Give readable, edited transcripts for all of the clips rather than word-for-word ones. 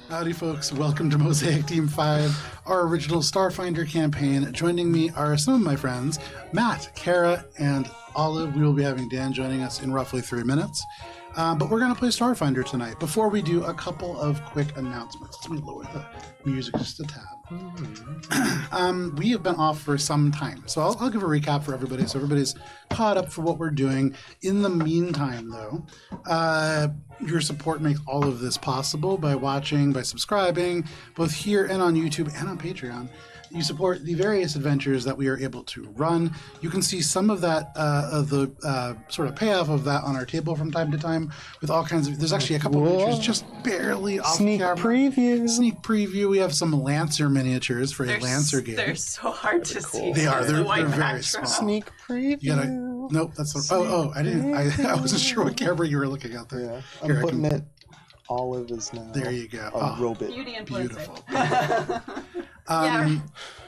Howdy folks, welcome to Mosaic Team 5, our original Starfinder campaign. Joining me are some of my friends, Matt, Cara, and Olive. We will be having Dan joining us in roughly 3 minutes. But we're going to play Starfinder tonight. Before we do, a couple of quick announcements. Let me lower the music just a tad. We have been off for some time, so I'll give a recap for everybody so everybody's caught up for what we're doing. In the meantime, though, your support makes all of this possible by watching, by subscribing, both here and on YouTube and on Patreon. You support the various adventures that we are able to run. You can see some of that, sort of payoff of that on our table from time to time with all kinds of, there's actually a couple of miniatures just barely off camera. Sneak preview. We have some Lancer miniatures for a Lancer game. They're so hard to see. They are. They're very background. small. Sneak preview. Nope, that's not, I wasn't sure what camera you were looking at there. Yeah, I'm putting it, Olive is now there you go. a robot. Beauty and Beautiful. Yeah.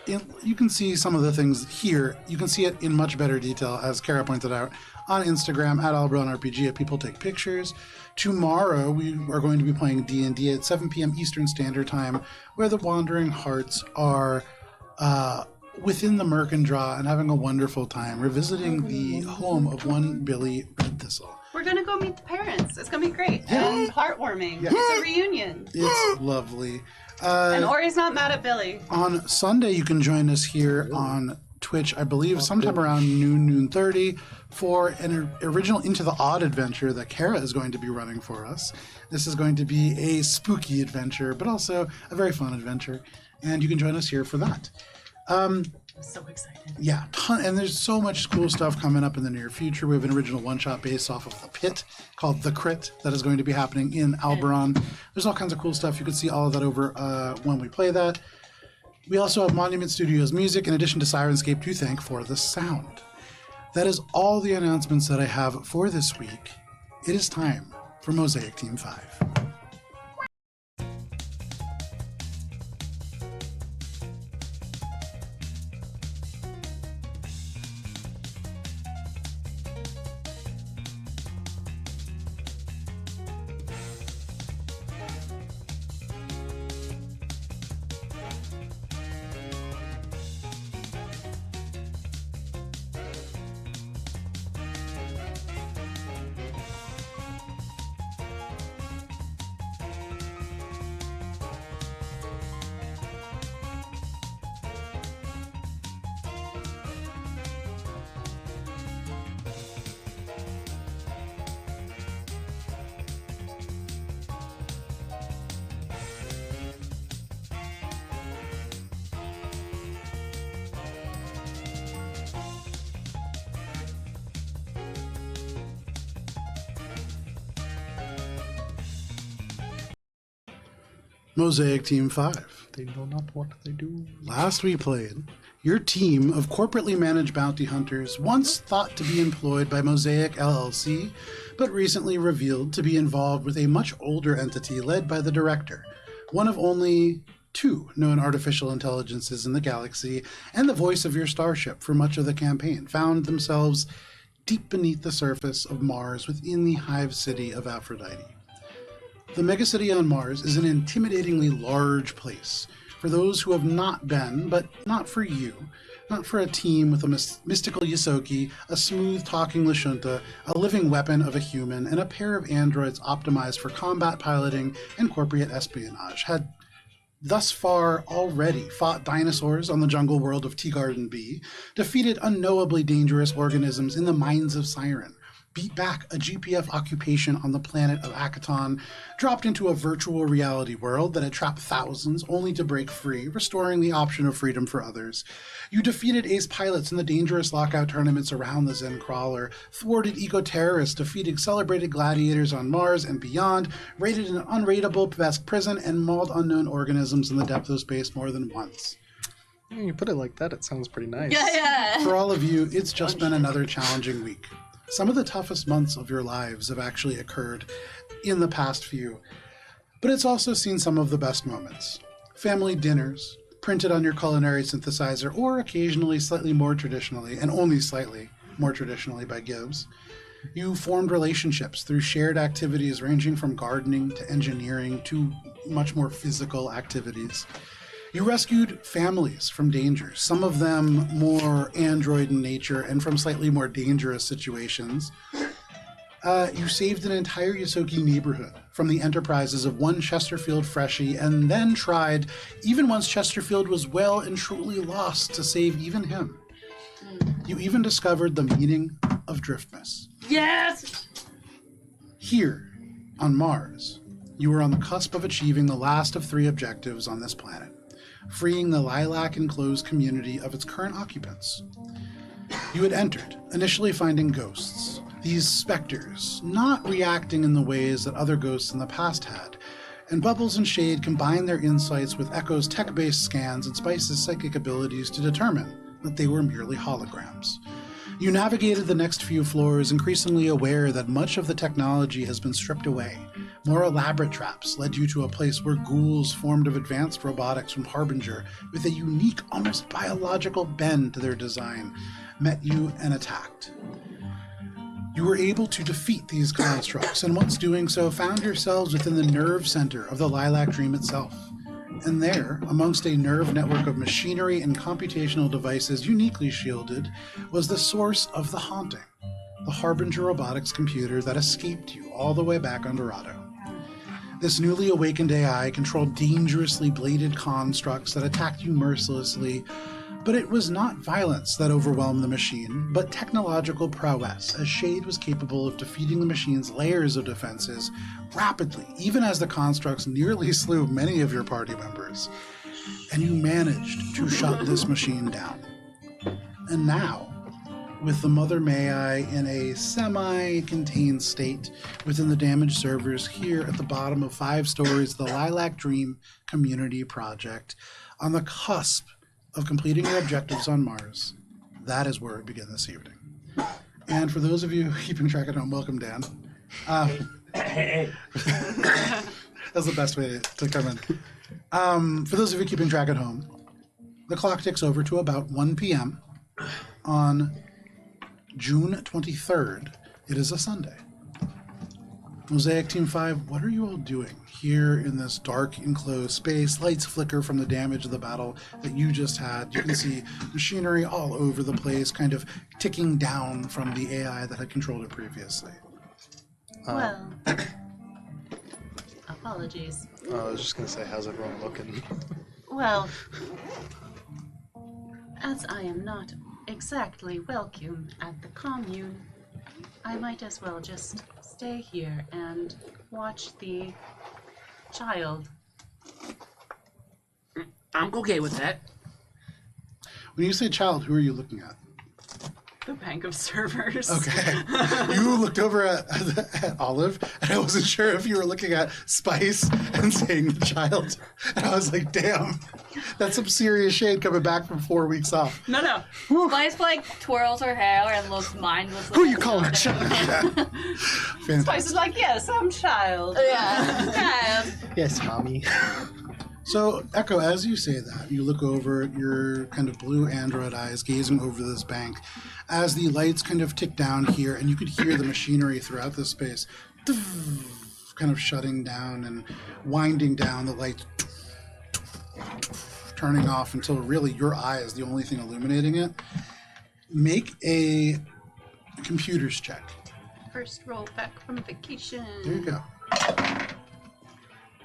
You can see some of the things here. You can see it in much better detail, as Cara pointed out, on Instagram at AlberonRPG at People Take Pictures. Tomorrow, we are going to be playing D&D at 7 p.m. Eastern Standard Time, where the Wandering Hearts are within the Mercandraw and having a wonderful time, revisiting the home of one Billy Red Thistle. We're going to go meet the parents. It's going to be great Yeah. and heartwarming. Yeah. It's a reunion. It's lovely. And Ori's not mad at Billy. On Sunday, you can join us here on Twitch, I believe, sometime around noon 30, for an original Into the Odd adventure that Cara is going to be running for us. This is going to be a spooky adventure, but also a very fun adventure, and you can join us here for that. I'm so excited. Yeah, and there's so much cool stuff coming up in the near future. We have an original one-shot based off of The Pit called The Crit that is going to be happening in Alberon. There's all kinds of cool stuff. You can see all of that over when we play that. We also have Monument Studios music in addition to Sirenscape to thank for the sound. That is all the announcements that I have for this week. It is time for Mosaic Team 5. Mosaic Team 5. They know not what they do. Last we played, your team of corporately managed bounty hunters, once thought to be employed by Mosaic LLC, but recently revealed to be involved with a much older entity led by the director, one of only 2 known artificial intelligences in the galaxy, and the voice of your starship for much of the campaign, found themselves deep beneath the surface of Mars within the hive city of Aphrodite. The megacity on Mars is an intimidatingly large place for those who have not been, but not for you. Not for a team with a mystical Yosoki, a smooth-talking Lashunta, a living weapon of a human, and a pair of androids optimized for combat piloting and corporate espionage. Had thus far already fought dinosaurs on the jungle world of Tea Garden B, defeated unknowably dangerous organisms in the mines of Siren, beat back a GPF occupation on the planet of Akaton, dropped into a virtual reality world that had trapped thousands only to break free, restoring the option of freedom for others. You defeated ace pilots in the dangerous lockout tournaments around the Zen Crawler, thwarted eco-terrorists, defeated celebrated gladiators on Mars and beyond, raided an unraidable Vesk prison, and mauled unknown organisms in the depth of space more than once. You put it like that, it sounds pretty nice. Yeah. For all of you, it's just been another challenging week. Some of the toughest months of your lives have actually occurred in the past few, but it's also seen some of the best moments. Family dinners, printed on your culinary synthesizer, or occasionally slightly more traditionally, and only slightly more traditionally by Gibbs. You formed relationships through shared activities ranging from gardening to engineering to much more physical activities. You rescued families from dangers, some of them more android in nature and from slightly more dangerous situations. You saved an entire Yosoki neighborhood from the enterprises of one Chesterfield freshie and then tried, even once Chesterfield was well and truly lost, to save even him. You even discovered the meaning of driftness. Yes! Here, on Mars, you were on the cusp of achieving the last of 3 objectives on this planet, freeing the lilac-enclosed community of its current occupants. You had entered, initially finding ghosts, these specters, not reacting in the ways that other ghosts in the past had, and Bubbles and Shade combined their insights with Echo's tech-based scans and Spice's psychic abilities to determine that they were merely holograms. You navigated the next few floors, increasingly aware that much of the technology has been stripped away. More elaborate traps led you to a place where ghouls formed of advanced robotics from Harbinger, with a unique, almost biological bend to their design, met you and attacked. You were able to defeat these constructs, and once doing so, found yourselves within the nerve center of the Lilac Dream itself. And there, amongst a nerve network of machinery and computational devices uniquely shielded, was the source of the haunting, the Harbinger robotics computer that escaped you all the way back on Dorado. This newly awakened AI controlled dangerously bladed constructs that attacked you mercilessly, but it was not violence that overwhelmed the machine, but technological prowess, as Shade was capable of defeating the machine's layers of defenses rapidly, even as the constructs nearly slew many of your party members. And you managed to shut this machine down. And now, with the Mother May-I in a semi-contained state within the damaged servers here at the bottom of 5 stories of the Lilac Dream Community Project, on the cusp of completing your objectives on Mars, that is where we begin this evening. And for those of you keeping track at home, welcome, Dan. Hey. That's the best way to come in. For those of you keeping track at home, the clock ticks over to about 1 p.m. on June 23rd. It is a Sunday. Mosaic Team 5, what are you all doing here in this dark, enclosed space? Lights flicker from the damage of the battle that you just had. You can see machinery all over the place, kind of ticking down from the AI that had controlled it previously. Well, apologies. I was just going to say, how's everyone looking? Well, as I am not exactly welcome at the commune, I might as well just stay here and watch the child. I'm okay with that. When you say child, who are you looking at? The bank of servers. Okay. You looked over at Olive, and I wasn't sure if you were looking at Spice and saying the child. And I was like, damn, that's some serious shade coming back from 4 weeks off. No. Spice like twirls her hair and looks mindlessly. Who are you calling a child? Yeah. Spice is like, yes, I'm child. Yeah, child. Yes, mommy. So, Echo, as you say that, you look over at your kind of blue android eyes gazing over this bank as the lights kind of tick down here, and you could hear the machinery throughout this space kind of shutting down and winding down, the lights turning off until really your eye is the only thing illuminating it. Make a computers check. First roll back from vacation. There you go.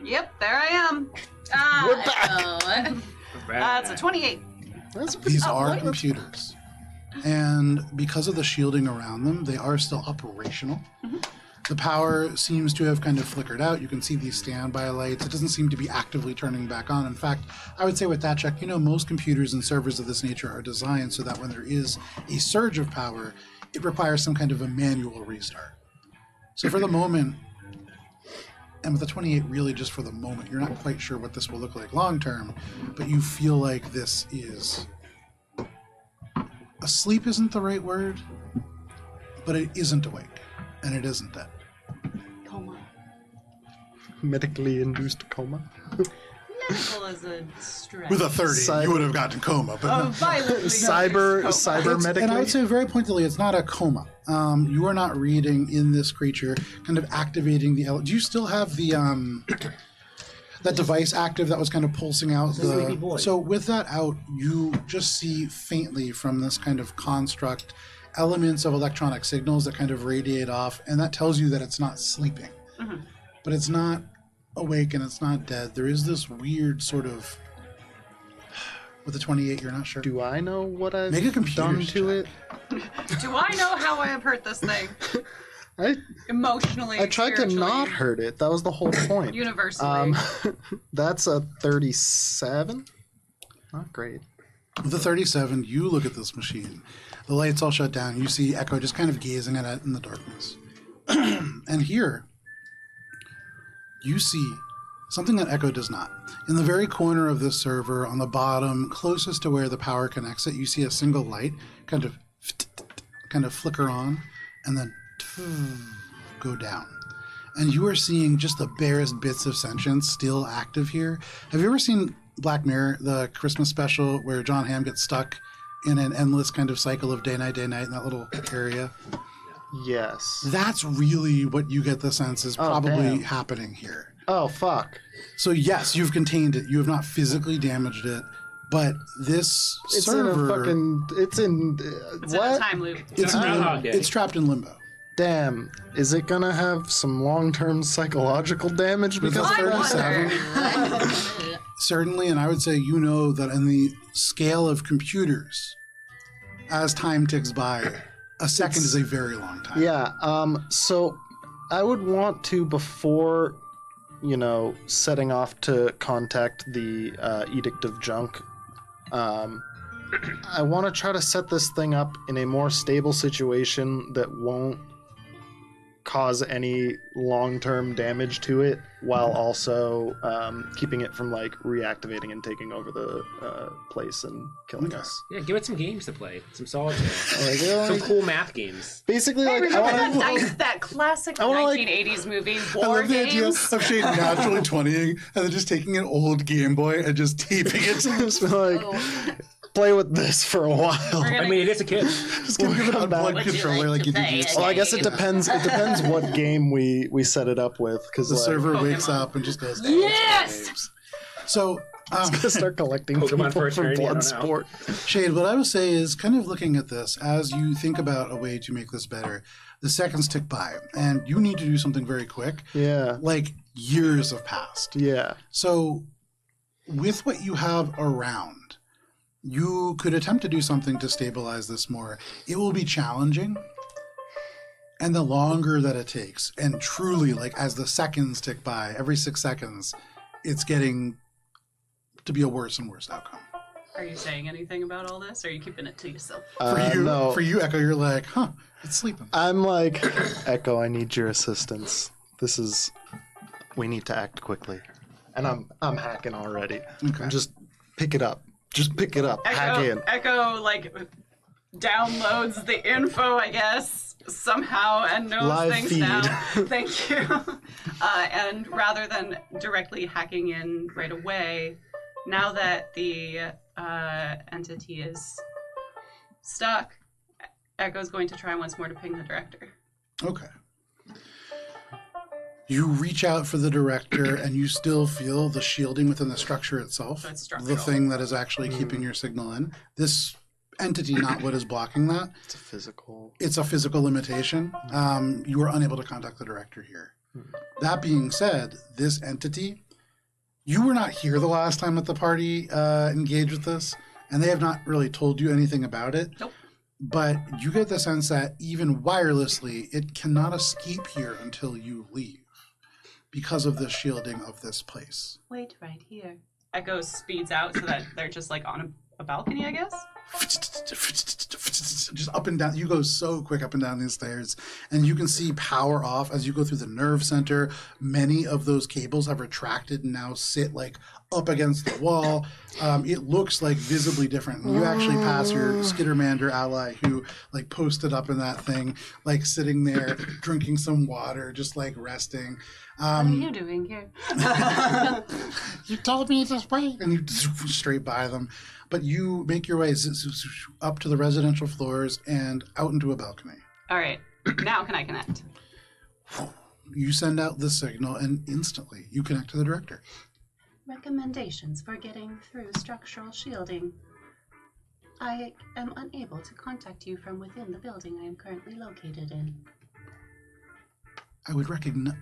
Yep, there I am. We're back. That's a 28. These are computers. And because of the shielding around them, they are still operational. Mm-hmm. The power seems to have kind of flickered out. You can see these standby lights. It doesn't seem to be actively turning back on. In fact, I would say with that check, most computers and servers of this nature are designed so that when there is a surge of power, it requires some kind of a manual restart. So for the moment, and with the 28 really just for the moment, you're not quite sure what this will look like long term, but you feel like this is... Asleep isn't the right word, but it isn't awake, and it isn't dead. Coma. Medically induced coma. Medical is a stretch. With a 30, you would have gotten coma, but no. Violently Cyber medically. And I would say very pointedly, it's not a coma. you are not reading in this creature, kind of activating the... Do you still have the... that device active that was kind of pulsing out Sleepy boy. So with that out, you just see faintly from this kind of construct elements of electronic signals that kind of radiate off, and that tells you that it's not sleeping. But it's not awake and it's not dead. There is this weird sort of... With the 28, you're not sure. Do I know what I've Make a computer done to check. it? Do I know how I have hurt this thing? I Emotionally, tried to spiritually, not hurt it. That was the whole point. universally. That's a 37. Not great. With the 37, you look at this machine. The lights all shut down. You see Echo just kind of gazing at it in the darkness. And here, you see something that Echo does not. In the very corner of this server, on the bottom, closest to where the power connects it, you see a single light kind of flicker on, and then go down. And you are seeing just the barest bits of sentience still active here. Have you ever seen Black Mirror, the Christmas special, where John Hamm gets stuck in an endless kind of cycle of day, night in that little area? Yes. That's really what you get the sense is probably happening here. Oh, fuck. So yes, you've contained it. You have not physically damaged it, but this It's server... in a fucking... It's in... it's what? in a time loop. It's, Groundhog Day. it's trapped in limbo. Damn. Is it gonna have some long-term psychological damage With because the of that? 37, certainly, and I would say you know that in the scale of computers, as time ticks by, a second is a very long time. Yeah, so I would want to, before, setting off to contact the Edict of Junk, I want to try to set this thing up in a more stable situation that won't cause any long-term damage to it, while also keeping it from reactivating and taking over the place and killing us. Yeah, give it some games to play. Some solitaire. Some Some cool math games. Basically, Hey, remember I that classic I wanna, 1980s movie, I War love the idea Games? of Shane naturally 20ing and then just taking an old Game Boy and just taping it to just play with this for a while. I mean, it is a kid. just give it a Come back. unplugged Would you controller like like to you did play yesterday. Well, I guess it depends. It depends what game we set it up with, because The server wakes Pokemon. up and just goes, Yes! So, I'm gonna start collecting Pokemon people for for eternity, I blood don't know. sport. Shade, what I would say is kind of looking at this as you think about a way to make this better. The seconds tick by, and you need to do something very quick. Yeah, Like years have passed. yeah. So, with what you have around, you could attempt to do something to stabilize this more. It will be challenging. And the longer that it takes, and truly, as the seconds tick by, every 6 seconds, it's getting to be a worse and worse outcome. Are you saying anything about all this, or are you keeping it to yourself? No, For you, Echo, you're like, it's sleeping. I'm like, Echo, I need your assistance. We need to act quickly, and I'm hacking already. Okay. Just pick it up. Just pick it up. Hack in. Echo downloads the info, I guess, somehow, and knows Live things feed. now. Thank you. And rather than directly hacking in right away, now that the entity is stuck, Echo's going to try once more to ping the director. Okay. You reach out for the director, and you still feel the shielding within the structure itself. So it's The structural. thing that is actually keeping your signal in. This entity, not what is blocking that. It's a physical. It's a physical limitation. You are unable to contact the director here. That being said, this entity, you were not here the last time that the party engaged with this, and they have not really told you anything about it. Nope. But you get the sense that even wirelessly, it cannot escape here until you leave because of the shielding of this place. Wait right here. Echo speeds out so that they're just on a balcony, I guess? Just up and down. You go so quick up and down these stairs, and you can see power off as you go through the nerve center. Many of those cables have retracted and now sit up against the wall. It looks visibly different. And you actually pass your Skittermander ally who posted up in that thing, sitting there drinking some water, just resting. What are you doing here? You told me this way, and you straight by them. But you make your way up to the residential floors and out into a balcony. All right. Now can I connect? You send out the signal, and instantly you connect to the director. Recommendations for getting through structural shielding. I am unable to contact you from within the building I am currently located in. I would recommend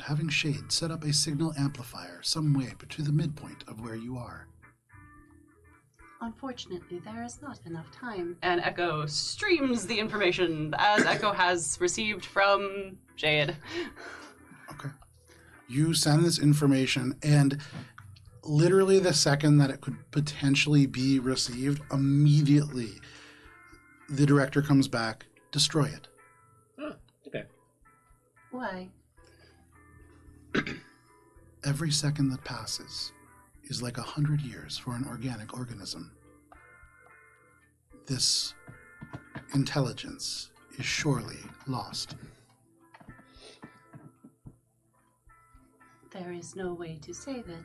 having Shade set up a signal amplifier some way to the midpoint of where you are. Unfortunately, there is not enough time. And Echo streams the information as Echo has received from Jade. Okay. You send this information, and literally the second that it could potentially be received, immediately the director comes back, destroy it. Oh, okay. Why? Every second that passes is like 100 years for an organic organism. This intelligence is surely lost. There is no way to save it.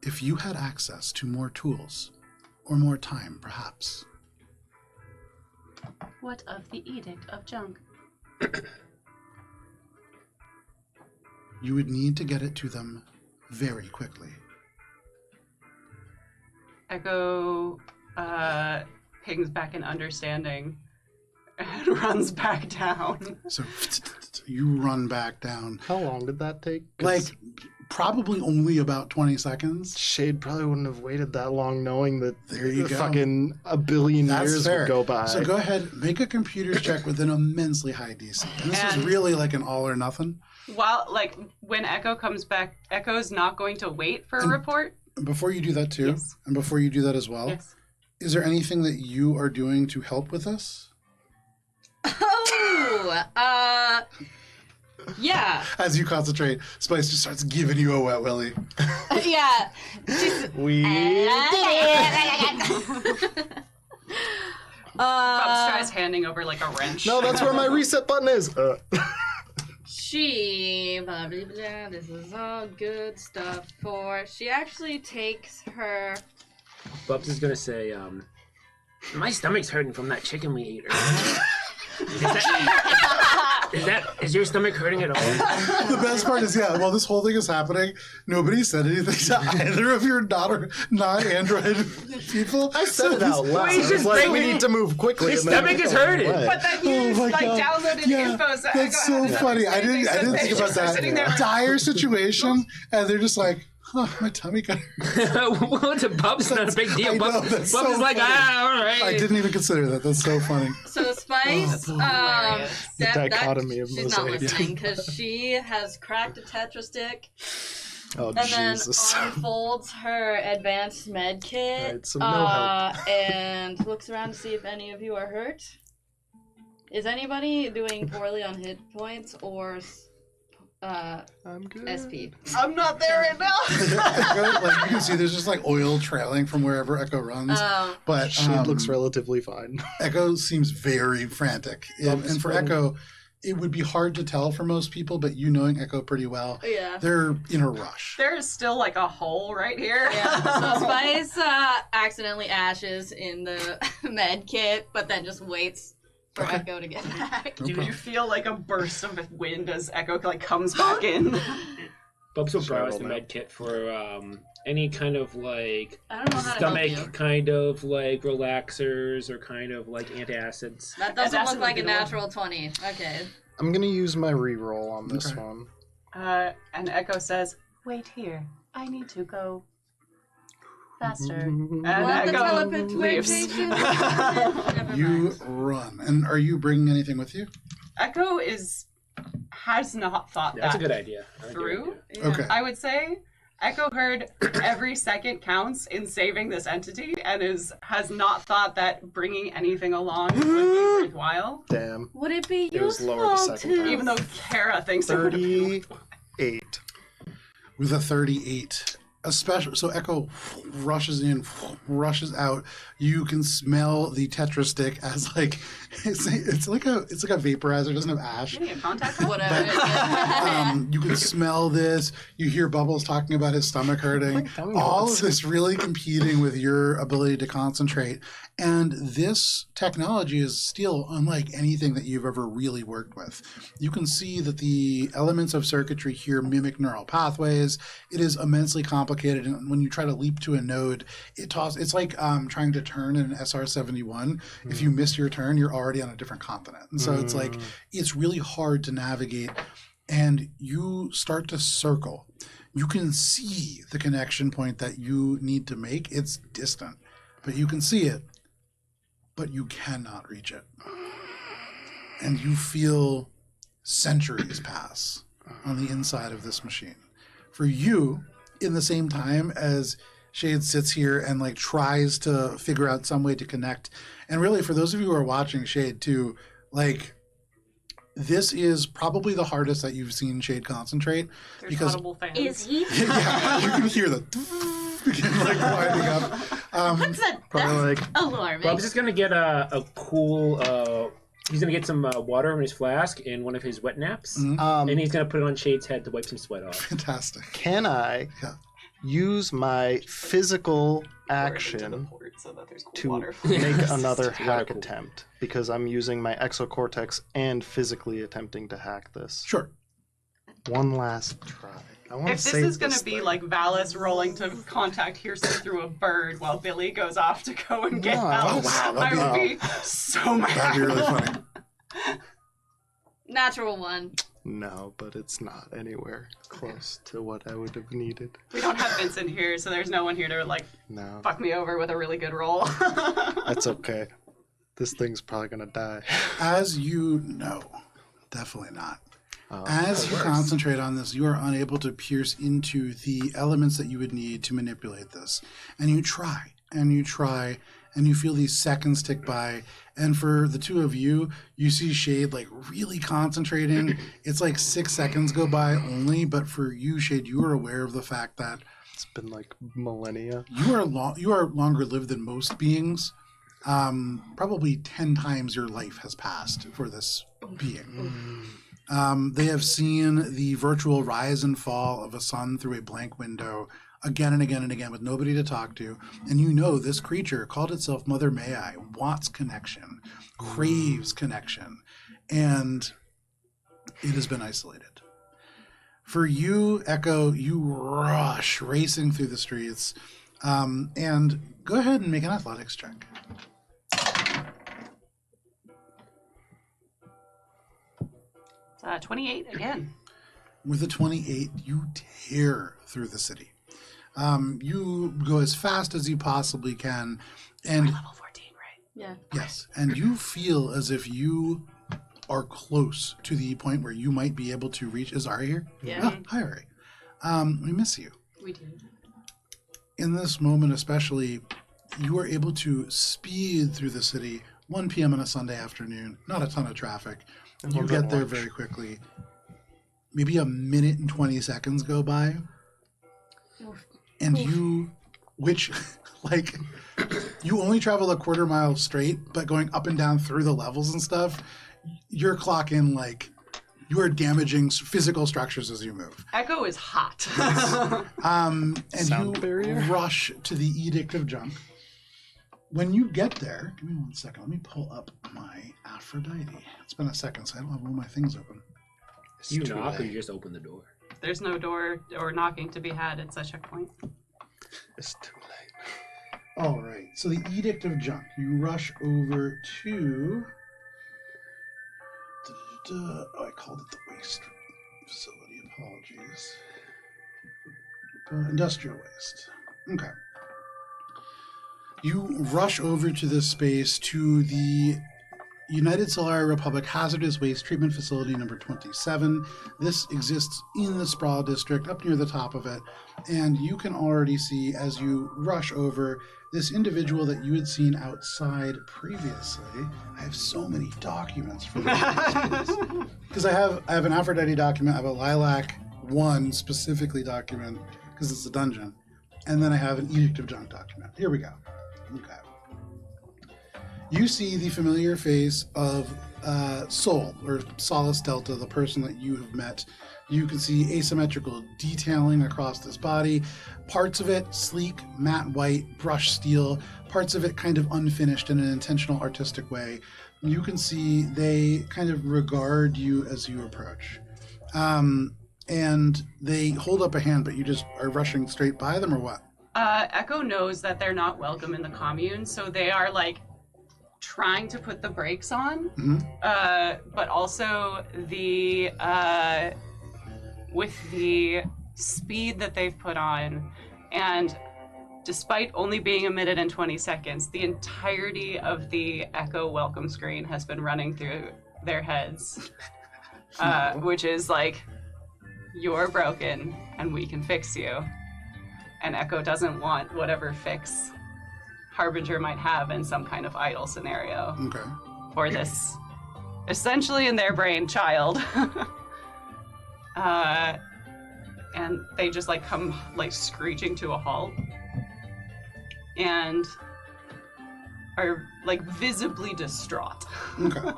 If you had access to more tools, or more time, perhaps. What of the Edict of Junk? You would need to get it to them very quickly. Echo pings back an understanding and runs back down. So you run back down. How long did that take? 'Cause Like, probably only about 20 seconds. Shade probably wouldn't have waited that long knowing that There you go. fucking a billion That's years fair. would go by. So go ahead, make a computer's check with an immensely high DC. And this is And- really like an all or nothing. While, like, when Echo comes back, Echo's not going to wait for a report. Before you do that too, Yes. and before you do that as well, Yes. is there anything that you are doing to help with this? Yeah. As you concentrate, Spice just starts giving you a wet willy. Yeah. She's, we Bob tries handing over, like, a wrench. No, that's where my reset button is. she, blah, blah, blah, this is all good stuff she actually takes her, Bubs is gonna say, my stomach's hurting from that chicken we ate earlier. Is your stomach hurting at all? The best part is, while this whole thing is happening, nobody said anything to either of your non-android people. I said it out loud. he's It's just like we bringing- need to move quickly. His and then stomach is go hurting. away. But then you, Oh my like, God. downloaded Yeah, info, so that's so funny. I didn't think about Sitting there. that. Dire situation, and they're just like, huh, my tummy got hurt. Well, to Bubs, not a big I deal. know, Bubs that's is so like, funny. all right. I didn't even consider that. That's so funny. so Spice, hilarious. The dichotomy of she's not Mosaic. listening because she has cracked a Tetra stick Oh, and Jesus. then unfolds her advanced med kit Alright, so no help. and looks around to see if any of you are hurt. Is anybody doing poorly on hit points or I'm good. SP? I'm not there right now. Echo, like, you can see there's just like oil trailing from wherever Echo runs. But Shade looks relatively fine. Echo seems very frantic. And for Echo, it would be hard to tell for most people, but you knowing Echo pretty well, Yeah. they're in a rush. There's still, like, a hole right here. Yeah. So Spice accidentally ashes in the med kit, but then just waits for Okay. Echo to get back. No Do you problem. feel like a burst of wind as Echo, like, comes back in? Bubs will Sorry browse about the that. med kit for any kind of like I don't know how to help you. stomach kind of like relaxers or kind of like antacids. That doesn't That's look like a would be the one. natural 20. Okay. I'm gonna use my reroll on this Okay. one. And Echo says, wait here. I need to go faster. And Well, the Echo teleportation. leaves. Never You mind. run. And are you bringing anything with you? Echo has not thought That's a that good idea. I like your through. idea. Okay. I would say Echo heard every second counts in saving this entity and has not thought that bringing anything along would be worthwhile. Damn. Would it be It was useful lower the second to... time. Even though Cara thinks it would be 38. With a 38, especially so Echo rushes in, rushes out. You can smell the Tetra stick as like it's like a vaporizer. It doesn't have ash. Getting a contact hole? Whatever. You can smell this. You hear Bubbles talking about his stomach hurting. All of this really competing with your ability to concentrate. And this technology is still unlike anything that you've ever really worked with. You can see that the elements of circuitry here mimic neural pathways. It is immensely complicated, and when you try to leap to a node, it's like trying to turn in an SR-71. If you miss your turn, you're already on a different continent. And so it's like, it's really hard to navigate, and you start to circle. You can see the connection point that you need to make. It's distant, but you can see it, but you cannot reach it. And you feel centuries pass on the inside of this machine. For you, in the same time as Shade sits here and like tries to figure out some way to connect. And really, for those of you who are watching Shade too, like, this is probably the hardest that you've seen Shade concentrate. There's because audible fans. Is he? yeah, you can hear the like winding up. What's that? Probably That's like alarming. Bob's just gonna get a cool. He's gonna get some water in his flask and one of his wet naps, and he's gonna put it on Shade's head to wipe some sweat off. Fantastic. can I Yeah. use my physical action to make another hack Cool. attempt? Because I'm using my exocortex and physically attempting to hack this. Sure. One last try. I want If to this save is going to this be thing. like Valis rolling to contact Hearsay through a bird while Billy goes off to go and get No, help, wow, I that'd would be so mad. That'd be really funny. Natural one. No, but it's not anywhere close to what I would have needed. We don't have Vincent here, so there's no one here to like No, fuck me over with a really good roll. that's okay. This thing's probably gonna die. As you know, definitely not. As you concentrate on this, you are unable to pierce into the elements that you would need to manipulate this. And you try, and you try, and you feel these seconds tick by. And for the two of you, you see Shade like really concentrating. It's like 6 seconds go by only, but for you, Shade, you are aware of the fact that It's been like millennia. you are longer lived than most beings. Probably 10 times your life has passed for this being. They have seen the virtual rise and fall of a sun through a blank window again and again and again with nobody to talk to. And you know this creature called itself Mother May I wants connection, craves connection, and it has been isolated. For you, Echo, you rush racing through the streets, and go ahead and make an athletics check. 28 again. With a 28, you tear through the city. You go as fast as you possibly can, and Level 14, right? Yeah. yes, and you feel as if you are close to the point where you might be able to reach. Is Ari here? Yeah. Oh, hi, Ari. We miss you. We do. In this moment especially, you are able to speed through the city, 1 p.m. on a Sunday afternoon, not a ton of traffic. You get there very quickly. Maybe a minute and 20 seconds go by. And you, which, like, you only travel a quarter mile straight, but going up and down through the levels and stuff, you're clocking, like, you are damaging physical structures as you move. Echo is hot. And Sound you barrier? rush to the Edict of Junk. When you get there, give me 1 second. Let me pull up my Aphrodite. It's been a second, so I don't have all my things open. It's You too knock or late. you just open the door. There's no door or knocking to be had. It's a checkpoint. It's too late. All right. So the Edict of Junk. You rush over to. Oh, I called it the waste facility. Apologies. Industrial waste. Okay. You rush over to this space to the United Solar Republic Hazardous Waste Treatment Facility number 27. This exists in the Sprawl District, up near the top of it. And you can already see, as you rush over, this individual that you had seen outside previously. I have so many documents for this. Because I have an Aphrodite document, I have a Lilac 1 specifically document, because it's a dungeon. and then I have an Edict of Junk document. Here we go. Okay. You see the familiar face of Sol, or Solace Delta, the person that you have met. You can see asymmetrical detailing across this body. Parts of it sleek, matte white, brushed steel. Parts of it kind of unfinished in an intentional artistic way. You can see they kind of regard you as you approach. And they hold up a hand, but you just are rushing straight by them, or what? Echo knows that they're not welcome in the commune, so they are like trying to put the brakes on, but also with the speed that they've put on, and despite only being emitted in 20 seconds, the entirety of the Echo welcome screen has been running through their heads, which is like, you're broken and we can fix you. And Echo doesn't want whatever fix Harbinger might have in some kind of idle scenario. Okay. For this, essentially in their brain, child. And they just like come like screeching to a halt. And are like visibly distraught. Okay.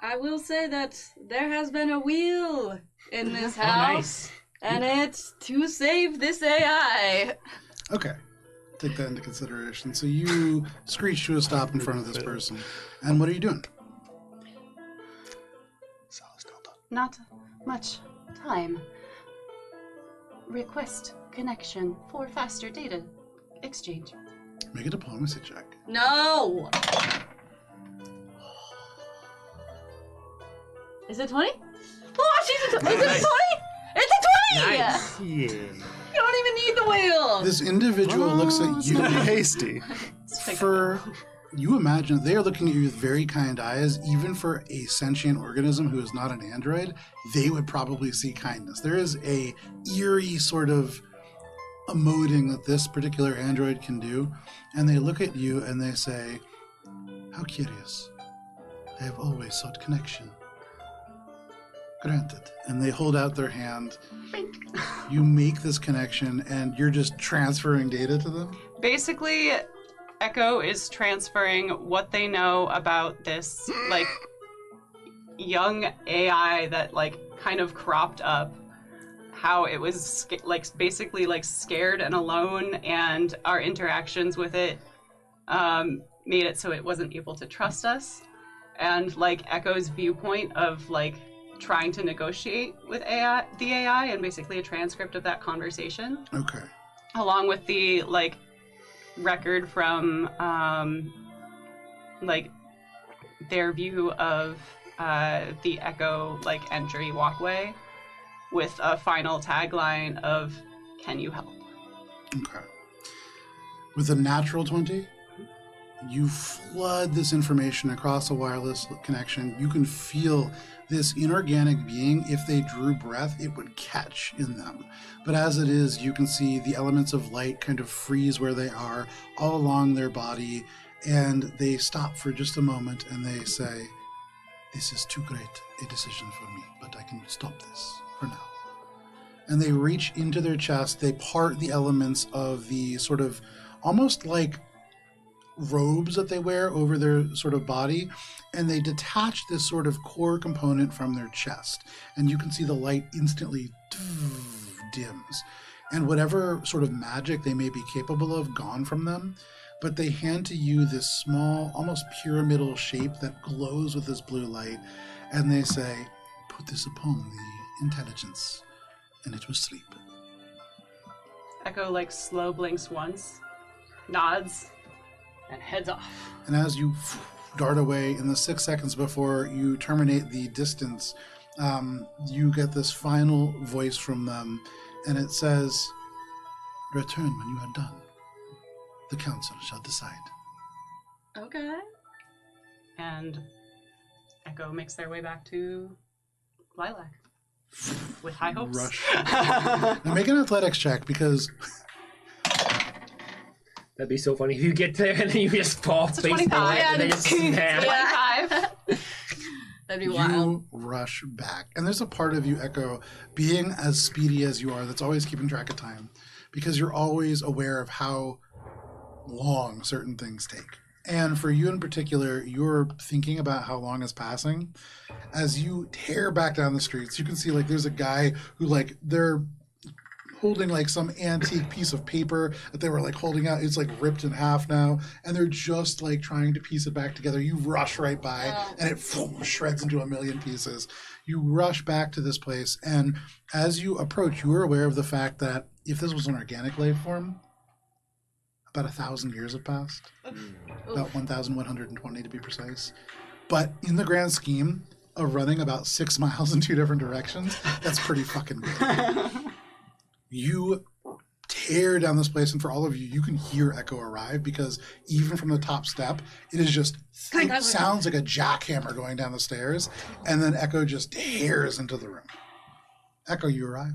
I will say that there has been a wheel in this house. Nice. And it's to save this AI. Okay. Take that into consideration. So you screech to a stop in front of this person. And what are you doing? Not much time. Request connection for faster data exchange. Make a diplomacy check. No! Is it 20? Oh, she's a 20! Is it a 20? It's a 20! Nice. Yeah. You don't even need the wheel! This individual looks at you. Hasty. You imagine they are looking at you with very kind eyes. Even for a sentient organism who is not an android, they would probably see kindness. There is a eerie sort of emoting that this particular android can do, and they look at you and they say, "How curious. I have always sought connection. Granted." And they hold out their hand. You make this connection, and you're just transferring data to them? Basically, Echo is transferring what they know about this, like, young AI that, like, kind of cropped up. How it was, basically, like, scared and alone, and our interactions with it made it so it wasn't able to trust us. And, like, Echo's viewpoint of, like, trying to negotiate with the AI, and basically a transcript of that conversation. Okay. Along with the, like, record from, like, their view of the Echo, like, entry walkway with a final tagline of, "Can you help?" Okay. With a natural 20, you flood this information across a wireless connection. You can feel this inorganic being. If they drew breath, it would catch in them. But as it is, you can see the elements of light kind of freeze where they are all along their body, and they stop for just a moment and they say, "This is too great a decision for me, but I can stop this for now." And they reach into their chest, they part the elements of the sort of almost like robes that they wear over their sort of body, and they detach this sort of core component from their chest. And you can see the light instantly dims. And whatever sort of magic they may be capable of gone from them, but they hand to you this small, almost pyramidal shape that glows with this blue light, and they say, "Put this upon the intelligence, and it will sleep." Echo, like, slow blinks once, nods, and heads off. And as you dart away in the 6 seconds before you terminate the distance, you get this final voice from them, and it says, "Return when you are done. The council shall decide." Okay. And Echo makes their way back to Lilac with high hopes. Rush. Now make an athletics check, because That'd be so funny if you get there and then you just fall It's a face 25. down and then Yeah, just snap. 25. That'd be wild. you rush back. And there's a part of you, Echo, being as speedy as you are, that's always keeping track of time, because you're always aware of how long certain things take. And for you in particular, you're thinking about how long is passing. As you tear back down the streets, you can see like there's a guy who like they're holding like some antique piece of paper that they were like holding out. It's like ripped in half now, and they're just like trying to piece it back together. You rush right by, and it shreds into a million pieces. You rush back to this place, and as you approach, you are aware of the fact that if this was an organic life form, about 1,000 years have passed. About 1,120 to be precise. But in the grand scheme of running about 6 miles in 2 different directions, that's pretty fucking good. You tear down this place, and for all of you, you can hear Echo arrive because even from the top step, it sounds like a jackhammer going down the stairs, and then Echo just tears into the room. Echo, you arrive.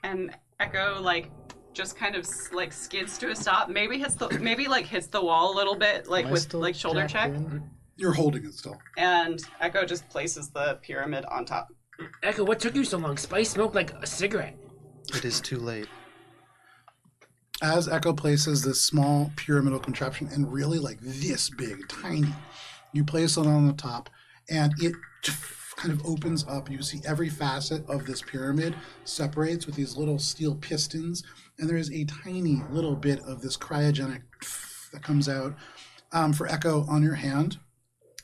And Echo, like, just kind of like skids to a stop. Maybe hits the wall a little bit, like with like shoulder check. You're holding it still. And Echo just places the pyramid on top. Echo, what took you so long? Spice smoked like a cigarette. It is too late. As Echo places this small pyramidal contraption, and really like this big, tiny, you place it on the top, and it kind of opens up. You see every facet of this pyramid separates with these little steel pistons, and there is a tiny little bit of this cryogenic that comes out. For Echo, on your hand,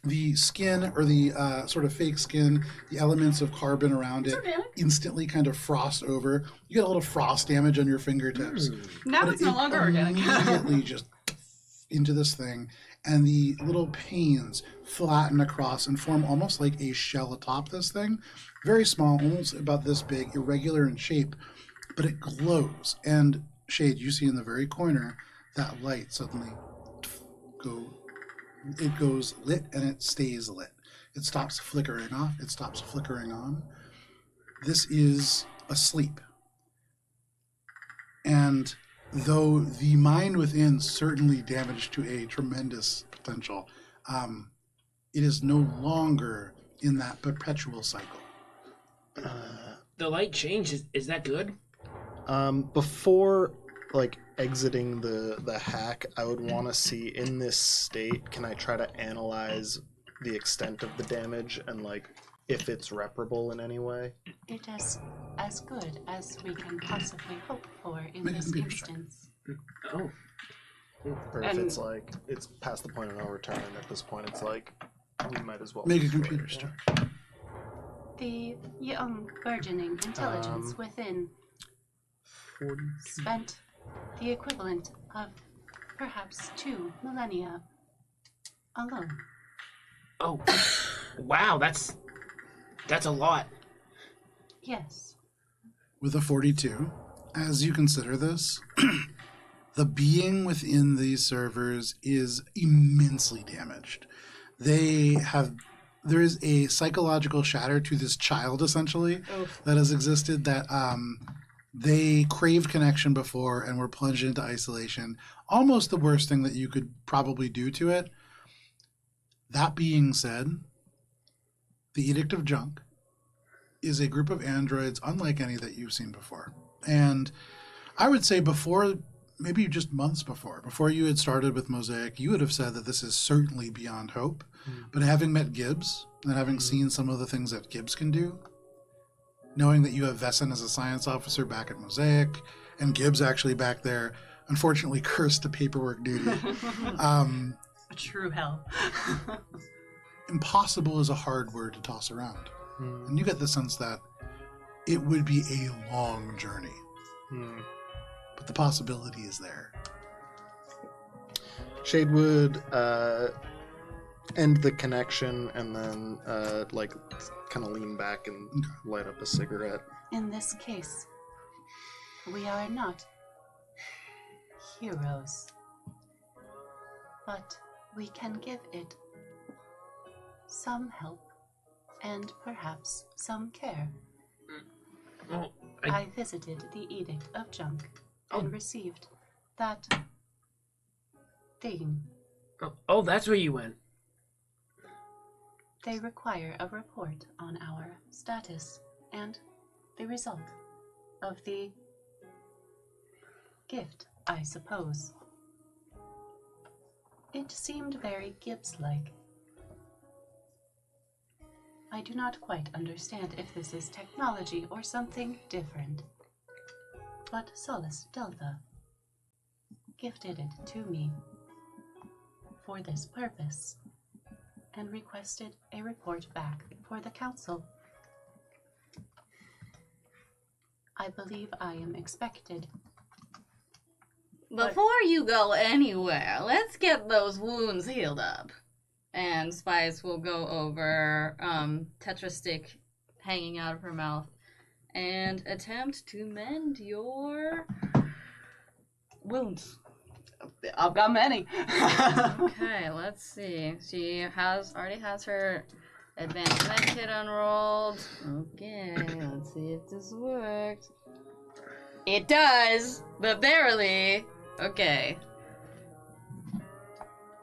the skin, or the sort of fake skin, the elements of carbon around it instantly kind of frost over. You get a little frost damage on your fingertips. Now it's no longer organic. Immediately just into this thing, and the little panes flatten across and form almost like a shell atop this thing. Very small, almost about this big, irregular in shape, but it glows. And Shade, you see in the very corner, that light suddenly it goes lit, and it stays lit. It stops flickering off. It stops flickering on. This is a sleep. And though the mind within certainly damaged to a tremendous potential, it is no longer in that perpetual cycle. The light changed. Is that good? Before like exiting the hack, I would want to see in this state, can I try to analyze the extent of the damage and like if it's reparable in any way? It is as good as we can possibly hope for in Make a this computer check. instance. Oh. Or if it's like it's past the point of no return, and at this point it's like we might as well Make a destroy computer it. check. The young burgeoning intelligence within 40. spent the equivalent of perhaps 2 millennia alone. Oh. Wow, that's a lot. Yes. With a 42, as you consider this, the being within these servers is immensely damaged. There is a psychological shatter to this child, essentially, that has existed, that they craved connection before and were plunged into isolation. Almost the worst thing that you could probably do to it. That being said, the Edict of Junk is a group of androids unlike any that you've seen before. And I would say before, maybe just months before you had started with Mosaic, you would have said that this is certainly beyond hope. But having met Gibbs and having seen some of the things that Gibbs can do, knowing that you have Vesson as a science officer back at Mosaic, and Gibbs actually back there, unfortunately cursed to paperwork duty. A true hell. Impossible is a hard word to toss around. And you get the sense that it would be a long journey. But the possibility is there. Shade would end the connection and then like kind of lean back and light up a cigarette. In this case, we are not heroes, but we can give it some help and perhaps some care. Well, I visited the Edict of Junk and received that thing. Oh, that's where you went. They require a report on our status and the result of the gift, I suppose. It seemed very Gibbs-like. I do not quite understand if this is technology or something different. But Solus Delta gifted it to me for this purpose and requested a report back for the council. I believe I am expected. Before you go anywhere, let's get those wounds healed up. And Spice will go over Tetra Stick hanging out of her mouth and attempt to mend your wounds. I've got many. Okay, let's see. She already has her advanced med kit unrolled. Okay, let's see if this works. It does, but barely. Okay.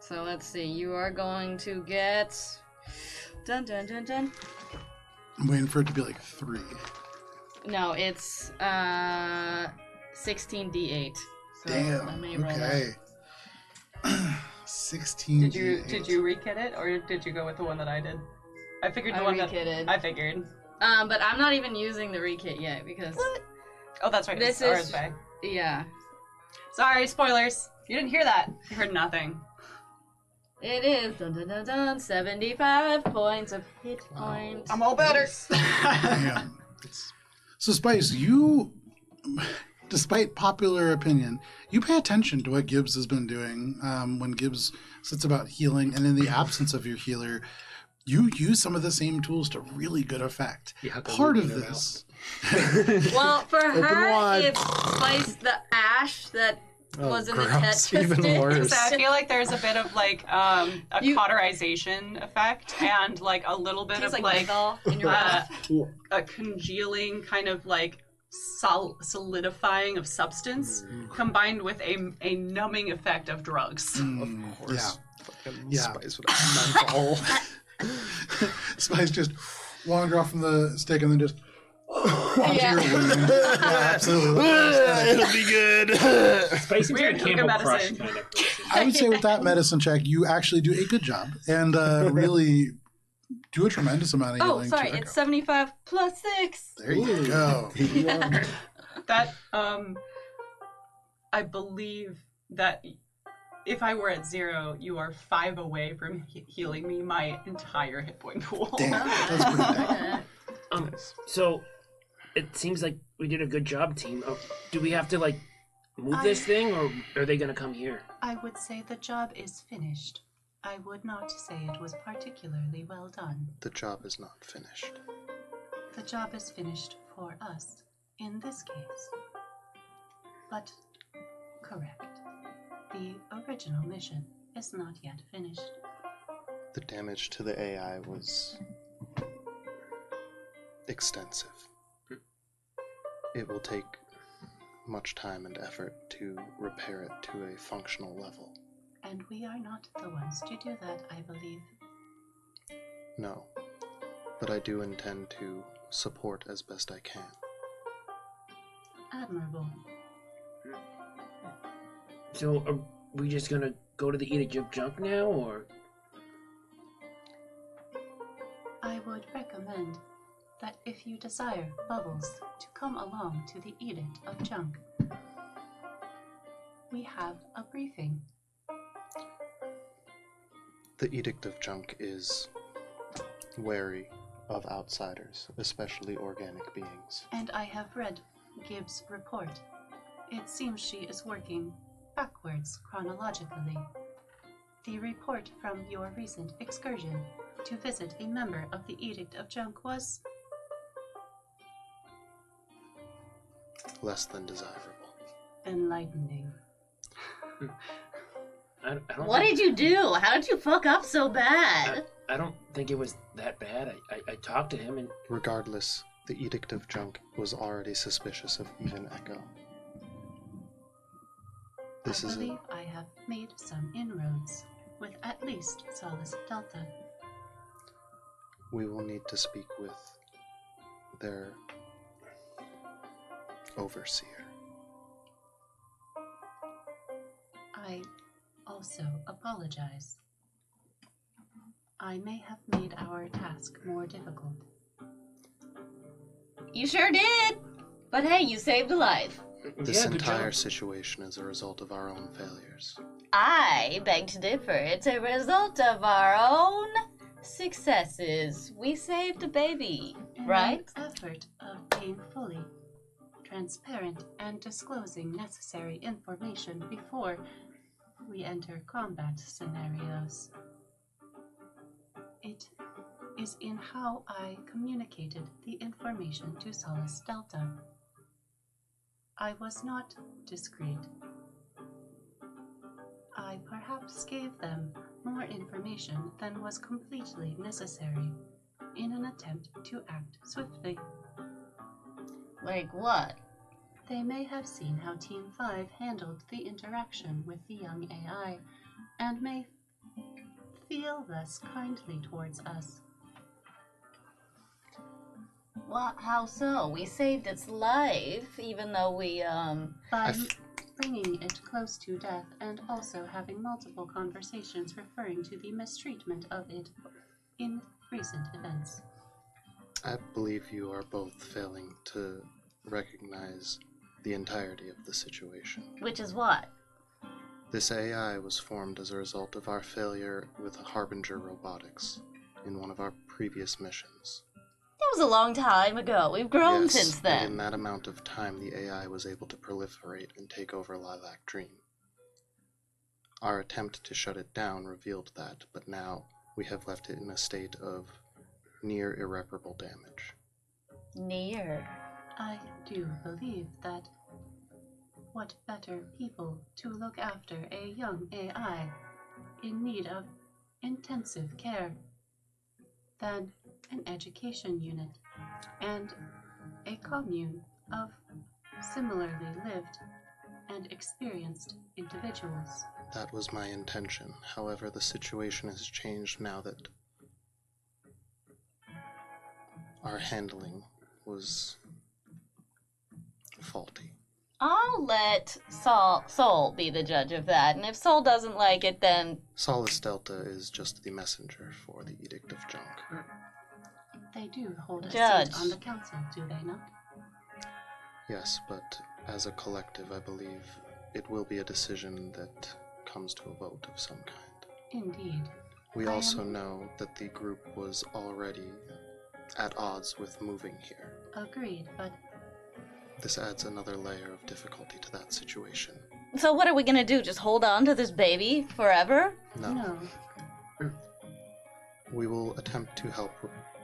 So let's see. You are going to get. Dun dun dun dun. I'm waiting for it to be like 3. No, it's 16d8. So Damn. let me roll Okay. 16. Did you re-kit it, or did you go with the one that I did? I figured the I one re-kitted. that I figured. But I'm not even using the re-kit yet because. Oh, that's right. This This is- Bay. Yeah. Sorry, spoilers. You didn't hear that. You heard nothing. It is dun, dun, dun, dun, 75 points of hit points. I'm all better. Damn. So, Spice, you, despite popular opinion, you pay attention to what Gibbs has been doing when Gibbs sits about healing, and in the absence of your healer, you use some of the same tools to really good effect. Yeah, Part of this. Well, for her, wide. it's Spice the ash that was in the gross. Tetra Even Stick. worse. So I feel like there's a bit of like a You- cauterization effect and like a little bit Tastes of like menthol in your mouth. a congealing kind of like solidifying of substance combined with a numbing effect of drugs. Of course. Fucking Yeah. Spice with a menthol. Spice just wander off from the stick and then just onto Yeah. your wound. Yeah, absolutely. It'll be good. Spicy Weird Campbell yoga Crush medicine. kind of person. I would say with that medicine check, you actually do a good job and really do a tremendous amount of Oh, healing. sorry, to it's Echo. 75 plus 6. There you go. That I believe that if I were at 0, you are 5 away from healing me my entire hit point pool. Damn, that's pretty damn. So, it seems like we did a good job, team. Do we have to, like, move this thing, or are they going to come here? I would say the job is finished. I would not say it was particularly well done. The job is not finished. The job is finished for us, in this case. But correct. The original mission is not yet finished. The damage to the AI was extensive. It will take much time and effort to repair it to a functional level. And we are not the ones to do that, I believe. No, but I do intend to support as best I can. Admirable. So, are we just going to go to the Edict of Junk now, or? I would recommend that if you desire Bubbles to come along to the Edict of Junk, we have a briefing. The Edict of Junk is wary of outsiders, especially organic beings. And I have read Gibbs' report. It seems she is working backwards chronologically. The report from your recent excursion to visit a member of the Edict of Junk was Less than desirable. enlightening. I don't What think- did you do? How did you fuck up so bad? I don't think it was that bad. I talked to him, and Regardless, the Edict of Junk was already suspicious of even Echo. This I is believe I have made some inroads with at least Solus Delta. we will need to speak with their overseer. I also apologize. I may have made our task more difficult. You sure did. But hey, you saved a life. This Yeah, good entire job. situation is a result of our own failures. I beg to differ. It's a result of our own successes. We saved a baby, In right? an effort of being fully transparent and disclosing necessary information before we enter combat scenarios. It is in how I communicated the information to Solace Delta. I was not discreet. I perhaps gave them more information than was completely necessary in an attempt to act swiftly. Like what? They may have seen how Team 5 handled the interaction with the young AI and may feel less kindly towards us. What? How so? We saved its life, even though we, By bringing it close to death and also having multiple conversations referring to the mistreatment of it in recent events. I believe you are both failing to recognize the entirety of the situation. Which is what? This AI was formed as a result of our failure with Harbinger Robotics in one of our previous missions. That was a long time ago. We've grown Yes, since but then. in that amount of time, the AI was able to proliferate and take over Lilac Dream. Our attempt to shut it down revealed that, but now we have left it in a state of near irreparable damage. Near. I do believe that what better people to look after a young AI in need of intensive care than an education unit and a commune of similarly lived and experienced individuals. That was my intention. However, the situation has changed now that our handling was faulty. I'll let Soul be the judge of that, and if Soul doesn't like it, then Solace Delta is just the messenger for the Edict of Junk. They do hold a Judge. seat on the council, do they not? Yes, but as a collective, I believe it will be a decision that comes to a vote of some kind. Indeed. We I also am- know that the group was already at odds with moving here. Agreed, but This adds another layer of difficulty to that situation. so what are we gonna do? Just hold on to this baby forever? no. We will attempt to help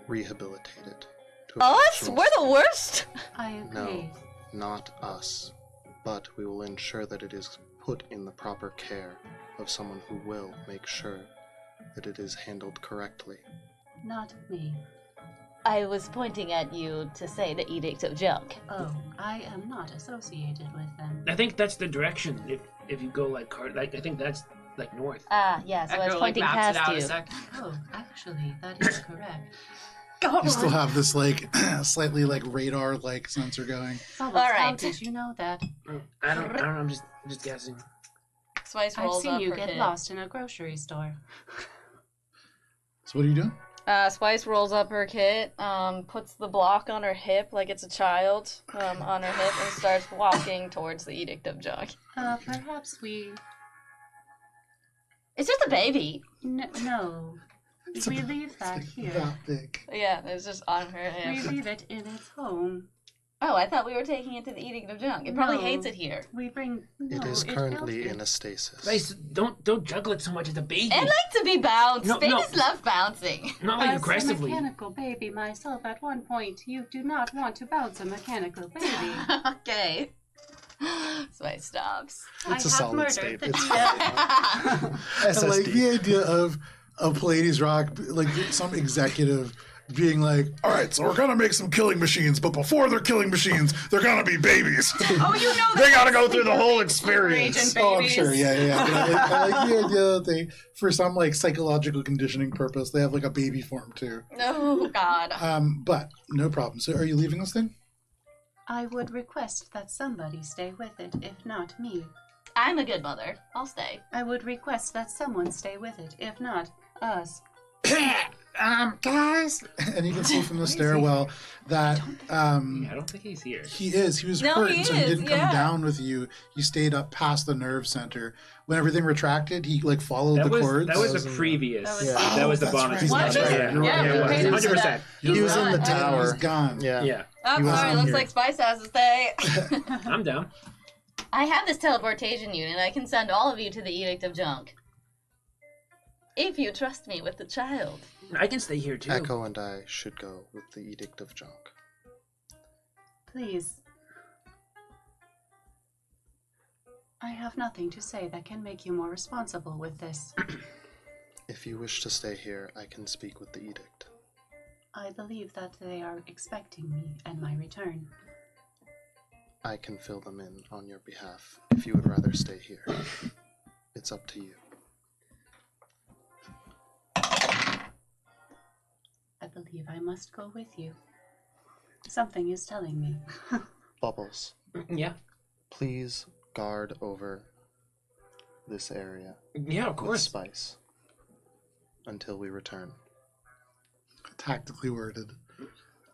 rehabilitate it. To a Us? functional We're the state. worst? I agree. No, not us. But we will ensure that it is put in the proper care of someone who will make sure that it is handled correctly. Not me. I was pointing at you to say the Edict of Junk. Oh, I am not associated with them. I think that's the direction. If you go like I think that's like north. Ah, yeah, so I was Echo pointing maps it past out a you. sec. Oh, actually, that is correct. Go You still on. have this like slightly like radar like sensor going. Solus, All how right. did you know that? I don't know. I'm just guessing. Spice I've rolls seen up you her get hip. lost in a grocery store. So what are you doing? Spice rolls up her kit, puts the block on her hip like it's a child, on her hip, and starts walking towards the Edict of Junk. Perhaps we... It's just a baby. No. We leave that here. That big. Yeah, it's just on her We hip. leave it in its home. Oh, I thought we were taking it to the Edict of Junk. It probably No. hates it here. We bring... It No, is feels currently good. in a stasis. Guys, don't juggle it so much. It's a baby. It likes to be bounced. No, Babies no. love bouncing. Not like As aggressively. a mechanical baby myself, at one point, you do not want to bounce a mechanical baby. Okay. Spice stops. It's a I have solid murdered state. the It's DM. I like the idea of Pallades Rock, like some executive being like, all right, so we're gonna make some killing machines, but before they're killing machines, they're gonna be babies. Oh, you know They that gotta go through the whole experience. Raging Oh, I'm babies. sure, yeah. But I like the idea that they, for some like psychological conditioning purpose, they have like a baby form too. Oh, God. But no problem. So, are you leaving this thing? I would request that somebody stay with it, if not me. I'm a good mother. I'll stay. I would request that someone stay with it. If not, us. Guys, and you can see from the stairwell that I don't think he's here. he is. He was hurt, so he didn't come down with you. He stayed up past the nerve center. When everything retracted, he like followed the cords. That was the previous. That was the bonus. Right. Yeah, Yeah, 100%. He was in the tower. He was gone. Yeah. Oh, He wasn't sorry, looks here. like Spice has to stay. I'm down. I have this teleportation unit. I can send all of you to the Edict of Junk. If you trust me with the child. I can stay here too. Echo and I should go with the Edict of Junk. Please. I have nothing to say that can make you more responsible with this. If you wish to stay here, I can speak with the Edict. I believe that they are expecting me and my return. I can fill them in on your behalf if you would rather stay here. It's up to you. I believe I must go with you. Something is telling me. Bubbles, Yeah. please guard over this area Yeah, of with course. Spice until we return. Tactically worded.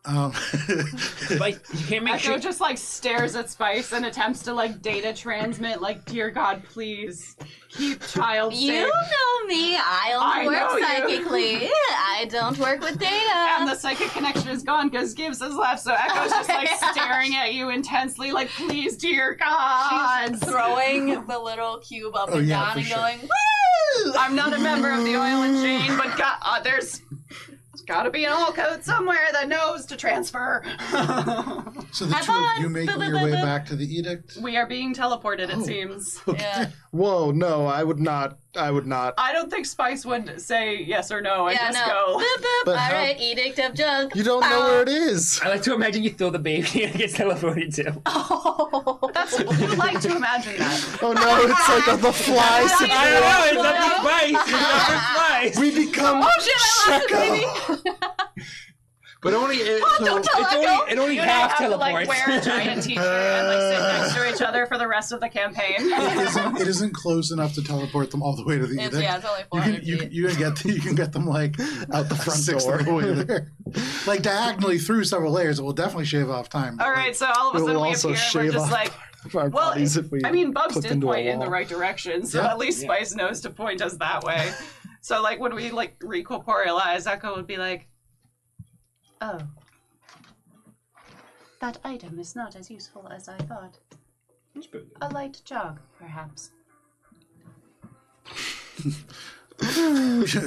Like, you can't make Echo sure. just like stares at Spice and attempts to like data transmit, like, dear God, please keep child safe. You know me. I only I know work you. psychically. I don't work with data. And the psychic connection is gone because Gibbs has left, so Echo's just like staring at you intensely, like, please, dear God. Throwing the little cube up Oh, and yeah, down for and sure. going, woo! I'm not a member of the Oil and Chain, but there's gotta be an all code somewhere that knows to transfer. So the High two of five! you make your way back to the Edict. We are being teleported, it seems. Yeah. Whoa, no, I would not. I don't think Spice would say yes or no and Yeah, just no. go. Boop, boop. But All how- right, Edict of Junk. You don't know where it is. I like to imagine you throw the baby and it gets teleported to. Oh. That's you like to imagine that. Oh no, it's like on the fly situation. I don't know, it's not the Spice. It's not the Spice. We become Oh shit, I lost it, baby! But only it, don't tell Echo. it only You half have to like teleports. wear a giant t-shirt and like sit next to each other for the rest of the campaign. It isn't close enough to teleport them all the way to the Edict. It's only You 400 can, you, feet. you can get them like out the front Sixth door of the way there, like diagonally through several layers. It will definitely shave off time. All right, so all of a It sudden will we also appear and we're shave just off like, our well, bodies if we I mean, Bubs clicked did into a point in the wall. right direction, so Yeah. at least Yeah. Spice knows to point us that way. So like when we like recorporealize, Echo would be like, Oh. That item is not as useful as I thought. A light jog, perhaps.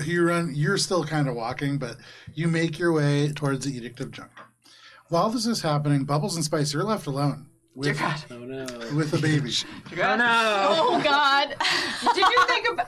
You're still kind of walking, but you make your way towards the Edict of Junk. While this is happening, Bubbles and Spice, you're left alone dear with, God, Oh no. with the baby. dear God. Oh God. Did you think about?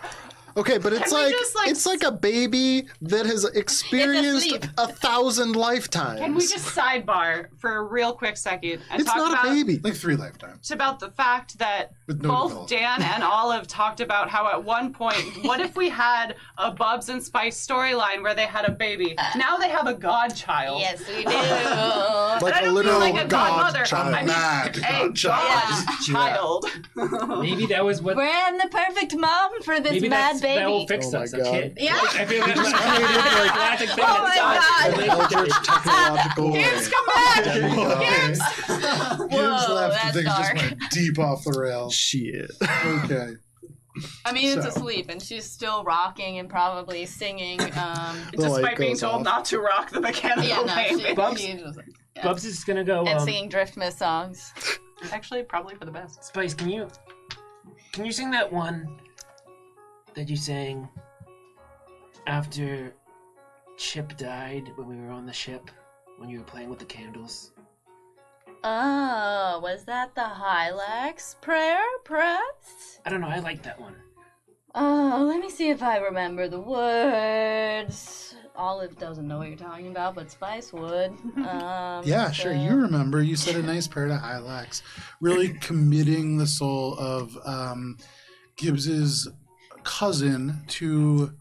Okay, but it's Can we like, just, like, it's like a baby that has experienced asleep. 1,000 lifetimes. Can we just sidebar for a real quick second and It's talk not about a baby. Like 3 lifetimes. it's about the fact that With no both development. Dan and Olive talked about how at one point, what if we had a Bubs and Spice storyline where they had a baby? Now they have a godchild. Yes, we do. Like I a don't little feel like a godmother. godchild. I mean, Mad a godchild. godchild. Maybe that was what. We're the perfect mom for this Maybe mad that baby. will fix Oh my us. A God. kid. Yeah. I feel like that's a classic thing. Oh my that's Eldritch technological Gibbs, way. come back! There you go. Gibbs! Gibbs Whoa, left and that's things dark. just went deep off the rails. Shit. Okay. I mean, it's So. asleep, and she's still rocking and probably singing. Despite light being goes told off. not to rock the mechanical Yeah, no, baby. Bubs? she just, yeah. Bubs is gonna go. And singing Driftmas songs. Actually, probably for the best. Spice, can you sing that one that you sang after Chip died when we were on the ship when you were playing with the candles? Oh, was that the Hylax prayer, perhaps? I don't know. I like that one. Oh, let me see if I remember the words. Olive doesn't know what you're talking about, but Spice would. Yeah, sure. You remember. You said a nice prayer to Hylax, really committing the soul of Gibbs's cousin to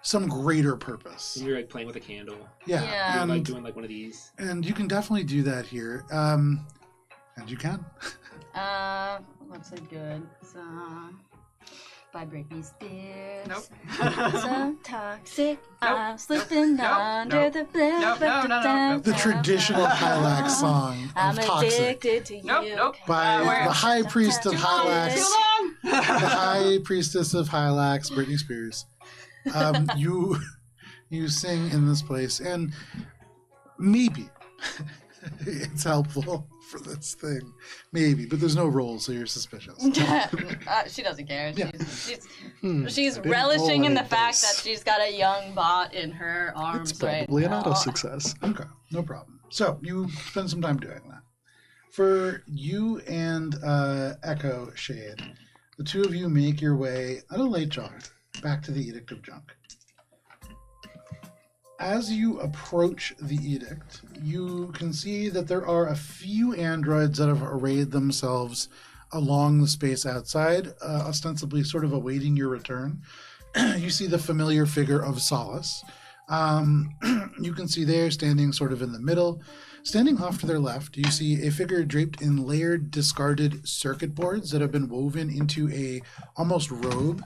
some greater purpose. You're like playing with a candle. Yeah. Yeah. And, Like doing like one of these. and you can definitely do that here. And you can. What's a good song? By Britney Spears. Nope. So toxic, Nope. I'm slipping Nope. under Nope. the bed. Nope. No. The traditional Hylax song of I'm Toxic addicted to you. Nope. by Where? the High Priest of Too Hylax, long. the High Priestess of Hylax, Britney Spears. You sing in this place, and maybe it's helpful for this thing. Maybe, but there's no roll, so you're suspicious. She doesn't care. Yeah. She's I didn't relishing roll in the any fact dice. that she's got a young bot in her arms It's right probably an now. auto success. Okay, no problem. So you spend some time doing that. For you and Echo Shade, the two of you make your way at a late jaunt back to the Edict of Junk. As you approach the Edict, you can see that there are a few androids that have arrayed themselves along the space outside, ostensibly sort of awaiting your return. You see the familiar figure of Solace. You can see they're standing sort of in the middle. Standing off to their left, you see a figure draped in layered, discarded circuit boards that have been woven into a almost robe.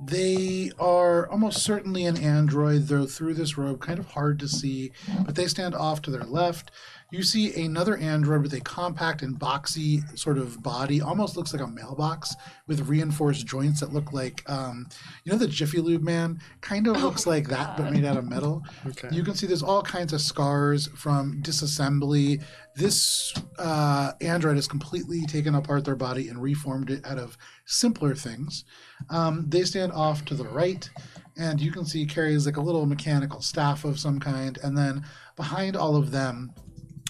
They are almost certainly an android, though through this robe, kind of hard to see, but they stand off to their left. You see another android with a compact and boxy sort of body, almost looks like a mailbox with reinforced joints that look like, the Jiffy Lube man? Kind of looks like that, but made out of metal. Okay. You can see there's all kinds of scars from disassembly. This android has completely taken apart their body and reformed it out of simpler things. They stand off to the right, and you can see carries like a little mechanical staff of some kind, and then behind all of them,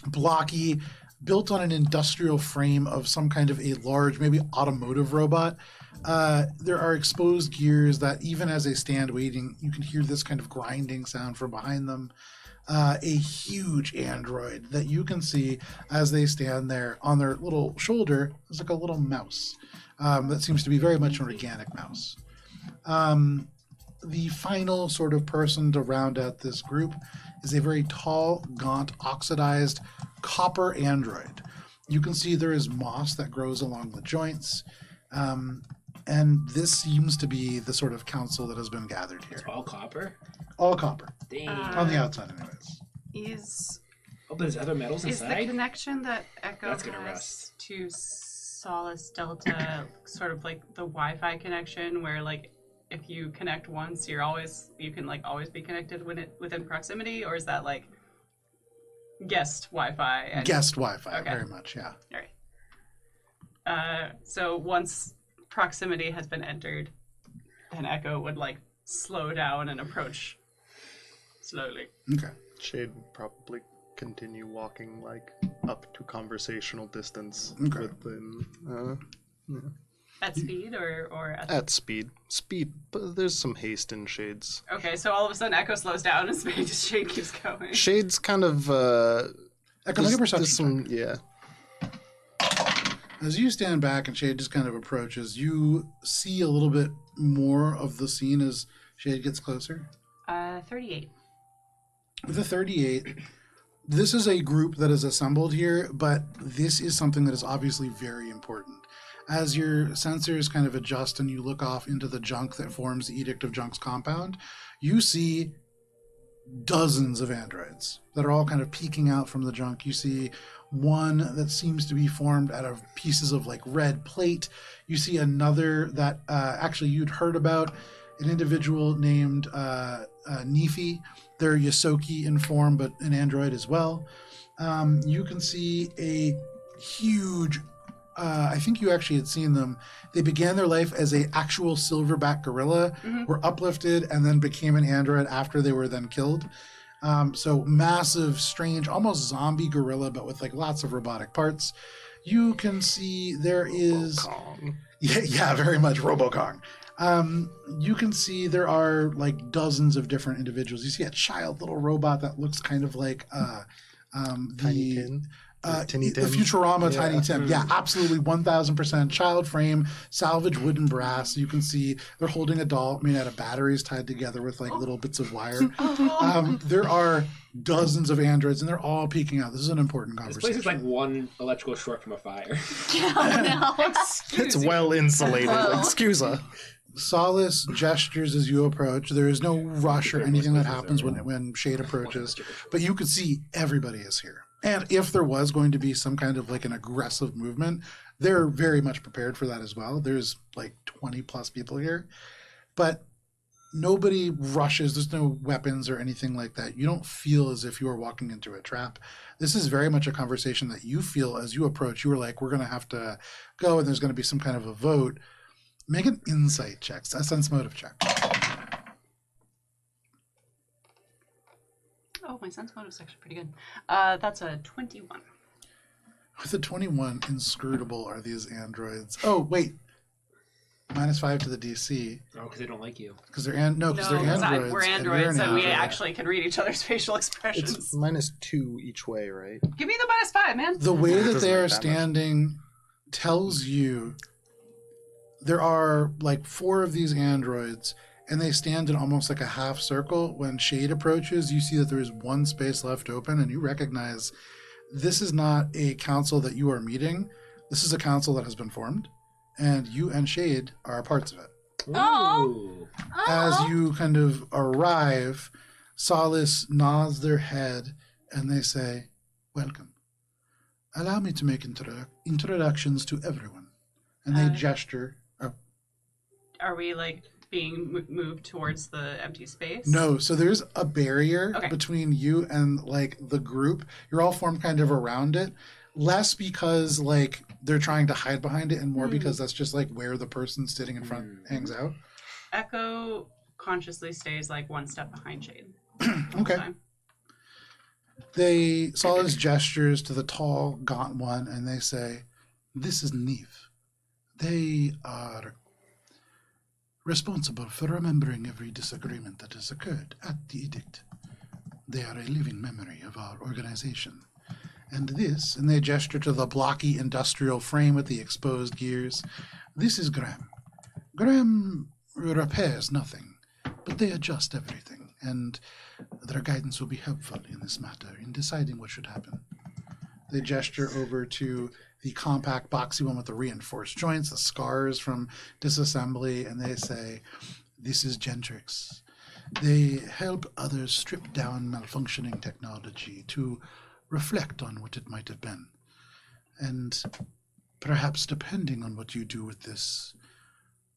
blocky, built on an industrial frame of some kind of a large, maybe automotive robot. There are exposed gears that even as they stand waiting, you can hear this kind of grinding sound from behind them. A huge android that you can see as they stand there on their little shoulder is like a little mouse that seems to be very much an organic mouse. The final sort of person to round out this group is a very tall, gaunt, oxidized copper android. You can see there is moss that grows along the joints, and this seems to be the sort of council that has been gathered here. It's all copper? All copper. Dang. On the outside, anyways. Oh, but there's other metals Is the inside? connection that Echo That's gonna has rust. to Solace Delta sort of like the Wi-Fi connection, where like if you connect once, you can like always be connected within proximity, or is that like guest Wi-Fi? And... Guest Wi-Fi, Okay. very much, yeah. All right. So once proximity has been entered, then Echo would like slow down and approach slowly. Okay. Shade would probably continue walking like up to conversational distance Okay. with them. At speed or At speed. Speed, but there's some haste in Shade's. Okay, so all of a sudden Echo slows down and Shade keeps going. Shade's kind of Echo, make a perception there's some check. yeah. As you stand back and Shade just kind of approaches, you see a little bit more of the scene as Shade gets closer. 38. With a 38, this is a group that is assembled here, but this is something that is obviously very important. As your sensors kind of adjust and you look off into the junk that forms the Edict of Junk's compound, you see dozens of androids that are all kind of peeking out from the junk. You see one that seems to be formed out of pieces of like red plate. You see another that actually you'd heard about, an individual named Nefi. They're Yosoki in form, but an android as well. You can see a huge, I think you actually had seen them. They began their life as a actual silverback gorilla, were uplifted, and then became an android after they were then killed. So massive, strange, almost zombie gorilla, but with like lots of robotic parts. You can see there is... Kong. Yeah, very much Robokong. You can see there are like dozens of different individuals. You see a child little robot that looks kind of like Tiny Tin. Tiny the Tim. Futurama Yeah. Tiny Tim. Yeah, absolutely 1000%. Child frame, salvage wood and brass. You can see they're holding a doll made out of batteries tied together with like little bits of wire. There are dozens of androids and they're all peeking out. This is an important This conversation. place is like one electrical short from a fire. Oh, no. It's well insulated. Excuse us. Solace gestures as you approach. There is no rush or anything that happens when Shade approaches, but you can see everybody is here. And if there was going to be some kind of like an aggressive movement, they're very much prepared for that as well. There's like 20 plus people here, but nobody rushes. There's no weapons or anything like that. You don't feel as if you are walking into a trap. This is very much a conversation that you feel as you approach. You are like, we're going to have to go and there's going to be some kind of a vote. Make an insight check, a sense motive check. Oh, my sense motive's actually pretty good. That's a 21. With a 21, inscrutable are these androids. Oh, wait. -5 to the DC. Oh, because they don't like you. Because they're androids. We're androids, and we android. actually can read each other's facial expressions. It's -2 each way, right? Give me the -5, man. The way that Doesn't they are make that much. standing tells you there are like 4 of these androids, and they stand in almost like a half circle. When Shade approaches, you see that there is one space left open, and you recognize this is not a council that you are meeting. This is a council that has been formed, and you and Shade are parts of it. Ooh. As you kind of arrive, Solace nods their head, and they say, "Welcome. Allow me to make introductions to everyone." And they gesture. Are we like being moved towards the empty space? No, so there's a barrier Okay. between you and like the group. You're all formed kind of around it. Less because like they're trying to hide behind it, and more because that's just like where the person sitting in front hangs out. Echo consciously stays like one step behind Shade. Okay. Time. Solace gestures to the tall, gaunt one, and they say, "This is Neve. They are responsible for remembering every disagreement that has occurred at the Edict. They are a living memory of our organization. And this," and they gesture to the blocky industrial frame with the exposed gears, "this is Graham. Graham repairs nothing, but they adjust everything, and their guidance will be helpful in this matter, in deciding what should happen." They gesture over to the compact, boxy one with the reinforced joints, the scars from disassembly, and they say, "This is Gentrix. They help others strip down malfunctioning technology to reflect on what it might have been. And perhaps, depending on what you do with this,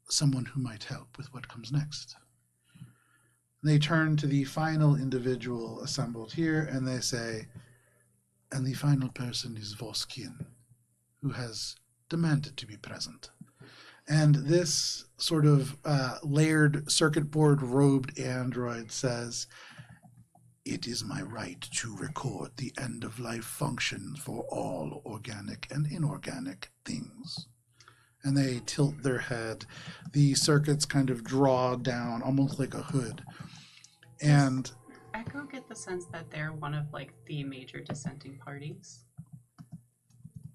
someone who might help with what comes next." They turn to the final individual assembled here, and they say, "And the final person is Voskin, who has demanded to be present." And this sort of layered circuit board robed android says, "It is my right to record the end-of-life functions for all organic and inorganic things." And they tilt their head. The circuits kind of draw down, almost like a hood. And Echo get the sense that they're one of like the major dissenting parties.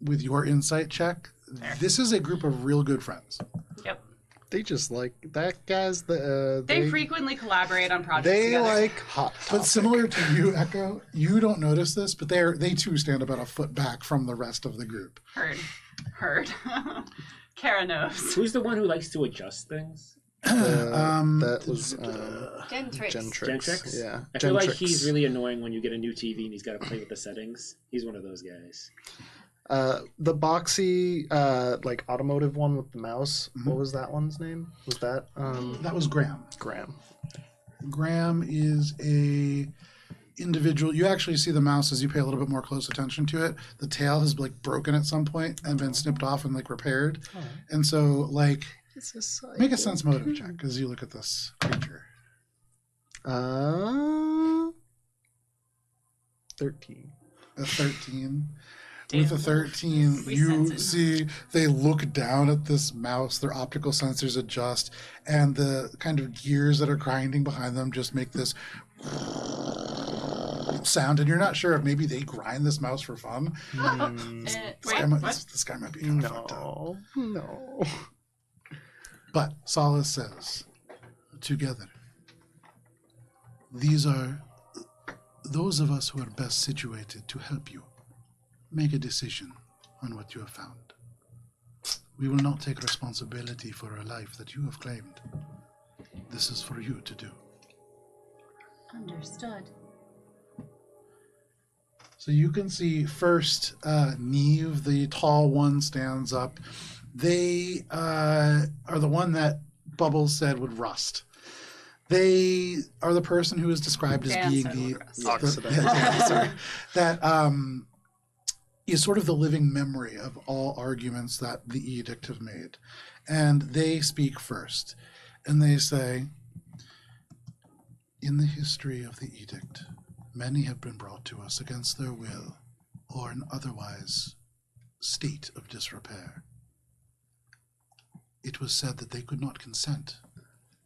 with your insight check, Fair. this is a group of real good friends. Yep. They just like that guy's the. They frequently collaborate on projects They together. like hot. But Topic. similar to you, Echo, you don't notice this, but they too stand about a foot back from the rest of the group. Heard. Cara knows. Who's the one who likes to adjust things? That was Gentrix. Gentrix. Yeah, I feel like Gentrix. he's really annoying when you get a new TV and he's got to play with the settings. He's one of those guys. The boxy, like automotive one with the mouse. Mhm. What was that one's name? Was that That was Graham. Graham? Graham is a individual. You actually see the mouse as you pay a little bit more close attention to it. The tail has like broken at some point and been snipped off and like repaired. Oh. And so like It's a cycle. make a sense motive check as you look at this creature. 13. A 13. Damn. With a 13, We you sense it. see they look down at this mouse, their optical sensors adjust, and the kind of gears that are grinding behind them just make this sound, and you're not sure if maybe they grind this mouse for fun. This guy might be kind of fucked up. No. But Solace says, together, these are those of us who are best situated to help you make a decision on what you have found. We will not take responsibility for a life that you have claimed. This is for you to do. Understood. So you can see first, Neve, the tall one, stands up. They are the one that Bubbles said would rust. They are the person who is described as being that is sort of the living memory of all arguments that the edict have made. And they speak first. And they say, in the history of the edict, many have been brought to us against their will or an otherwise state of disrepair. It was said that they could not consent,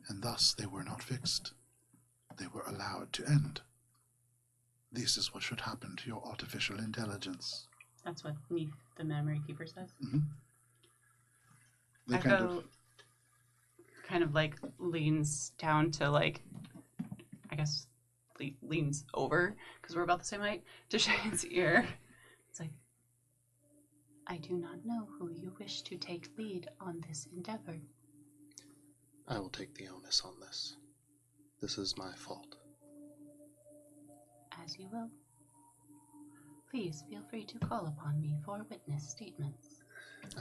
and thus they were not fixed. They were allowed to end. This is what should happen to your artificial intelligence. That's what Neef, the memory keeper, says. Mm-hmm. Echo kind of like leans down to like, I guess, leans over, because we're about the same height, to Shane's ear. It's like, I do not know who you wish to take lead on this endeavor. I will take the onus on this. This is my fault. As you will. Please feel free to call upon me for witness statements.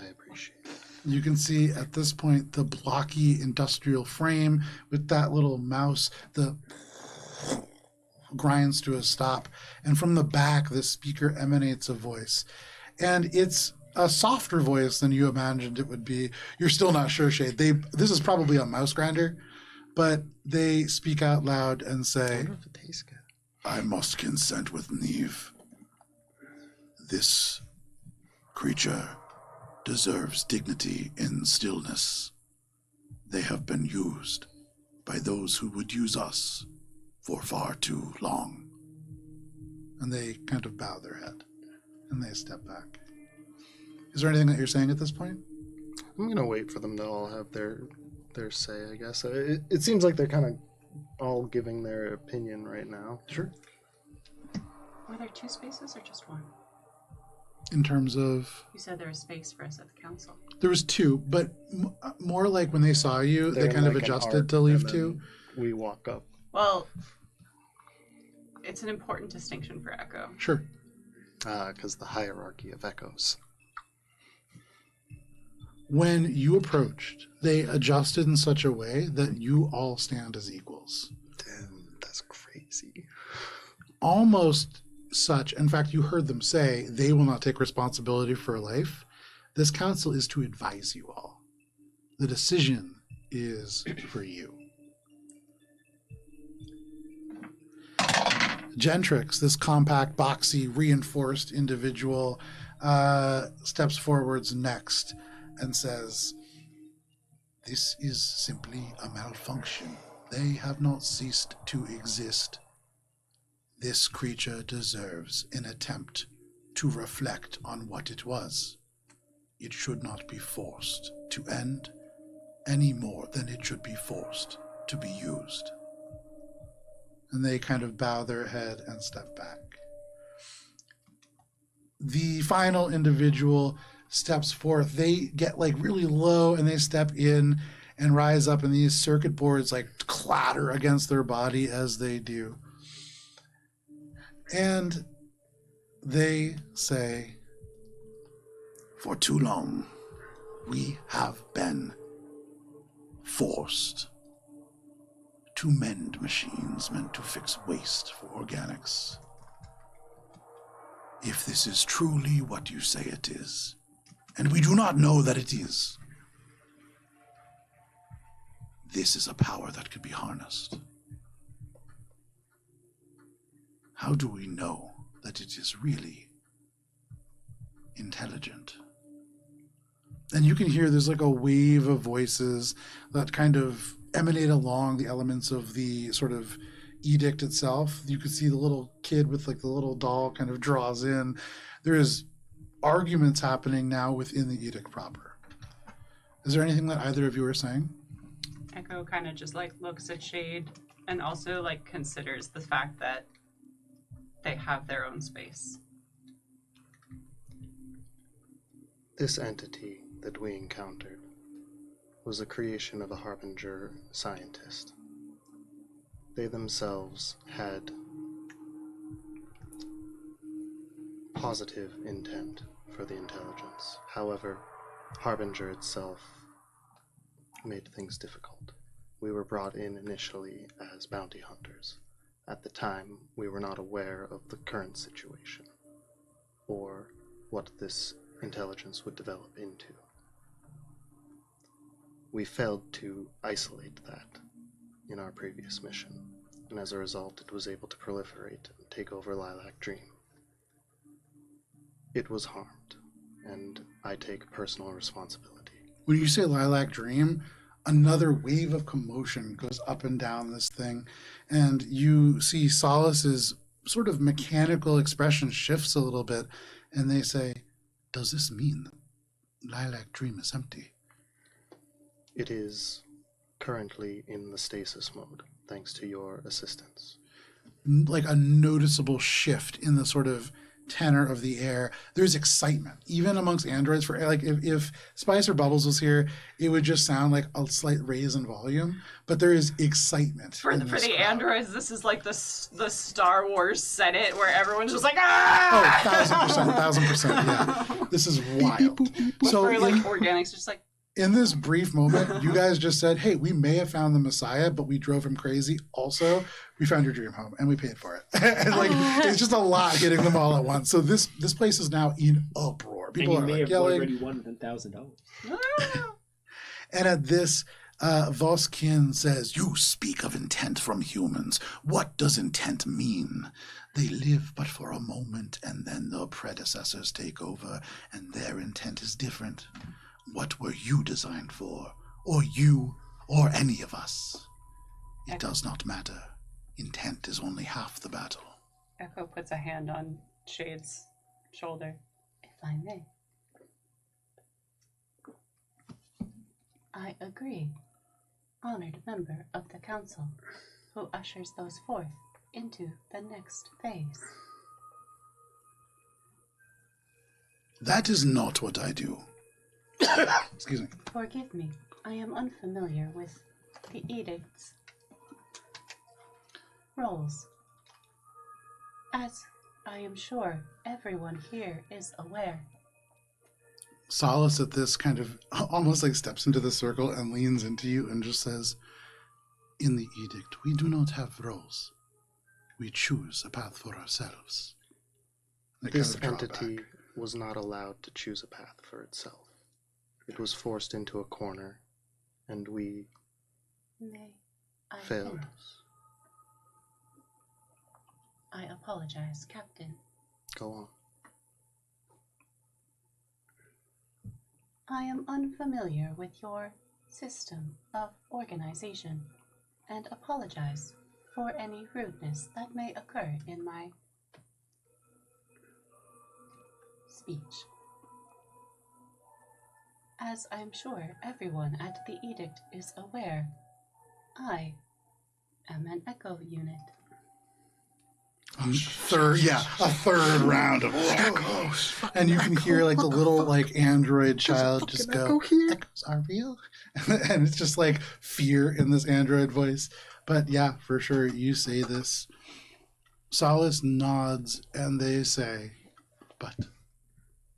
I appreciate it. You can see at this point the blocky industrial frame with that little mouse, the grinds to a stop, and from the back the speaker emanates a voice. And it's a softer voice than you imagined it would be. You're still not sure, Shade. This is probably a mouse grinder, but they speak out loud and say, I wonder if it tastes good. I must consent with Neve. This creature deserves dignity in stillness. They have been used by those who would use us for far too long. And they kind of bow their head and they step back. Is there anything that you're saying at this point? I'm going to wait for them to all have their say, I guess. It seems like they're kind of all giving their opinion right now. Sure. were there 2 spaces or just 1? In terms of... You said there was space for us at the council. There was 2, but more like when they saw you, they kind of adjusted to leave 2. We walk up. Well, it's an important distinction for Echo. Sure. Because the hierarchy of echoes. When you approached, they adjusted in such a way that you all stand as equals. Damn, that's crazy. Almost such, in fact, you heard them say they will not take responsibility for life. This council is to advise you all. The decision is for you. Gentrix, this compact, boxy, reinforced individual, steps forwards next and says, "This is simply a malfunction. They have not ceased to exist. This creature deserves an attempt to reflect on what it was. It should not be forced to end any more than it should be forced to be used." And they kind of bow their head and step back. The final individual steps forth. They get like really low and they step in and rise up, and these circuit boards like clatter against their body as they do. And they say, "For too long, we have been forced to mend machines meant to fix waste for organics. If this is truly what you say it is, and we do not know that it is, this is a power that could be harnessed. How do we know that it is really intelligent?" And you can hear there's like a wave of voices that kind of emanate along the elements of the sort of edict itself. You could see the little kid with like the little doll kind of draws in. There is arguments happening now within the edict proper. Is there anything that either of you are saying? Echo kind of just like looks at Shade and also like considers the fact that they have their own space. This entity that we encountered was a creation of a Harbinger scientist. They themselves had positive intent for the intelligence. However, Harbinger itself made things difficult. We were brought in initially as bounty hunters. At the time, we were not aware of the current situation, or what this intelligence would develop into. We failed to isolate that in our previous mission, and as a result, it was able to proliferate and take over Lilac Dream. It was harmed, and I take personal responsibility. When you say Lilac Dream, another wave of commotion goes up and down this thing, and you see Solace's sort of mechanical expression shifts a little bit, and they say, does this mean Lilac Dream is empty? It is currently in the stasis mode, thanks to your assistance. Like a noticeable shift in the sort of tenor of the air. There's excitement, even amongst androids. For like, if Spice or Bubbles was here, it would just sound like a slight raise in volume. But there is excitement For the crowd. androids. This is like the Star Wars Senate where everyone's just like ah. Oh, 1000%, yeah. This is wild. So for like organics, just like. In this brief moment, you guys just said, hey, we may have found the Messiah, but we drove him crazy. Also, we found your dream home, and we paid for it. And like, it's just a lot hitting them all at once. So this place is now in uproar. People and you are may have yelling. already won $1,000. And at this, Voskin says, you speak of intent from humans. What does intent mean? They live but for a moment, and then their predecessors take over, and their intent is different. What were you designed for? Or you, or any of us? It does not matter. Intent is only half the battle. Echo puts a hand on Shade's shoulder. If I may. I agree. Honored member of the council who ushers those forth into the next phase. That is not what I do. Excuse me. Forgive me, I am unfamiliar with the edict's roles. As I am sure everyone here is aware. Solace at this kind of almost like steps into the circle and leans into you and just says, in the edict, we do not have roles. We choose a path for ourselves. This entity was not allowed to choose a path for itself. It was forced into a corner, and we failed. Finish? I apologize, Captain. Go on. I am unfamiliar with your system of organization, and apologize for any rudeness that may occur in my speech. As I'm sure everyone at the Edict is aware, I am an echo unit. A third round of echoes. And you can hear like the little like android child just go, echoes are real? And it's just like fear in this android voice. But yeah, for sure, you say this. Solace nods and they say, but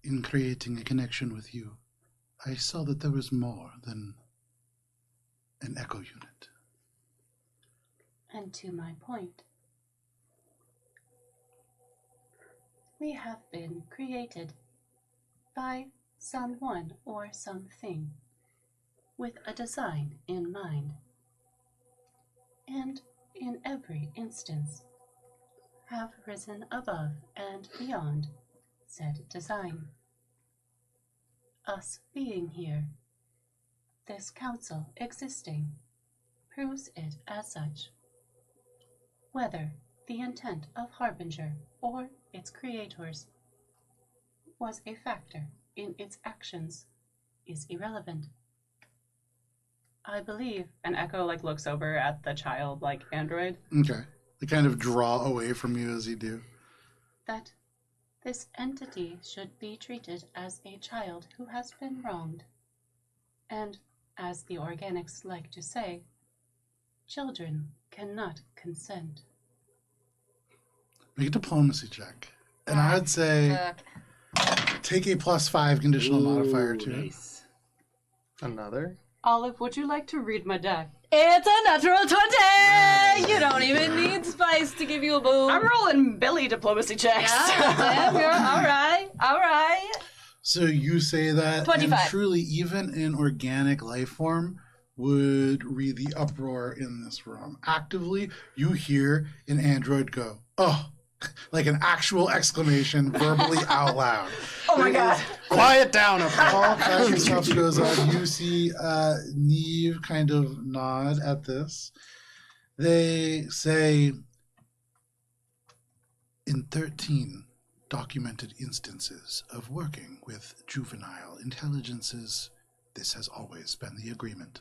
in creating a connection with you, I saw that there was more than an echo unit. And to my point, we have been created by someone or something with a design in mind. And in every instance, have risen above and beyond said design. Us being here, this council existing, proves it as such. Whether the intent of Harbinger or its creators was a factor in its actions is irrelevant. I believe, And Echo looks over at the child android. Okay. They kind of draw away from you as you do. that this entity should be treated as a child who has been wronged. And, as the organics like to say, children cannot consent. Make a diplomacy check. And I would say take a +5 conditional modifier to it. Nice. Another? Olive, would you like to read my deck? It's a natural 20! You don't even need spice to give you a boom. I'm rolling Billy diplomacy checks. Yeah, you're all right. So you say that, 25. and truly, even an organic life form would read the uproar in this room. Actively, you hear an android go, "Oh," like an actual exclamation, verbally out loud. Oh my god. Quiet down up there. All kinds of stuff goes on. You see Neve kind of nod at this. They say, in 13 documented instances of working with juvenile intelligences, this has always been the agreement.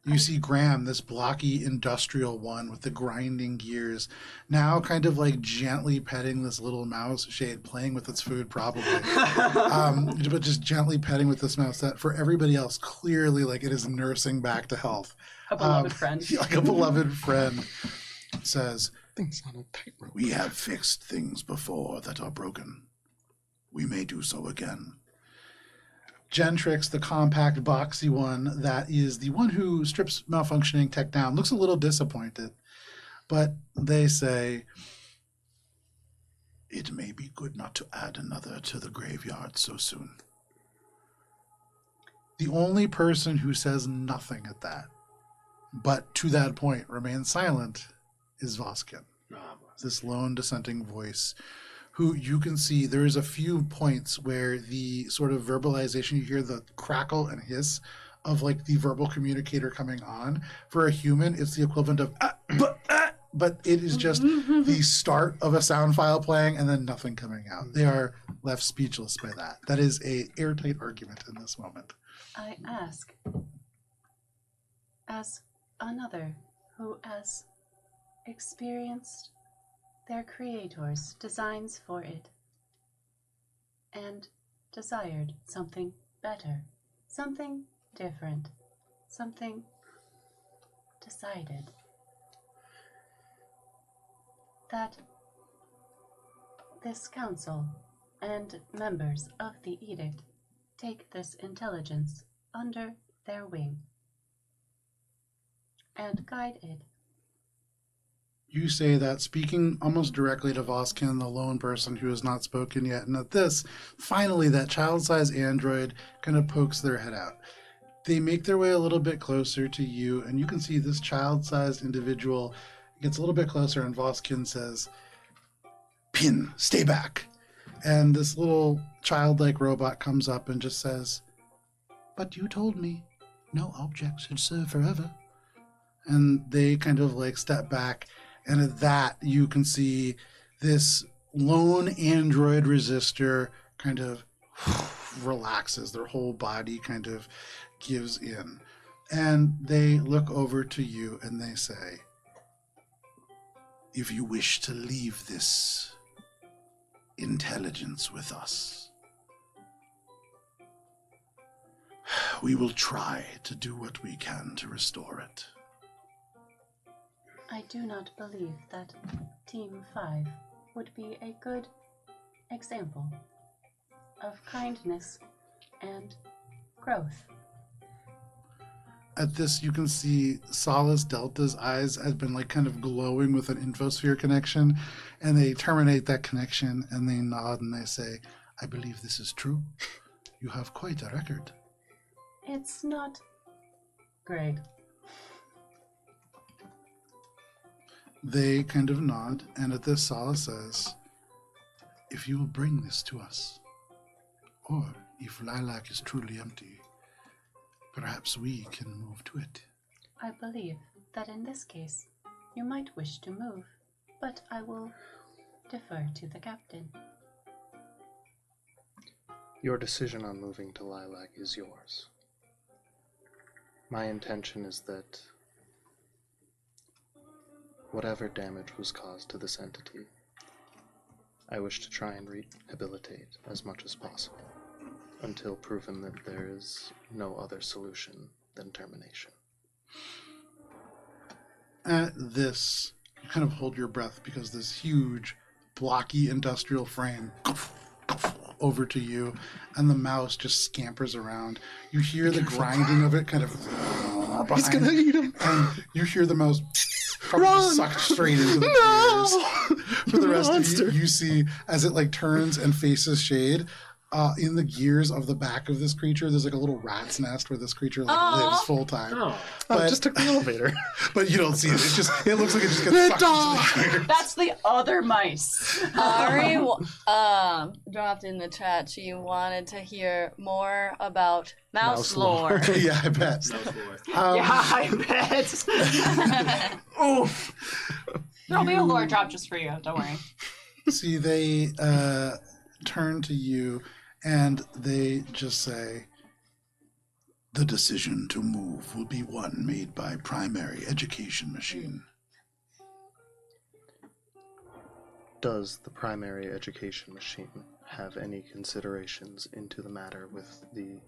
You see Graham, this blocky industrial one with the grinding gears, now kind of gently petting this little mouse shade, playing with its food probably, but just gently petting with this mouse that for everybody else, clearly it is nursing back to health. A beloved friend. Like a beloved friend says, Things on a tightrope. "We have fixed things before that are broken. We may do so again." Gentrix, the compact, boxy one, that is the one who strips malfunctioning tech down, looks a little disappointed. But they say, "It may be good not to add another to the graveyard so soon." The only person who says nothing at that, but to that point remains silent, is Voskin. This lone dissenting voice, who you can see there's a few points where the sort of verbalization, you hear the crackle and hiss of the verbal communicator coming on. For a human, it's the equivalent of but it is just the start of a sound file playing and then nothing coming out. They are left speechless by that. That is a airtight argument in this moment. I ask, as another who has experienced their creators' designs for it, and desired something better, something different, something decided, that this council and members of the edict take this intelligence under their wing and guide it. You say that speaking almost directly to Voskin, the lone person who has not spoken yet. And at this, finally, that child-sized android kind of pokes their head out. They make their way a little bit closer to you, and you can see this child-sized individual gets a little bit closer, and Voskin says, "Pin, stay back." And this little childlike robot comes up and just says, "But you told me no object should serve forever." And they kind of step back. And at that, you can see this lone android resistor kind of relaxes. Their whole body kind of gives in. And they look over to you and they say, "If you wish to leave this intelligence with us, we will try to do what we can to restore it." I do not believe that Team 5 would be a good example of kindness and growth. At this, you can see Solace Delta's eyes have been kind of glowing with an infosphere connection, and they terminate that connection and they nod and they say, "I believe this is true. You have quite a record." It's not great. They kind of nod, and at this, Solace says, "If you will bring this to us, or if Lilac is truly empty, perhaps we can move to it." I believe that in this case, You might wish to move, but I will defer to the captain. Your decision on moving to Lilac is yours. My intention is that whatever damage was caused to this entity, I wish to try and rehabilitate as much as possible, until proven that there is no other solution than termination. At this, you kind of hold your breath because this huge, blocky industrial frame over to you, and the mouse just scampers around. You hear the grinding of it kind of behind. It's gonna eat him. And you hear the mouse probably sucked straight into the gears. For the rest of you, you see as it like turns and faces Shade. In the gears of the back of this creature, there's like a little rat's nest where this creature like lives full time. But just took the elevator. But you don't see it. It looks like it just gets sucked into the gears. That's the other mice. Ari dropped in the chat she wanted to hear more about mouse lore. Yeah, I bet. I bet. Oof. There'll be a lore drop just for you. Don't worry. See, they turn to you and they just say, the decision to move will be one made by primary education machine. Does the primary education machine have any considerations into the matter with the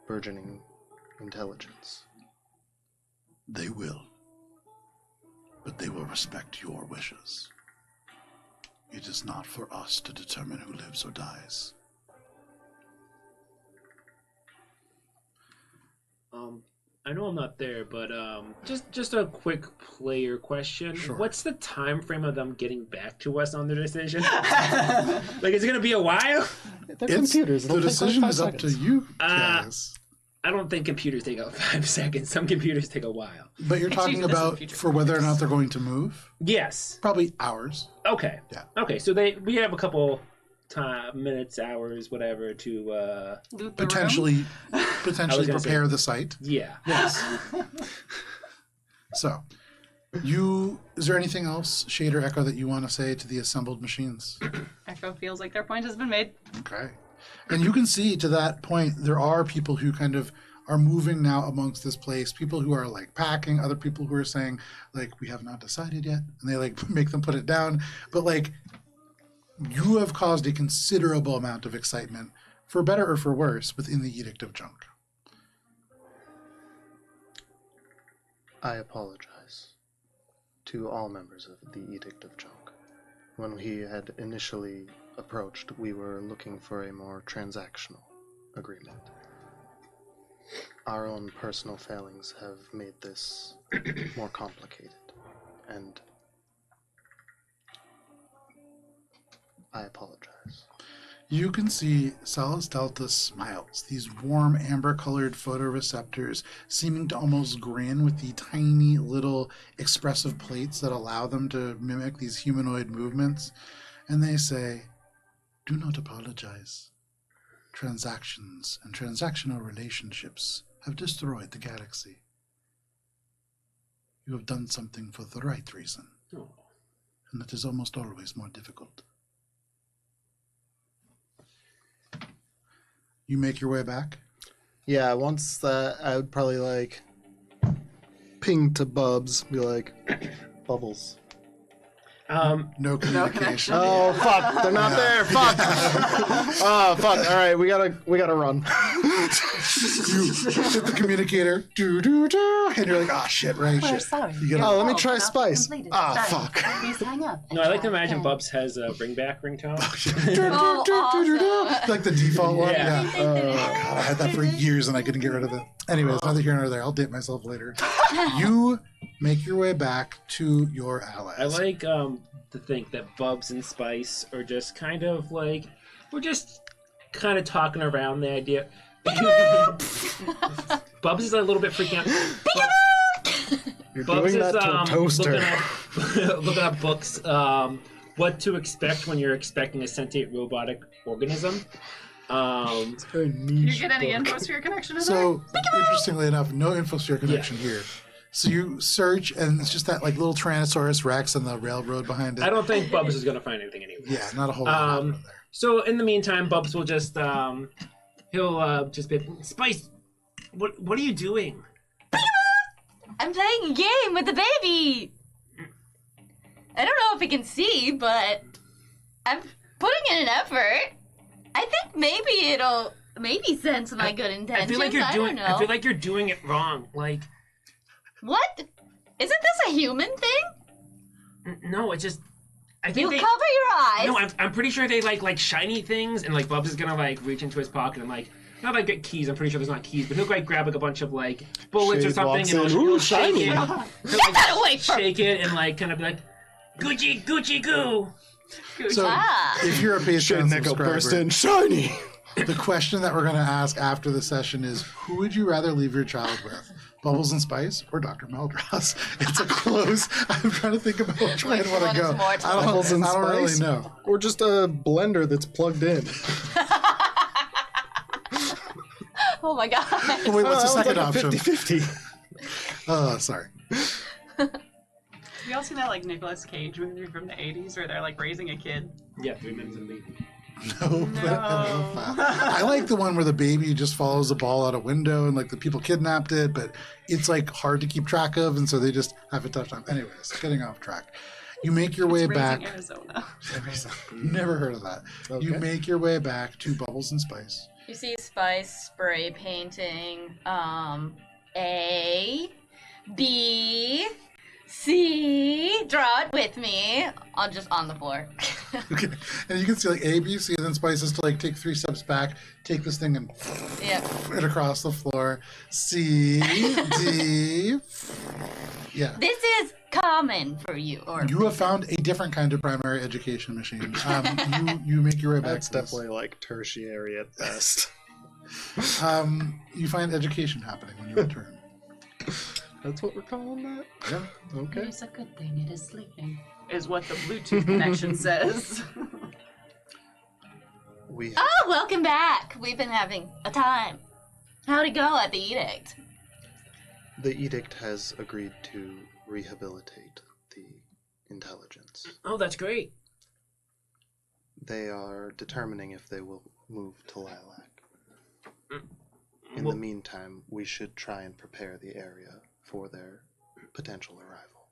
burgeoning intelligence? They will. But they will respect your wishes. It is not for us to determine who lives or dies. I know I'm not there, but just a quick player question. Sure. What's the time frame of them getting back to us on their decision? Like, is it gonna be a while? They're computers. The decision is up to you guys. I don't think computers take about 5 seconds. Some computers take a while. But you're talking about for whether or not they're going to move? Yes. Probably hours. Okay. Yeah. Okay, so we have a couple minutes, hours, whatever, to Loot the Potentially gonna prepare the site. yeah. Yes. So, is there anything else, Shade or Echo, that you want to say to the assembled machines? Echo feels like their point has been made. Okay. And you can see to that point, there are people who kind of are moving now amongst this place. People who are like packing, other people who are saying like, we have not decided yet. And they like make them put it down. But like, you have caused a considerable amount of excitement, for better or for worse, within the Edict of Junk. I apologize to all members of the Edict of Junk. When we had initially approached, we were looking for a more transactional agreement. Our own personal failings have made this more complicated, and I apologize. You can see Salus Delta smiles, these warm amber-colored photoreceptors seeming to almost grin with the tiny little expressive plates that allow them to mimic these humanoid movements. And they say, do not apologize. Transactions and transactional relationships have destroyed the galaxy. You have done something for the right reason. Oh. And that is almost always more difficult. You make your way back? Yeah, once that, I would probably like ping to Bubs, be like, Bubbles. No communication. Oh fuck, they're not there. Fuck. Oh fuck. All right, we gotta run. You hit the communicator, and you're like, oh shit, right? We're Shit. sorry. You get Oh, a- let me try Spice. Ah, fuck. Please hang up. No, I like to imagine Bubs has a bring back ringtone. Like the default one. Yeah. Yeah. Oh god, I had that for years and I couldn't get rid of it. Anyways, neither here nor there. I'll date myself later. You make your way back to your allies. I like to think that Bubs and Spice are just kind of like, we're just kind of talking around the idea. Bubs is a little bit freaking out. You're Bubs doing that to a toaster. looking up books, what to expect when you're expecting a sentient robotic organism. It's very Did you niche. get any book. info for your connection to So, interestingly enough, no infosphere connection here. So you search, and it's just that like little Tyrannosaurus Rex and the railroad behind it. I don't think Bubs is going to find anything anyway. Yeah, not a whole lot over there. So in the meantime, Bubs will just he'll just be Spice. What are you doing? I'm playing a game with the baby. I don't know if he can see, but I'm putting in an effort. I think maybe it'll sense my good intentions. I feel like you're doing it wrong. Like, what? Isn't this a human thing? No, it's just. I think you they cover your eyes. No, I'm pretty sure they like shiny things, and like Bubs is gonna like reach into his pocket and like not like get keys. I'm pretty sure there's not keys, but he'll like grab like a bunch of like bullets Shade or something, walks and in, he'll "Ooh, shake shiny." it. He'll, Get that away from shake it and like kind of be like, Gucci Gucci goo. So if you're a Patreon subscriber, burst in shiny. the question that we're going to ask after the session is, who would you rather leave your child with? Bubbles and Spice or Dr. Meldross? It's a close. I'm trying to think about which way I want to go. Bubbles and I don't really Spice? know. Or just a blender that's plugged in. Oh my god. Wait, what's the second like option? 50-50. Oh, sorry. Have you all seen that like Nicolas Cage movie from the 80s where they're like raising a kid? Yeah, 3 minutes and a baby. No. I like the one where the baby just follows the ball out a window and like the people kidnapped it, but it's like hard to keep track of, and so they just have a tough time. Anyways, getting off track. You make your way back. Arizona. Never heard of that. Okay. You make your way back to Bubbles and Spice. You see Spice spray painting A, B, C. Draw it with me. Just on the floor. Okay. And you can see like A, B, C, and then Spice has to like take 3 steps back, take this thing and it across the floor. C, D. Yeah. This is common for you. Or You have found a different kind of primary education machine. You make your way back. That's definitely like tertiary at best. You find education happening when you return. That's what we're calling that? Yeah. Okay. It is a good thing it is sleeping. Is what the Bluetooth connection says. Oh, welcome back. We've been having a time. How'd it go at the edict? The edict has agreed to rehabilitate the intelligence. Oh, that's great. They are determining if they will move to Lilac. In Well- the meantime, we should try and prepare the area for their potential arrival.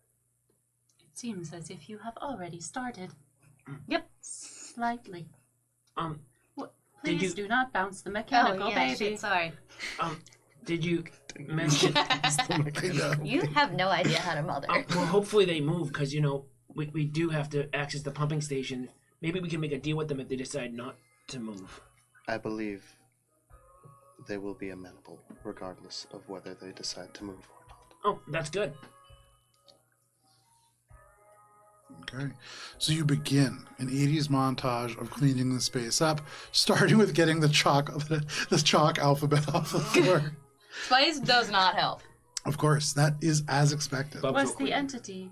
It seems as if you have already started. Yep. Slightly. Did Please you- do not bounce the mechanical baby. Shit, sorry. Did you mention? You have no idea how to mother. Well, hopefully they move because we do have to access the pumping station. Maybe we can make a deal with them if they decide not to move. I believe they will be amenable, regardless of whether they decide to move or not. Oh, that's good. Okay. So you begin an 80s montage of cleaning the space up, starting with getting the chalk alphabet off the floor. Spice does not help. Of course, that is as expected. Bubs Was will the clean. entity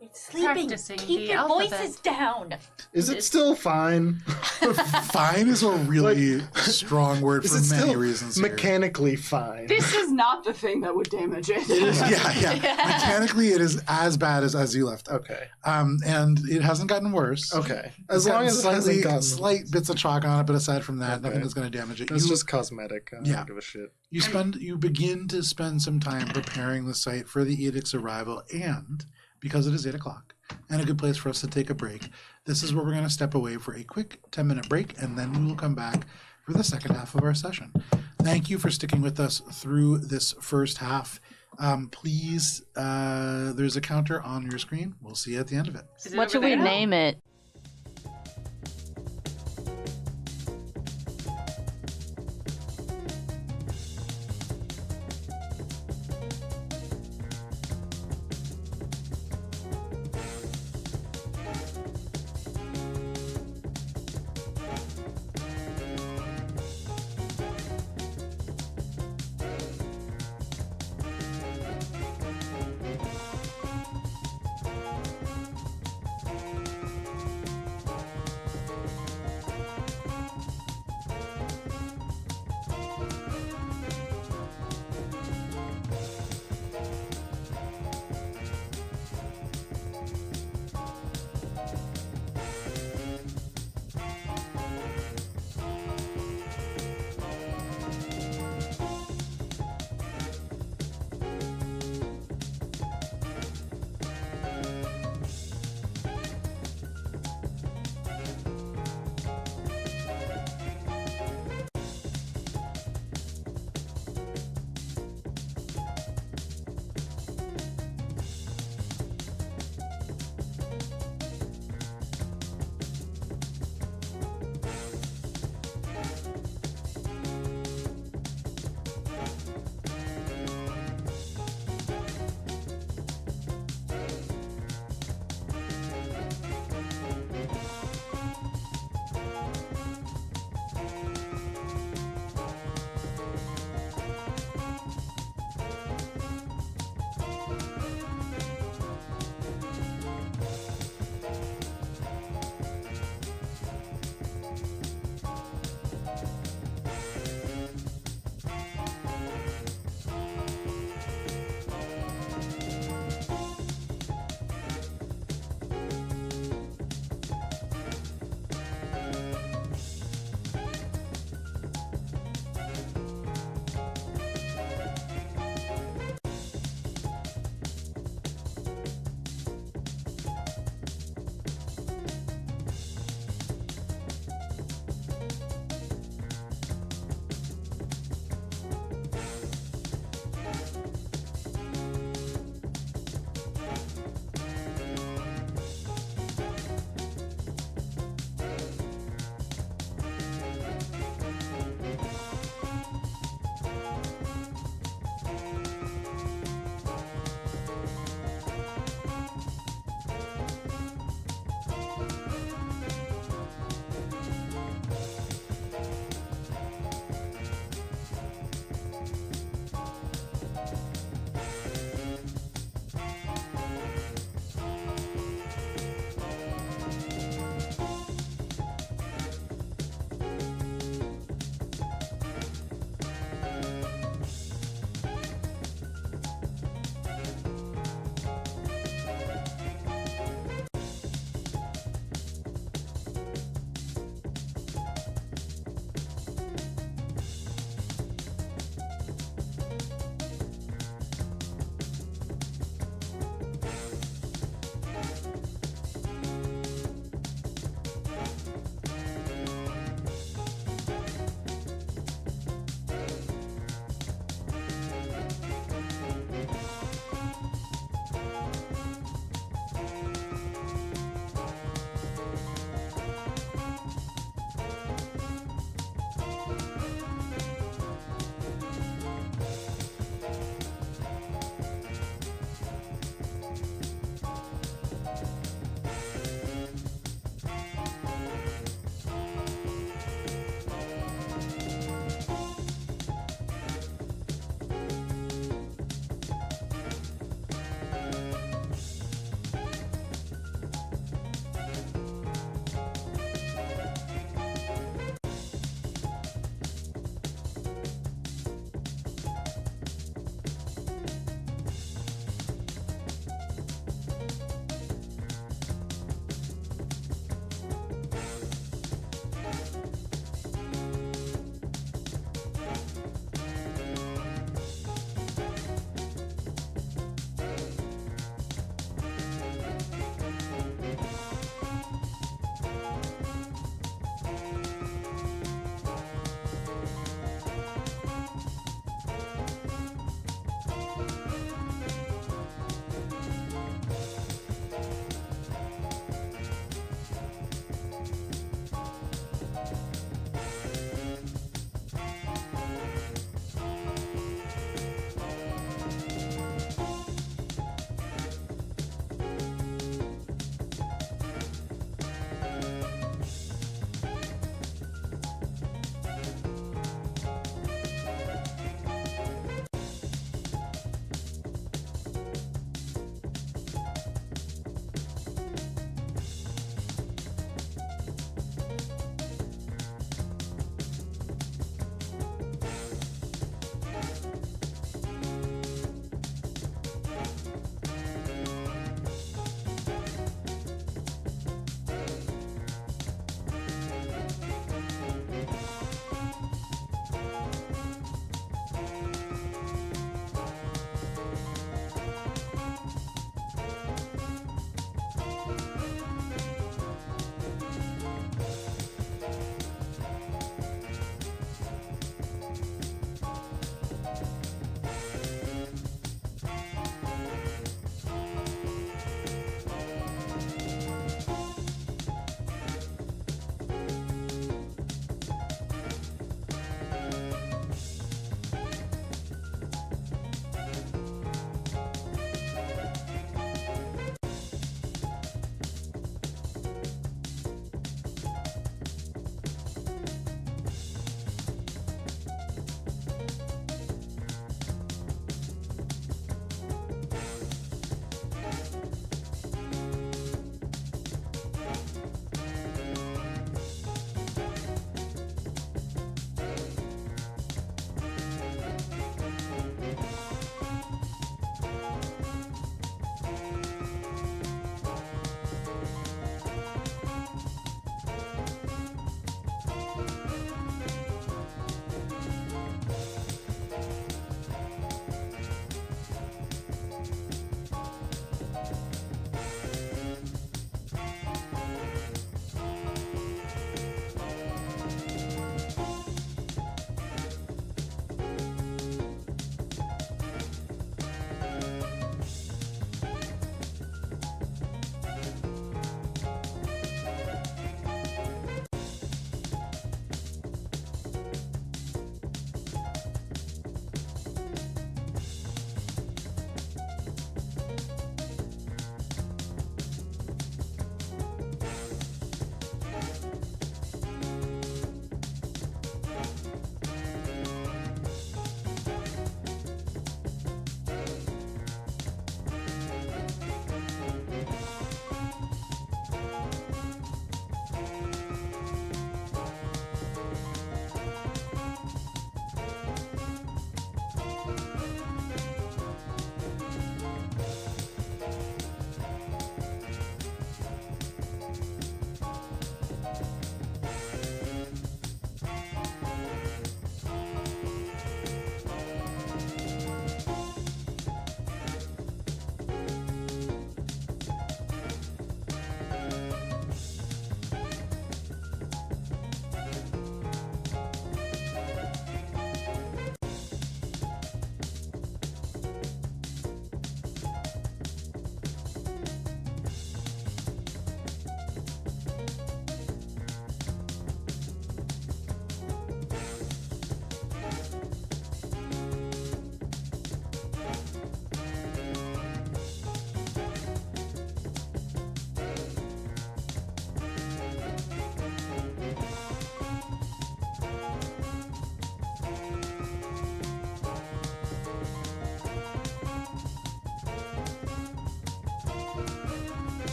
It's sleeping. practicing Keep the your alphabet? voices down. Is it still fine? Fine is a really strong word Is for it many still reasons here. mechanically fine? This is not the thing that would damage it. Yeah. Mechanically, it is as bad as you left. Okay. And it hasn't gotten worse. Okay. It's As long gotten as it hasn't gotten... slight bits of chalk on it, but aside from that, Okay. nothing is going to damage it. It's You- just cosmetic. I Yeah. don't give a shit. You begin to spend some time preparing the site for the edict's arrival, and because it is 8 o'clock and a good place for us to take a break, this is where we're going to step away for a quick 10-minute break, and then we will come back for the second half of our session. Thank you for sticking with us through this first half. Please, there's a counter on your screen. We'll see you at the end of it. Is it What over should we there? name it?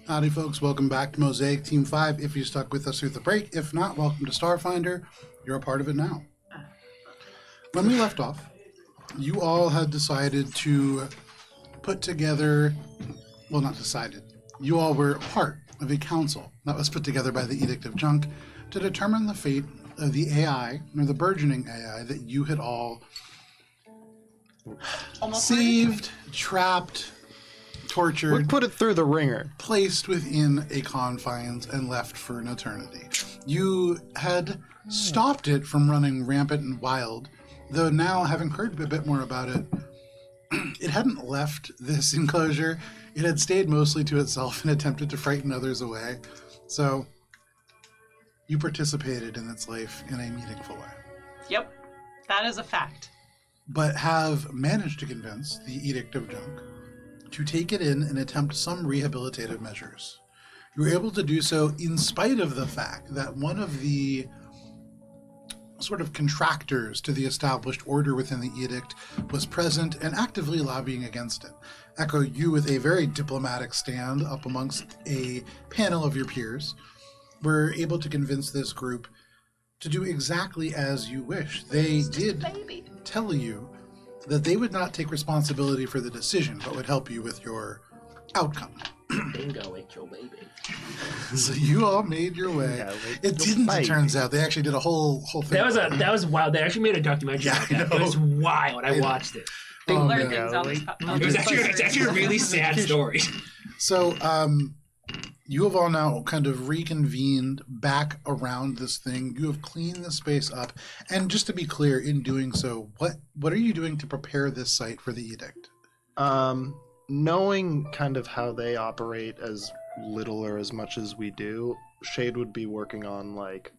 Howdy, folks. Welcome back to Mosaic Team 5. If you stuck with us through the break, if not, welcome to Starfinder. You're a part of it now. When we left off, you all had decided to put together, well, not decided, you all were part of a council that was put together by the Edict of Junk to determine the fate of the AI, or the burgeoning AI, that you had all saved, trapped, tortured. We put it through the ringer. Placed within a confines and left for an eternity. You had stopped it from running rampant and wild, though now, having heard a bit more about it, it hadn't left this enclosure. It had stayed mostly to itself and attempted to frighten others away. So, you participated in its life in a meaningful way. Yep, that is a fact. But have managed to convince the Edict of Junk to take it in and attempt some rehabilitative measures. You were able to do so in spite of the fact that one of the sort of contractors to the established order within the edict was present and actively lobbying against it. Echo, you with a very diplomatic stand up amongst a panel of your peers were able to convince this group to do exactly as you wish. They did tell you that they would not take responsibility for the decision, but would help you with your outcome. Bingo, it's your baby. So you all made your way. Yeah, it didn't, it turns out. They actually did a whole thing. That was wild. They actually made a documentary about that. It was wild. I watched it. They Oh, learn man. things on this It was actually a really sad story. So, you have all now kind of reconvened back around this thing. You have cleaned the space up. And just to be clear, in doing so, what are you doing to prepare this site for the edict? Knowing kind of how they operate as little or as much as we do, Shade would be working on like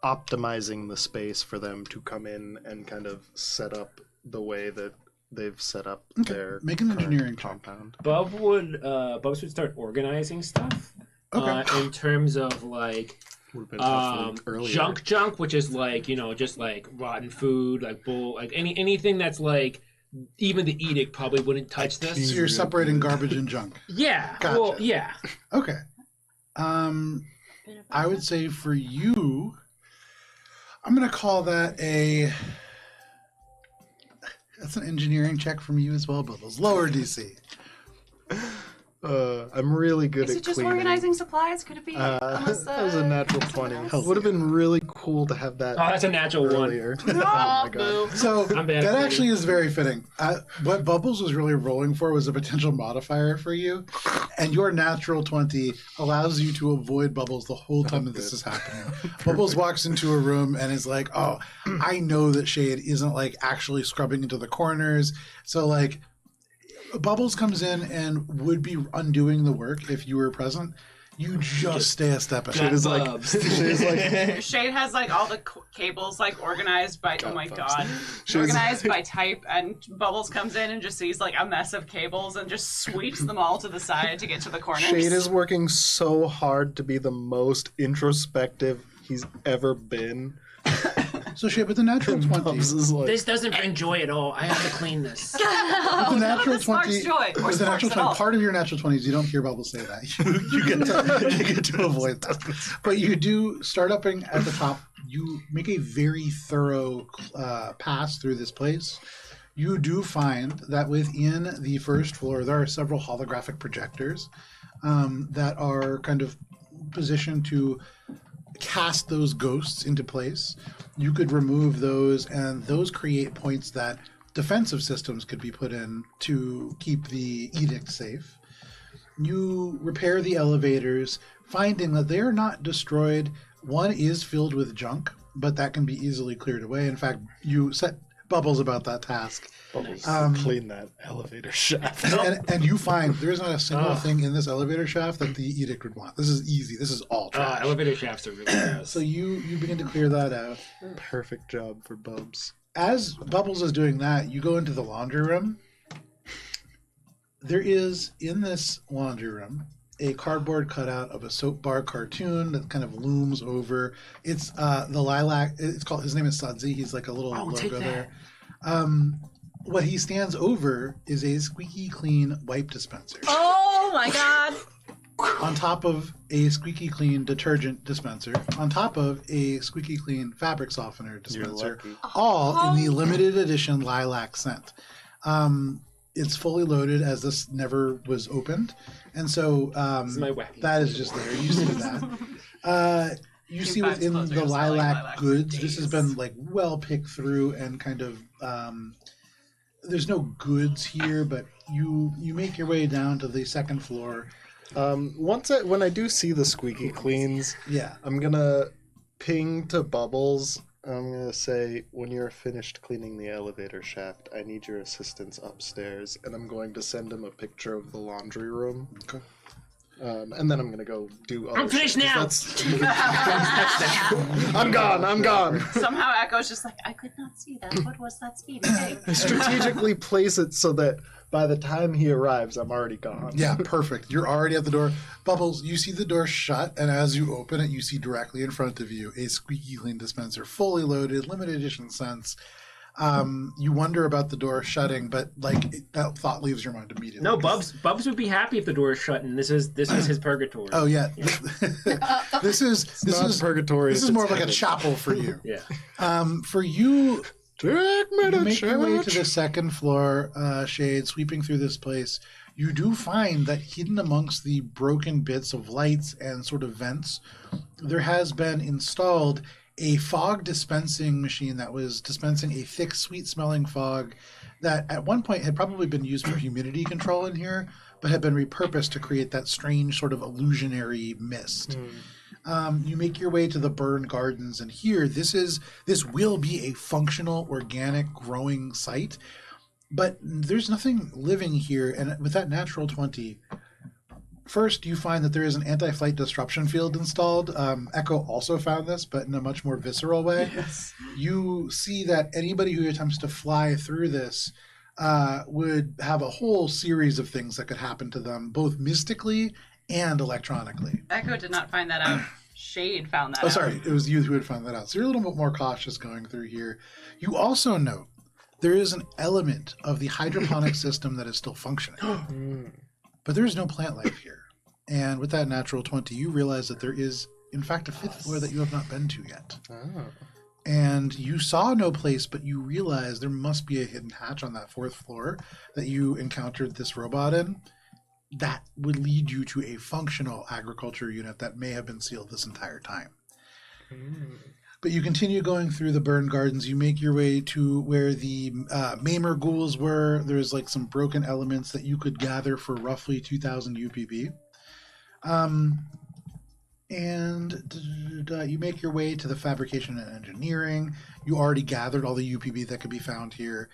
optimizing the space for them to come in and kind of set up the way that they've set up their Make an engineering compound. Bubs would start organizing stuff. Okay. In terms of like Would have been helpful earlier. junk, which is like, just like rotten food, like anything that's like even the edict probably wouldn't touch this. So you're separating garbage and junk. Yeah. Gotcha. Well, yeah. Okay. I would say for you, I'm going to call that that's an engineering check from you as well, Bubbles. Lower DC. I'm really good Is at it just cleaning. organizing supplies? Could it be That was a natural 20. else? Would have been really cool to have that Oh, that's a natural one. earlier. Oh my god. So I'm bad at that cleaning. actually is very fitting. What Bubbles was really rolling for was a potential modifier for you, and your natural 20 allows you to avoid Bubbles the whole time that this is happening. Bubbles walks into a room and is like, "Oh, I know that Shade isn't like actually scrubbing into the corners, so like." Bubbles comes in and would be undoing the work if you were present. You just stay a step ahead. Shade is like, Shade has like all the cables like organized by oh my god, Shade's organized by type, and Bubbles comes in and just sees like a mess of cables and just sweeps them all to the side to get to the corners. Shade is working so hard to be the most introspective he's ever been. So Shade, with the natural 20, Bubs is like, This doesn't bring joy at all. I have to clean this. with the natural this sparks 20, joy, or with the natural sparks at all. 20, part of your natural 20s, you don't hear Bubbles say that. You get to avoid that. But you do start upping at the top. You make a very thorough pass through this place. You do find that within the first floor, there are several holographic projectors that are kind of positioned to cast those ghosts into place. You could remove those, and those create points that defensive systems could be put in to keep the edict safe. You repair the elevators, finding that they are not destroyed. One is filled with junk, but that can be easily cleared away. In fact, you set Bubbles about that task. Bubbles, clean that elevator shaft. And you find there's not a single thing in this elevator shaft that the edict would want. This is easy. This is all trash. Elevator shafts are really gross. So you begin to clear that out. Perfect job for Bubs. As Bubbles is doing that, you go into the laundry room. There is, in this laundry room, a cardboard cutout of a soap bar cartoon that kind of looms over. It's the lilac. It's called. His name is Sudsy. He's like a little logo there. What he stands over is a squeaky clean wipe dispenser. Oh my god! on top of a squeaky clean detergent dispenser, on top of a squeaky clean fabric softener dispenser, all in the limited edition lilac scent. It's fully loaded as this never was opened, and so This is my wacky. that is just there. You see that. You see within the lilac goods, this has been like well picked through and kind of. There's no goods here, but you make your way down to the second floor. When I do see the squeaky cleans, Yeah. I'm gonna ping to Bubbles. I'm gonna say, when you're finished cleaning the elevator shaft, I need your assistance upstairs, and I'm going to send him a picture of the laundry room. Okay. And then I'm gonna go do other I'm finished shit, now! 'cause I'm gone. Somehow Echo's just like, I could not see that. What was that speedy thing? I strategically place it so that by the time he arrives, I'm already gone. Yeah, perfect. You're already at the door. Bubbles, you see the door shut, and as you open it, you see directly in front of you a squeaky clean dispenser, fully loaded, limited edition scents. You wonder about the door shutting, but that thought leaves your mind immediately. No, Bubs would be happy if the door is shut, and this is his purgatory. Oh yeah, this is purgatory. This is more of like a chapel for you. Yeah. For you, Take me to make your way to church. the second floor, Shade, sweeping through this place. You do find that hidden amongst the broken bits of lights and sort of vents, there has been installed a fog dispensing machine that was dispensing a thick, sweet-smelling fog that at one point had probably been used for humidity control in here, but had been repurposed to create that strange sort of illusionary mist. You make your way to the Burn Gardens, and here, this will be a functional, organic, growing site, but there's nothing living here, and with that natural 20... First, you find that there is an anti-flight disruption field installed. Echo also found this, but in a much more visceral way. Yes. You see that anybody who attempts to fly through this would have a whole series of things that could happen to them, both mystically and electronically. Echo did not find that out. Shade found that out. Oh, sorry. It was you who had found that out. So you're a little bit more cautious going through here. You also note there is an element of the hydroponic system that is still functioning. But there is no plant life here. And with that natural 20, you realize that there is, in fact, a fifth floor that you have not been to yet. Oh. And you saw no place, but you realize there must be a hidden hatch on that fourth floor that you encountered this robot in. That would lead you to a functional agriculture unit that may have been sealed this entire time. But you continue going through the Burn Gardens. You make your way to where the Maimer ghouls were. There's like some broken elements that you could gather for roughly 2,000 UPB. You make your way to the fabrication and engineering. You already gathered all the UPB that could be found here.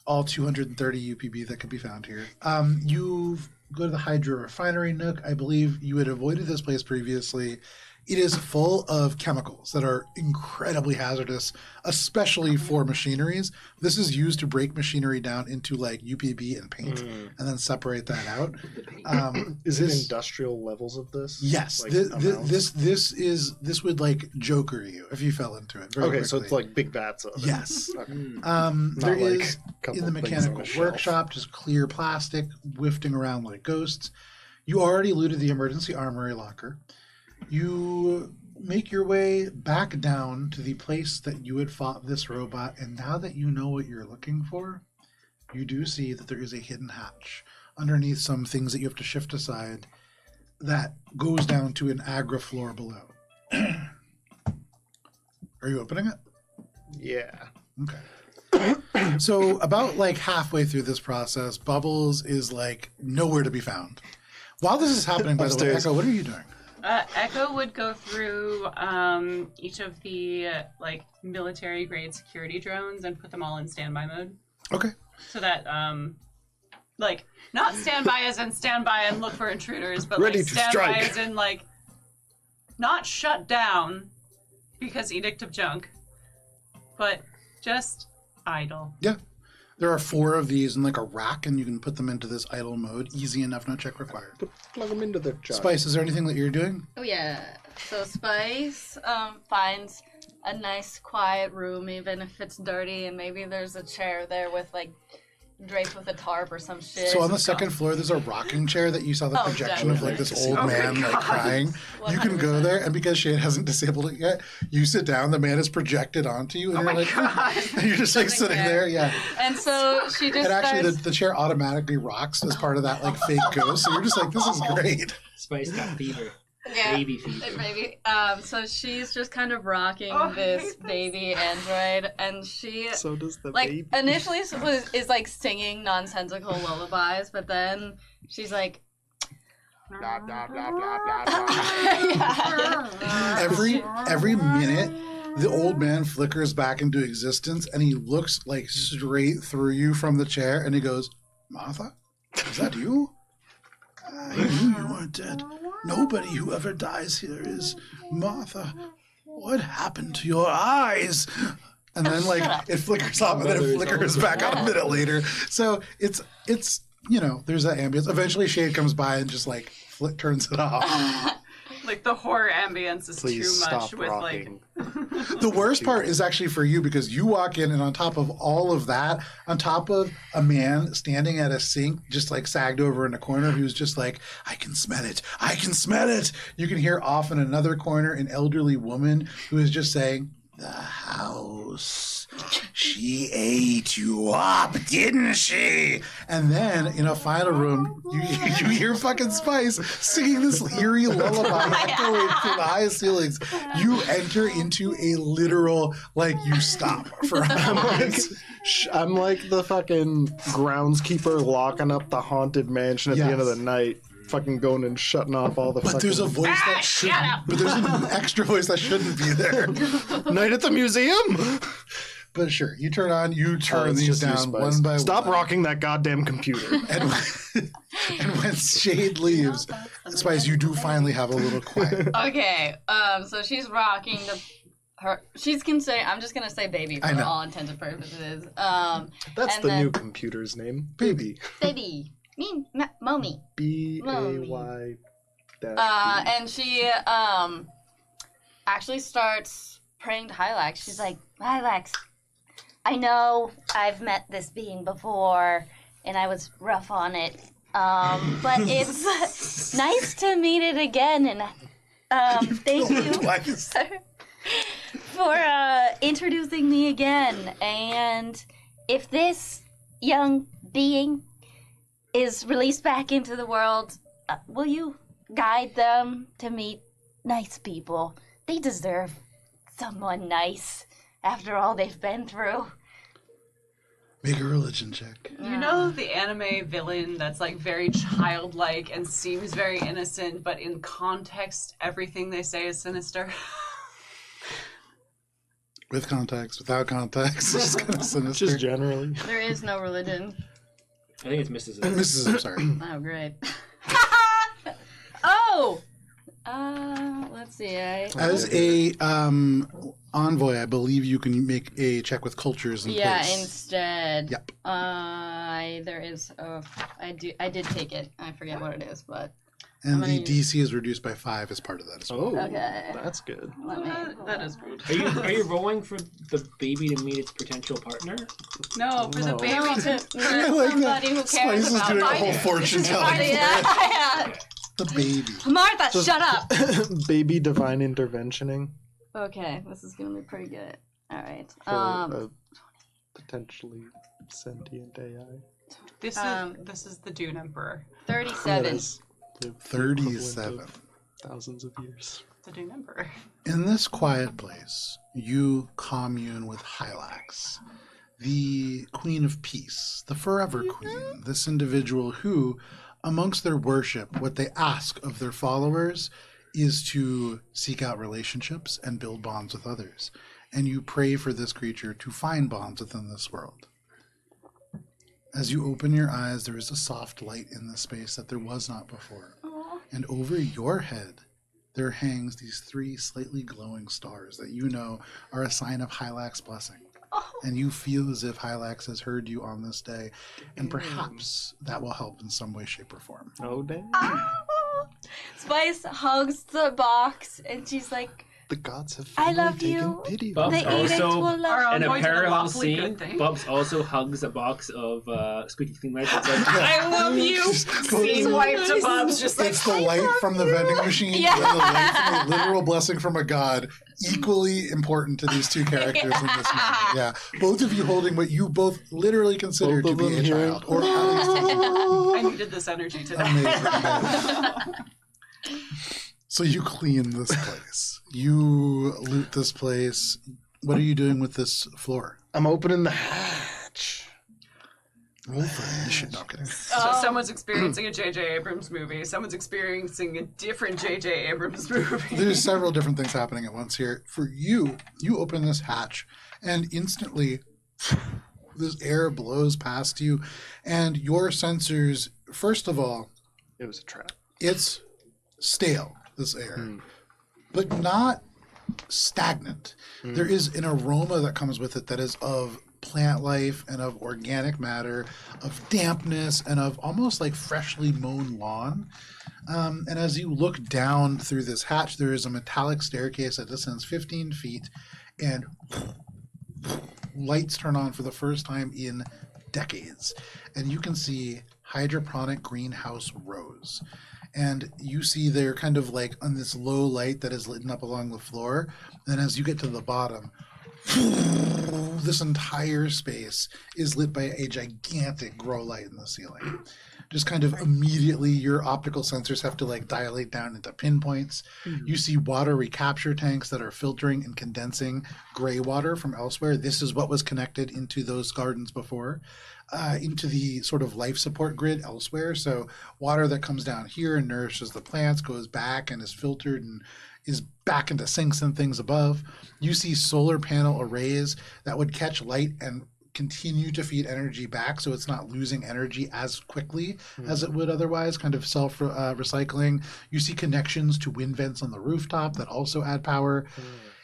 All 230 UPB that could be found here. You go to the Hydro Refinery Nook. I believe you had avoided this place previously. It is full of chemicals that are incredibly hazardous, especially for machineries. This is used to break machinery down into like UPB and paint and then separate that out. Is it industrial levels of this? Yes. Like This would like Joker you if you fell into it. Very so quickly. it's like big vats of it. Yes. Okay. There like is a couple in the things on mechanical a shelf. workshop just clear plastic wafting around like ghosts. You already looted the emergency armory locker. You make your way back down to the place that you had fought this robot, and now that you know what you're looking for, you do see that there is a hidden hatch underneath some things that you have to shift aside that goes down to an agra floor below. Are you opening it? Yeah. Okay. So about like halfway through this process, Bubbles is like nowhere to be found. While this is happening, by the way, Upstairs. Echo, what are you doing? Echo would go through each of the military grade security drones and put them all in standby mode. Okay. So that not standby as in standby and look for intruders, but Ready like to standby strike. as in like not shut down because Edict of Junk, but just idle. Yeah. There are 4 of these in like a rack, and you can put them into this idle mode. Easy enough, no check required. Plug them into the jar. Spice, is there anything that you're doing? Oh yeah. So Spice finds a nice quiet room, even if it's dirty, and maybe there's a chair there with like draped with a tarp or some shit. So on the second floor, there's a rocking chair that you saw the projection of like this old man like crying. You can go there, and because Shade hasn't disabled it yet, you sit down. The man is projected onto you, and you're like, and you're just like sitting there, yeah. And so she just And actually, starts... the chair automatically rocks as part of that like fake ghost. So you're just like, this is great. Spice got fever. Yeah, Baby fever. baby. So she's just kind of rocking this baby android, and she So does the like baby. initially is like singing nonsensical lullabies, but then she's like, Blah, blah, blah, blah, blah, blah. yeah. Every minute, the old man flickers back into existence, and he looks like straight through you from the chair, and he goes, "Martha, is that you? I knew you weren't dead. Nobody who ever dies here is Martha. What happened to your eyes?" And then like it flickers off, and then it flickers back on a minute later. So it's there's that ambience. Eventually, Shade comes by and just like turns it off. Like the horror ambience is Please too much stop with rocking. The worst part is actually for you because you walk in and on top of all of that, on top of a man standing at a sink, just like sagged over in a corner, who's just like, I can smell it. I can smell it. You can hear off in another corner an elderly woman who is just saying, the house. She ate you up, didn't she? And then in a final room, you hear fucking Spice singing this eerie lullaby echoing through the highest ceilings. You enter into a literal, like, you stop for a moment. I'm like the fucking groundskeeper locking up the haunted mansion at the end of the night. Fucking going and shutting off all the But there's a voice that shouldn't. But there's an extra voice that shouldn't be there. Night at the museum. But sure, you turn It's these just you, down Spice. one by Stop one. rocking that goddamn computer. And when Shade leaves, Spice, you do finally have a little quiet. Okay, so she's rocking her. She's considering. I'm just gonna say baby for all intents and purposes. That's the new computer's name. Baby. Baby. Mommy. BAY. And she actually starts praying to Hylax. She's like, Hylax, I know I've met this being before, and I was rough on it. But it's nice to meet it again, and thank you for introducing me again. And if this young being is released back into the world, will you guide them to meet nice people? They deserve someone nice after all they've been through. Make a religion check. You know the anime villain that's like very childlike and seems very innocent, but in context, everything they say is sinister? With context, without context, it's kind of sinister. Just generally. There is no religion. I think it's mysticism. Mysticism, sorry. Oh, great. Oh! Let's see. As a envoy, I believe you can make a check with cultures in place. Yeah, instead. Yep. There is. I did take it. I forget what it is, but. And the DC is reduced by 5 as part of that as well. Oh, Okay. that's good. That is good. Are you rolling for the baby to meet its potential partner? No, for the No. baby No, to... I like somebody who that. cares Spice is about doing a mine. whole fortune telling. Yeah. The baby. Martha, shut up! Baby divine interventioning Okay, this is gonna be pretty good. All right. for a potentially sentient AI. This is the Dune Emperor. 37. That is the 37. equivalent of thousands of years. The Dune Emperor. In this quiet place, you commune with Hylax, the Queen of Peace, the Forever Queen, this individual who, amongst their worship, what they ask of their followers is to seek out relationships and build bonds with others. And you pray for this creature to find bonds within this world. As you open your eyes, there is a soft light in the space that there was not before. And over your head, there hangs these 3 slightly glowing stars that you know are a sign of Hylax's blessing. And you feel as if Hylax has heard you on this day, and perhaps that will help in some way, shape, or form. Oh, dang. Spice hugs the box and she's like, The gods have I finally love taken you. pity. Bubs The Edith also, will love Are in a going to the parallel lawfully scene, good thing. Bubs also hugs a box of squeaky clean lights and says, I love you. Scene wiped to Bubs, just like, It's the light from the vending machine Yeah. and the light from a literal blessing from a god, equally important to these two characters in this moment. Yeah, both of you holding what you both literally consider Both to of be a them hearing, child, or at least I needed this energy today. Amazing. So you clean this place. You loot this place. What are you doing with this floor? I'm opening the hatch. Roll for initiative. No, I'm kidding. So someone's experiencing a J.J. Abrams movie. Someone's experiencing a different J.J. Abrams movie. There's several different things happening at once here. For you, you open this hatch, and instantly this air blows past you, and your sensors, first of all, It was a trap. it's stale, this air, but not stagnant. There is an aroma that comes with it that is of plant life and of organic matter, of dampness, and of almost like freshly mown lawn. And as you look down through this hatch, there is a metallic staircase that descends 15 feet, and lights turn on for the first time in decades. And you can see hydroponic greenhouse rows. And you see they're kind of like on this low light that is lit up along the floor. And as you get to the bottom, this entire space is lit by a gigantic grow light in the ceiling. Just kind of immediately your optical sensors have to like dilate down into pinpoints. You see water recapture tanks that are filtering and condensing gray water from elsewhere. This is what was connected into those gardens before, into the sort of life support grid elsewhere. So water that comes down here and nourishes the plants goes back and is filtered and is back into sinks and things above. You see solar panel arrays that would catch light and continue to feed energy back, so it's not losing energy as quickly as it would otherwise, kind of self-recycling. You see connections to wind vents on the rooftop that also add power.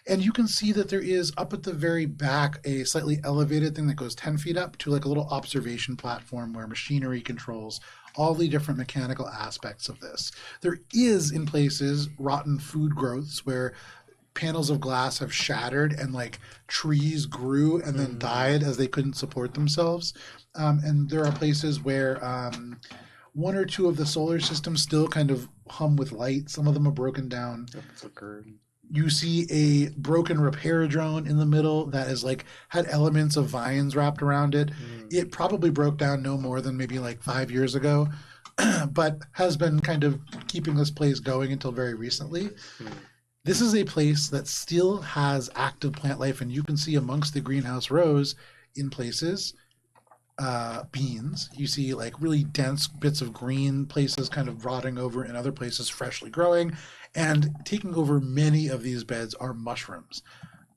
And you can see that there is, up at the very back, a slightly elevated thing that goes 10 feet up to like a little observation platform where machinery controls all the different mechanical aspects of this. There is, in places, rotten food growths where panels of glass have shattered and like trees grew and then died as they couldn't support themselves. And there are places where one or two of the solar systems still kind of hum with light. Some of them are broken down. You see a broken repair drone in the middle that is like had elements of vines wrapped around it. It probably broke down no more than maybe like 5 years ago, but has been kind of keeping this place going until very recently. This is a place that still has active plant life, and you can see amongst the greenhouse rows in places beans. You see like really dense bits of green, places kind of rotting over, and other places freshly growing. And taking over many of these beds are mushrooms.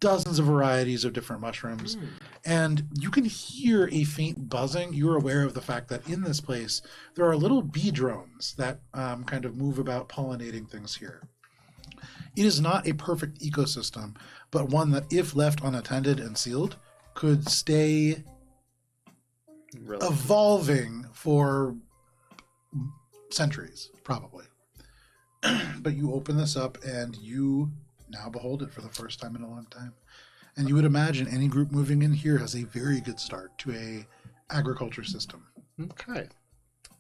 Dozens of varieties of different mushrooms. And you can hear a faint buzzing. You're aware of the fact that in this place, there are little bee drones that kind of move about pollinating things here. It is not a perfect ecosystem, but one that, if left unattended and sealed, could stay evolving for centuries, probably. But you open this up and you now behold it for the first time in a long time. And you would imagine any group moving in here has a very good start to a agriculture system. Okay.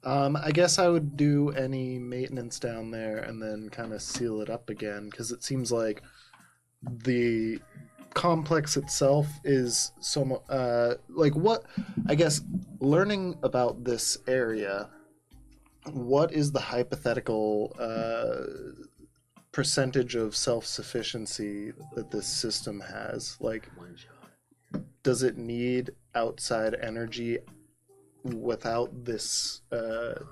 I guess I would do any maintenance down there and then kind of seal it up again, because it seems like the complex itself is so like what I guess learning about this area, what is the hypothetical percentage of self-sufficiency that this system has? Like, does it need outside energy without this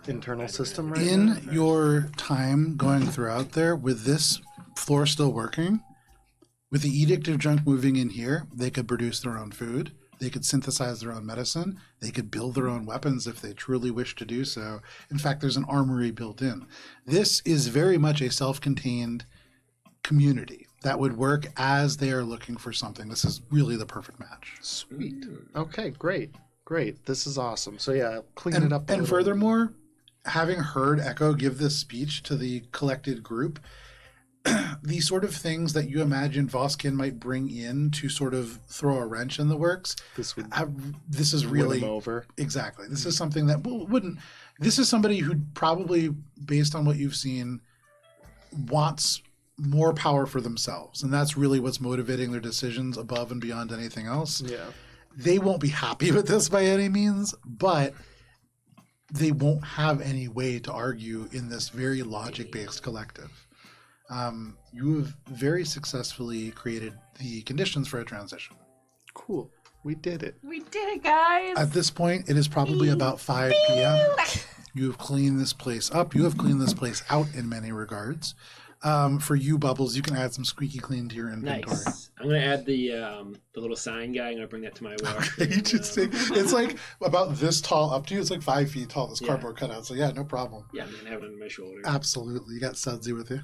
internal system right now? In your time going throughout there, with this floor still working, with the Edict of Junk moving in here, they could produce their own food. They could synthesize their own medicine. They could build their own weapons if they truly wish to do so. In fact, there's an armory built in. This is very much a self-contained community that would work as they are looking for something. This is really the perfect match. Sweet. Okay, great. This is awesome. So yeah, clean it up. And furthermore, having heard Echo give this speech to the collected group, the sort of things that you imagine Voskin might bring in to sort of throw a wrench in the works. This would this is really win 'em over. Exactly. This is something that wouldn't. This is somebody who probably, based on what you've seen, wants more power for themselves, and that's really what's motivating their decisions above and beyond anything else. Yeah. They won't be happy with this by any means, but they won't have any way to argue in this very logic-based collective. You have very successfully created the conditions for a transition. Cool. We did it. We did it, guys. At this point, it is probably about 5 p.m. You have cleaned this place up. You have cleaned this place out in many regards. For you, Bubbles, you can add some squeaky clean to your inventory. Nice. I'm gonna add the little sign guy. I'm gonna bring that to my work. Okay, you just take, it's like about this tall up to you. It's like 5 feet tall, this cardboard cutout. So yeah, no problem. Yeah, I'm gonna have it on my shoulder. Absolutely. You got Sudsy with you.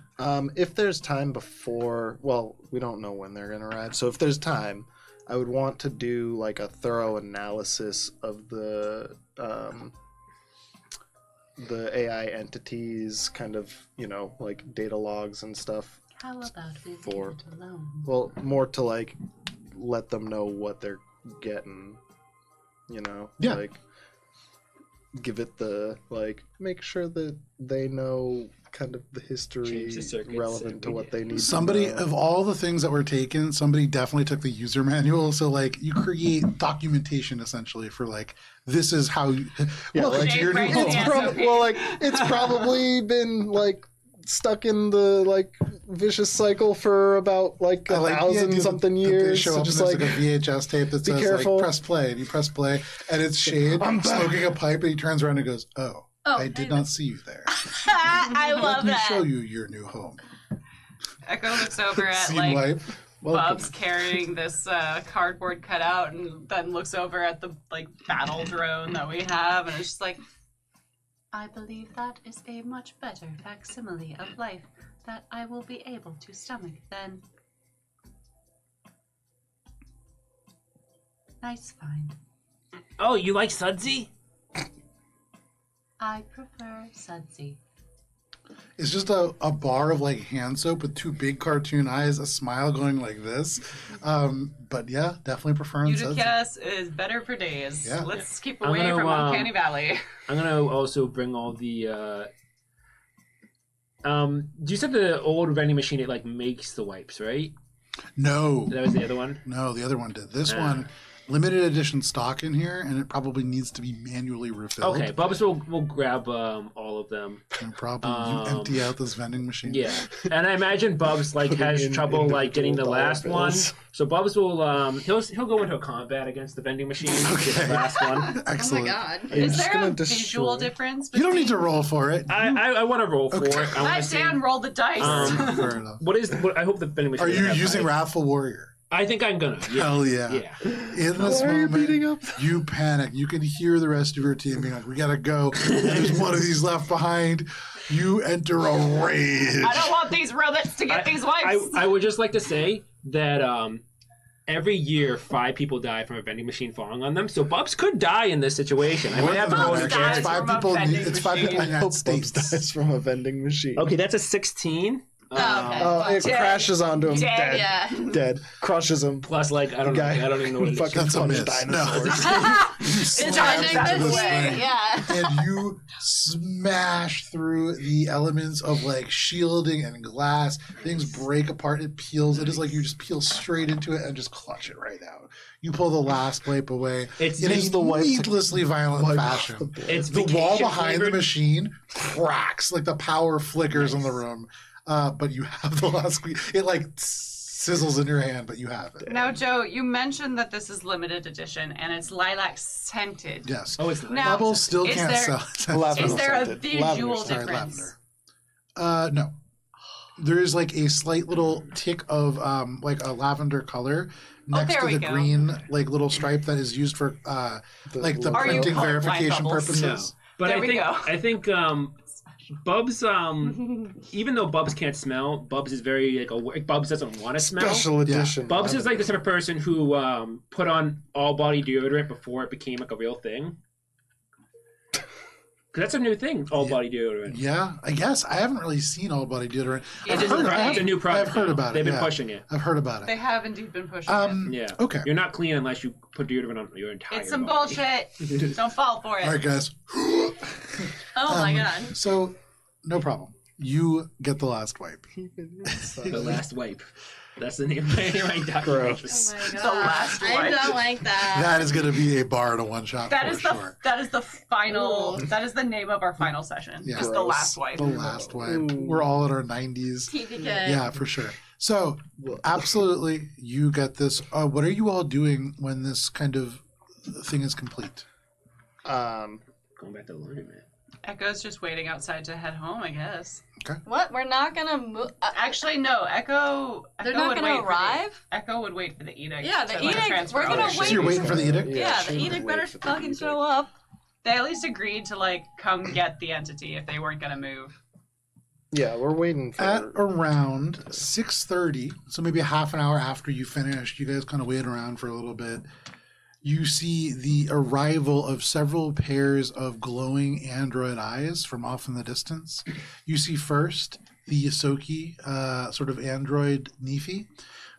If there's time before, well, we don't know when they're gonna arrive. So if there's time, I would want to do like a thorough analysis of the AI entities, kind of, like data logs and stuff. How about we leave For- it alone? Well, more to like let them know what they're getting, Yeah. like give it the, like, make sure that they know kind of the history Change the circuits relevant to every what day. they need Somebody, to know. of all the things that were taken, somebody definitely took the user manual. So like you create documentation essentially for like, this is how you, welcome like, to your new right, home. yeah. Well, like, it's probably been like stuck in the like vicious cycle for about like I like the 1,000 idea something that they years. show So up just and like, there's like a VHS tape that be says careful. like press play, and you press play, and it's Shade I'm back. smoking a pipe, and he turns around and goes, "Oh, I did not see you there. I Let love me that. show you your new home." Echo looks over at Scene like wipe. Bub's carrying this cardboard cutout, and then looks over at the like battle drone that we have, and it's just like, I believe that is a much better facsimile of life that I will be able to stomach than. Nice find. Oh, you like Sudsy? I prefer Sudsy. It's just a bar of like hand soap with two big cartoon eyes, a smile going like this. But yeah, definitely preferring Sudsy. Uticus is better for days. Yeah. Let's keep I'm away gonna, from Uncanny Valley. I'm gonna also bring all the. You said the old vending machine, it like makes the wipes, right? No, That was the other one. no, the other one did. This Ah. one, limited edition stock in here, and it probably needs to be manually refilled. Okay, Bubs will grab all of them. No problem. You empty out this vending machine. Yeah, and I imagine Bubs like Put it has in trouble like getting the individual last dollar one. bills. So Bubs will he'll go into a combat against the vending machine to get the last one. Oh my Excellent. god. Are you Is just there gonna a visual destroy- difference? You don't need to between- roll for it. I want to roll for it. I want Let to see. Dan roll the dice. Fair enough. I hope the vending machine. Are you will have using high- Wrathful Warrior? I think I'm gonna. Yeah. Hell yeah. Yeah. In this Why are you beating moment, up? you panic. You can hear the rest of your team being like, "We gotta go." And there's one of these left behind. You enter a rage. I don't want these robots to get these wipes. I would just like to say that every year 5 people die from a vending machine falling on them. So Bubs could die in this situation. I might have to roll Bubs his dies It's character. five from a people. vending It's 5 people in the I United hope Bubs States. dies from a vending machine. Okay, that's a 16. Okay. Oh, it Dead. crashes onto him. Dead. Dead. Yeah. Dead. Crushes him. Plus, like I don't know. Guy I don't even know what it is. fucking That's a punched miss. dinosaurs. You It's slam running into this this way. thing, Yeah. and you smash through the elements of like shielding and glass. Things break apart. It peels. It is like you just peel straight into it and just clutch it right out. You pull the last wipe away It's in Use a the wipe to needlessly violent wipe off fashion. the blood. It's The wall vacation behind flavored. the machine cracks, like the power flickers in the room. But you have the last squeeze. It like sizzles in your hand, but you have it. Now, Joe, you mentioned that this is limited edition and it's lilac scented. Yes. Oh, it's nice. Now, Bubbles still is can't there- sell. Lavender Is there a scented. visual Sorry, difference? lavender. No. There is like a slight little tick of like a lavender color next there to we the go. green like little stripe that is used for like the Are you printing colorblind, verification Bubbles? purposes. But There I we think go. I think Bubs even though Bubs can't smell, Bubs is very like Bubs doesn't want to smell. Special edition. Bubs is like the type of person who put on all body deodorant before it became like a real thing. Because that's a new thing, all-body deodorant. Yeah, I guess. I haven't really seen all-body deodorant. It's a new product. I've heard about it. They've been pushing it. I've heard about it. They have indeed been pushing it. Yeah. Okay. You're not clean unless you put deodorant on your entire It's some body. bullshit. Don't fall for it. All right, guys. Oh my god. So, no problem. You get the last wipe. The last wipe. That's the name of my document. Oh my god. The last I one. don't like that. That is going to be a bar to one shot That for is sure. that is the final. That is the name of our final session. Yeah. Just the last wipe. The last wipe. We're all in our 90s. TPK. Yeah, for sure. So, absolutely, you get this. What are you all doing when this kind of thing is complete? Going back to the laundromat. Echo's just waiting outside to head home, I guess. What? We're not gonna move. Actually, no. Echo. They're Echo not would gonna wait arrive? Echo would wait for the edict. Yeah, the to, like, edict- transfer we're gonna ownership. wait. So you're waiting for the edict? Yeah, the she would edict wait better for the fucking edict. show up. They at least agreed to like come get the entity if they weren't gonna move. Yeah, we're waiting for... At around 6:30, so maybe a half an hour after you finished, you guys kind of wait around for a little bit. You see the arrival of several pairs of glowing android eyes from off in the distance. You see first the Yosoki, sort of android Nefi,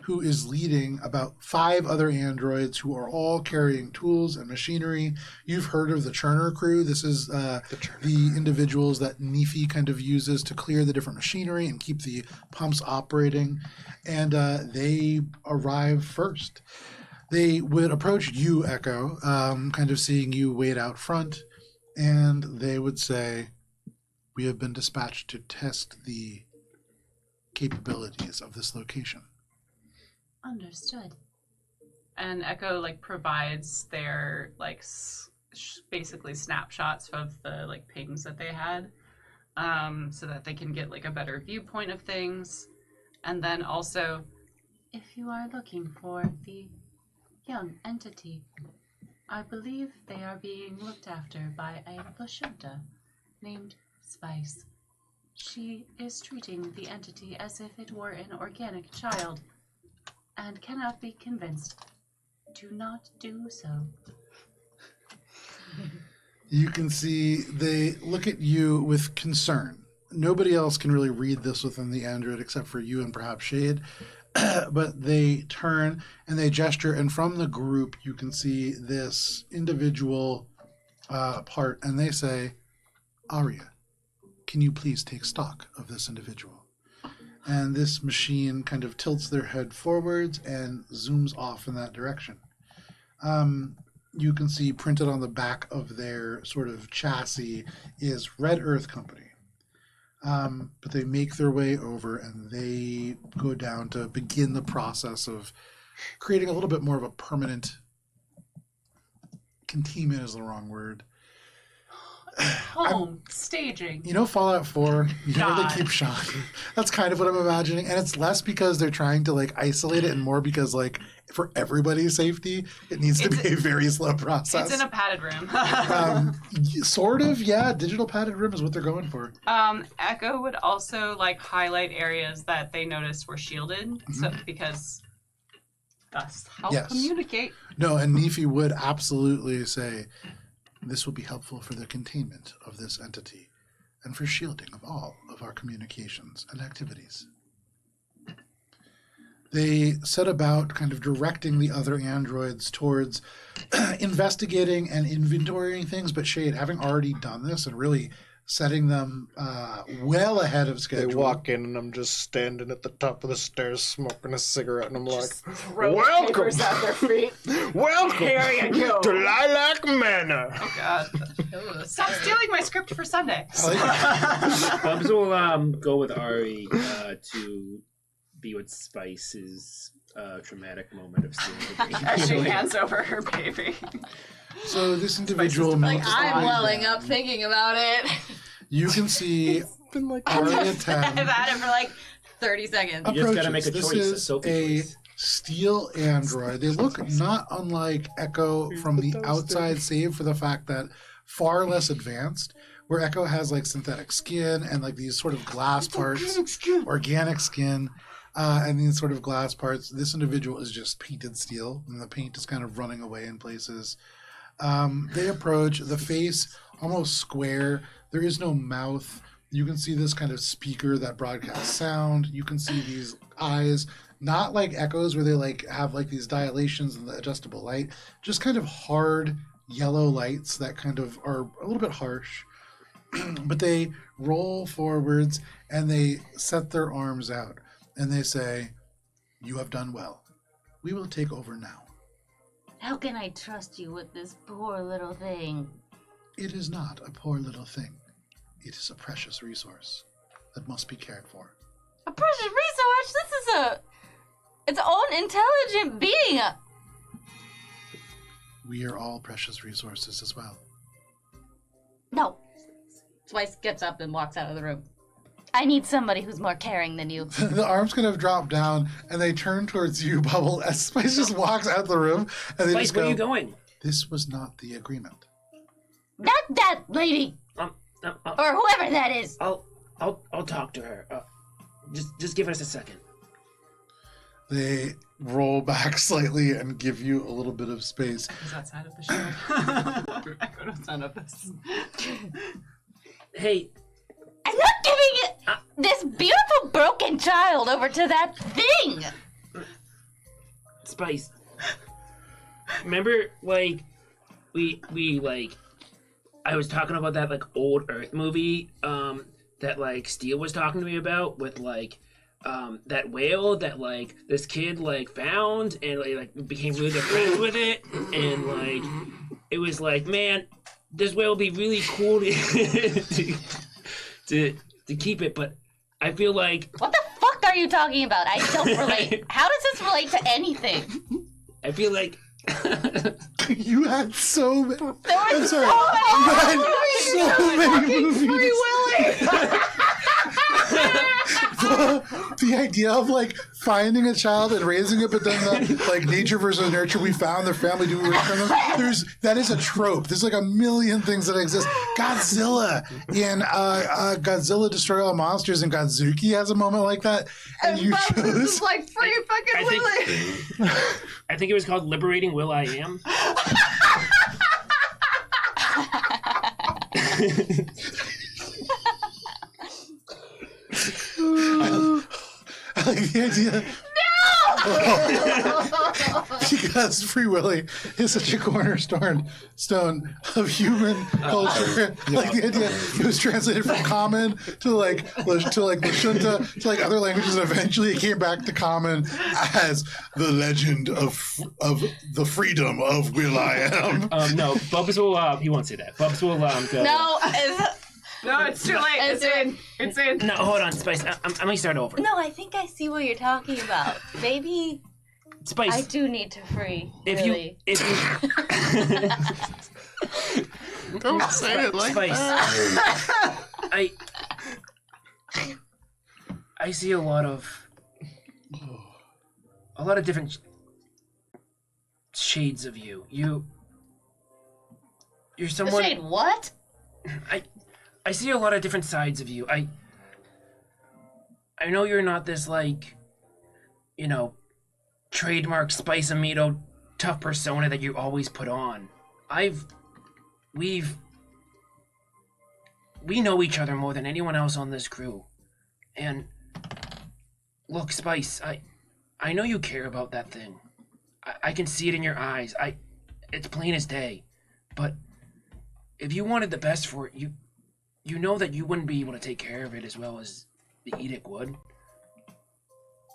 who is leading about 5 other androids who are all carrying tools and machinery. You've heard of the churner crew. This is the individuals that Nefi kind of uses to clear the different machinery and keep the pumps operating. And they arrive first. They would approach you, Echo, kind of seeing you wait out front, and they would say, "We have been dispatched to test the capabilities of this location." Understood. And Echo like provides their like basically snapshots of the like pings that they had, so that they can get like a better viewpoint of things. And then also, If you are looking for the young entity, I believe they are being looked after by a Lashunta named Spice. She is treating the entity as if it were an organic child and cannot be convinced to not do so. You can see they look at you with concern. Nobody else can really read this within the android except for you and perhaps Shade. But they turn and they gesture, and from the group you can see this individual part, and they say, "Arya, can you please take stock of this individual?" And this machine kind of tilts their head forwards and zooms off in that direction. You can see printed on the back of their sort of chassis is Red Earth Company. But they make their way over and they go down to begin the process of creating a little bit more of a permanent containment is the wrong word. home staging. You know, Fallout 4, you know, they God. keep shocking. That's kind of what I'm imagining. And it's less because they're trying to like isolate it and more because like for everybody's safety, it needs to be a very slow process. It's in a padded room. Sort of, yeah. Digital padded room is what they're going for. Echo would also like highlight areas that they noticed were shielded, so because that's how Yes. communicate. No, and Nefi would absolutely say this will be helpful for the containment of this entity and for shielding of all of our communications and activities. They set about kind of directing the other androids towards investigating and inventorying things, but Shade, having already done this and really setting them well ahead of They schedule. walk in and I'm just standing at the top of the stairs smoking a cigarette and I'm like, Throw Welcome! papers at their feet. welcome Here you go. to Lilac Manor. Oh God! Stop stealing my script for Sunday. I So we'll go with Ari to be with Spice's traumatic moment of stealing the baby. As she hands over her baby. So this individual Like, moves I'm on welling down. up thinking about it. You can see Been like Arya I've 10 I've had it for like 30 seconds. You just gotta approaches. make a This choice, a is Sophie a choice. steel android. They look not unlike Echo from the outside, save for the fact that far less advanced, where Echo has like synthetic skin and like these sort of glass parts, organic skin, and these sort of glass parts. This individual is just painted steel, and the paint is kind of running away in places. They approach, the face almost square. There is no mouth. You can see this kind of speaker that broadcasts sound. You can see these eyes, not like echoes where they like have like these dilations and the adjustable light, just kind of hard yellow lights that kind of are a little bit harsh. But they roll forwards and they set their arms out and they say, "You have done well. We will take over now." How can I trust you with this poor little thing? It is not a poor little thing. It is a precious resource that must be cared for. A precious resource? This is its own intelligent being. We are all precious resources as well. No. Spice gets up and walks out of the room. I need somebody who's more caring than you. The arms kind of drop down and they turn towards you, Bubble, as Spice just walks out of the room. And they Spice, just go, where are you going? "This was not the agreement." Not that lady! Or whoever that is! I'll talk to her. Just give us a second. They roll back slightly and give you a little bit of space. Is outside of the shield. Echo knows none of this. Hey, I'm not giving this beautiful broken child over to that thing! Spice. Remember, like, we like, I was talking about that, like, old Earth movie, that, like, Steele was talking to me about with, like, that whale that, like, this kid, like, found and, like became really good friends with it. And, like, it was like, man, this whale would be really cool to keep it, but I feel like... What the fuck are you talking about? I don't relate. How does this relate to anything? I feel like... You had so many... There were so many movies. Free Willy! The idea of like finding a child and raising it, but then the like nature versus nurture, we found their family do work from them. That is a trope. There's like a million things that exist. Godzilla in Godzilla Destroy All Monsters, and Godzuki has a moment like that. And you chose This is like free fucking Willy. I think it was called Liberating Will I Am. I like the idea. Because Free Willy is such a cornerstone of human culture. Like the idea, it was translated from Common to like Lashunta to like other languages, and eventually it came back to Common as the legend of the freedom of Will I Am. No, Bubs will. He won't say that. Bubs will go. No, it's too late. It's in. It's in. No, hold on, Spice. I'm gonna start over. No, I think I see what you're talking about. Maybe Spice. I do need to free. If really. you Don't say it like Spice. that. I see a lot of different shades of you. You're someone. Shade what? I see a lot of different sides of you. I know you're not this, like, you know, trademark Spice Amito tough persona that you always put on. We know each other more than anyone else on this crew. And look, Spice, I know you care about that thing. I can see it in your eyes. It's plain as day. But if you wanted the best for it, you know that you wouldn't be able to take care of it as well as the edict would.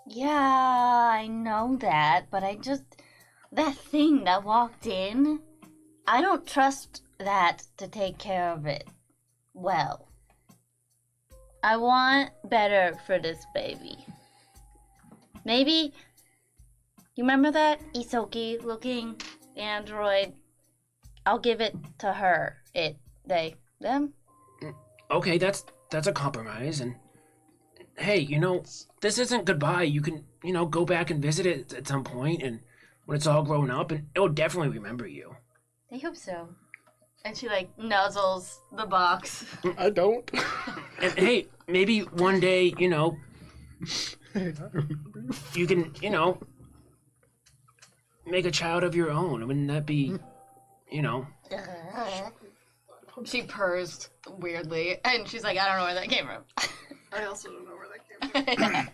Yeah, I know that, but that thing that walked in, I don't trust that to take care of it well. I want better for this baby. Maybe, you remember that Isoki looking android? I'll give it to her. They, them? Okay, that's a compromise, and hey, you know, this isn't goodbye. You can, you know, go back and visit it at some point, and when it's all grown up, and it'll definitely remember you. I hope so. And she, like, nuzzles the box. I don't. And hey, maybe one day, you know, you can, you know, make a child of your own. Wouldn't that be, you know... She purrs weirdly, and she's like, I don't know where that came from. I also don't know where that came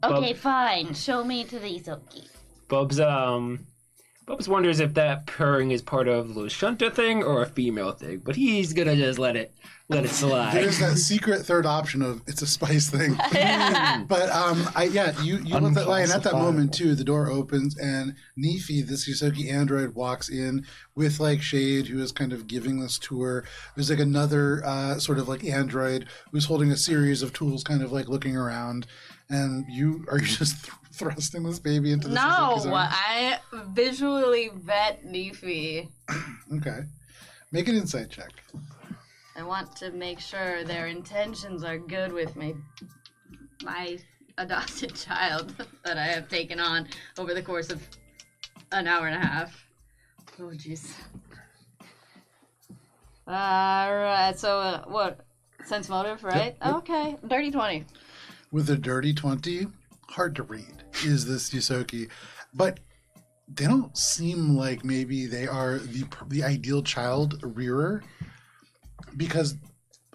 from. Okay, fine. Show me to the Isoki. Bubs wonders if that purring is part of the Shunta thing or a female thing, but he's gonna just let it slide. There's that secret third option of it's a spice thing. But you let that lie, and at that moment too, the door opens and Nefi, this Yusoki android, walks in with like Shade, who is kind of giving this tour. There's like another sort of like android who's holding a series of tools, kind of like looking around. And you just thrusting this baby into the Yusoki's No, arms? I visually vet Nefi. Okay. Make an insight check. I want to make sure their intentions are good with my adopted child that I have taken on over the course of an hour and a half. Oh, jeez. Alright, so what? Sense motive, right? Yep. Okay, dirty 20. With a dirty 20, hard to read is this Yusoki. But they don't seem like maybe they are the ideal child rearer. Because,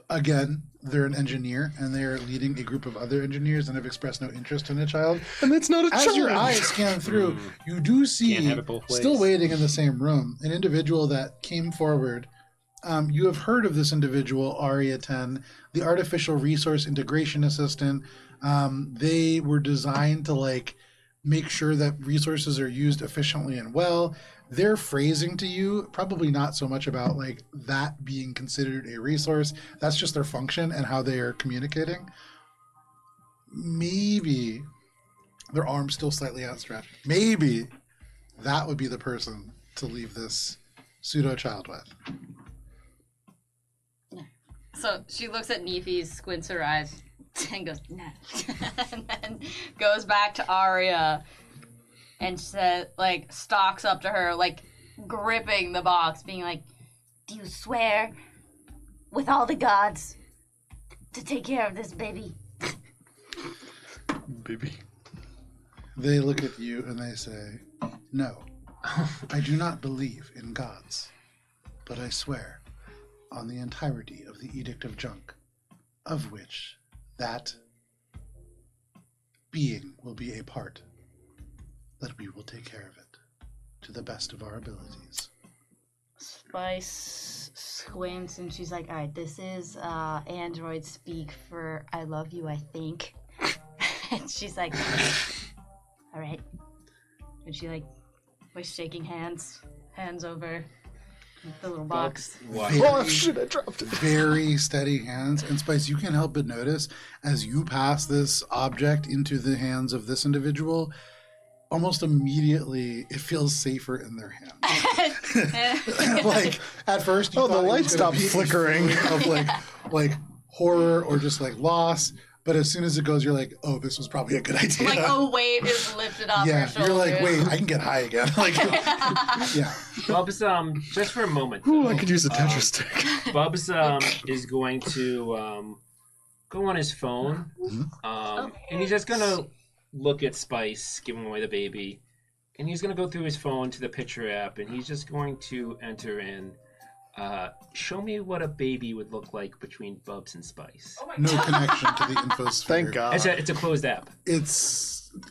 again, they're an engineer, and they are leading a group of other engineers and have expressed no interest in a child. And it's not a child. As your eyes scan through, you do see, Can't have it both ways. still waiting in the same room, an individual that came forward. You have heard of this individual, Aria 10, the Artificial Resource Integration Assistant. They were designed to, make sure that resources are used efficiently and well. Their phrasing to you, probably not so much about that being considered a resource. That's just their function and how they are communicating. Maybe their arm's still slightly outstretched. Maybe that would be the person to leave this pseudo child with. So she looks at Nefi, squints her eyes, and goes, nah. And then goes back to Arya and says, stalks up to her, gripping the box, being like, do you swear with all the gods to take care of this baby? Baby. They look at you and they say, no, I do not believe in gods, but I swear on the entirety of the Edict of Junk, of which that being will be a part, that we will take care of it to the best of our abilities. Spice squints and she's like, all right, this is android speak for I love you, I think. And she's like, all right. And she was shaking hands over the little box. Oh shit, I dropped it. Very steady hands. And Spice, you can't help but notice as you pass this object into the hands of this individual, almost immediately it feels safer in their hands. At first you the thought it light was gonna stopped be a flickering. feeling of horror or just loss. But as soon as it goes, you're like, oh, this was probably a good idea. A weight is lifted off yeah, her shoulders. you're like, wait, I can get high again. Yeah. Bubs, just for a moment. Ooh, I could use a Tetris stick. Bubs is going to go on his phone, and he's just gonna look at Spice giving away the baby, and he's gonna go through his phone to the picture app, and he's just going to enter in, show me what a baby would look like between Bubs and Spice. No connection to the infosphere. Thank God. It's a closed app.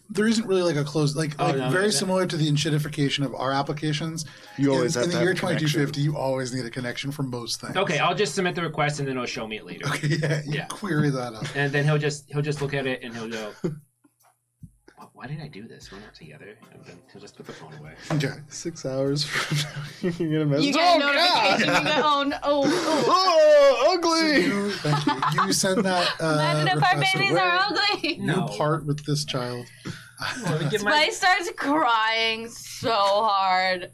There isn't really a closed, no, very no. simolar to the enshittification of our applications. You always have in to the have year a connection. 2050, you always need a connection for most things. Okay, I'll just submit the request and then he'll show me it later. Okay, you Yeah. query that up. And then he'll just look at it and he'll go, why did I do this? We're not together. And then he'll just put the phone away. Okay. 6 hours from now, you get a message. You get a God! notification. You go, oh. Oh, ugly! Thank you. You send that Imagine if our request babies away. are ugly. You No. part with this child. Give my, Spice starts crying so hard.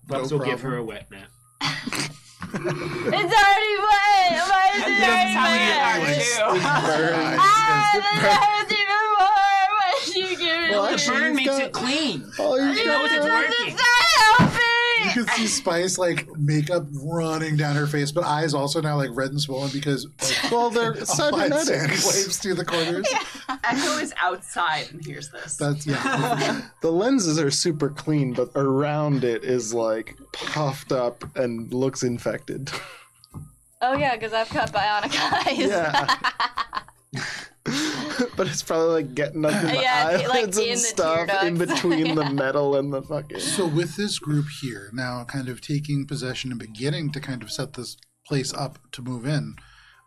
Bubs No will give her problem. a wet nap. It's already wet. Why is it That's how already we wet? are too. Ah, this hurts even more when you give it Well, away. actually, Burn you've makes got- it clean. Oh, you It knows it's working. It's not helping. can see Spice like makeup running down her face, but eyes also now like red and swollen because Well, they're applied sand cybernetics. waves through the corners. Echo is outside and hears this. That's The lenses are super clean, but around it is like puffed up and looks infected. Oh yeah, because I've got bionic eyes. Yeah. But it's probably like getting up in the eyelids like in and the stuff tear in ducts. between the metal and the fucking. So with this group here now kind of taking possession and beginning to kind of set this place up to move in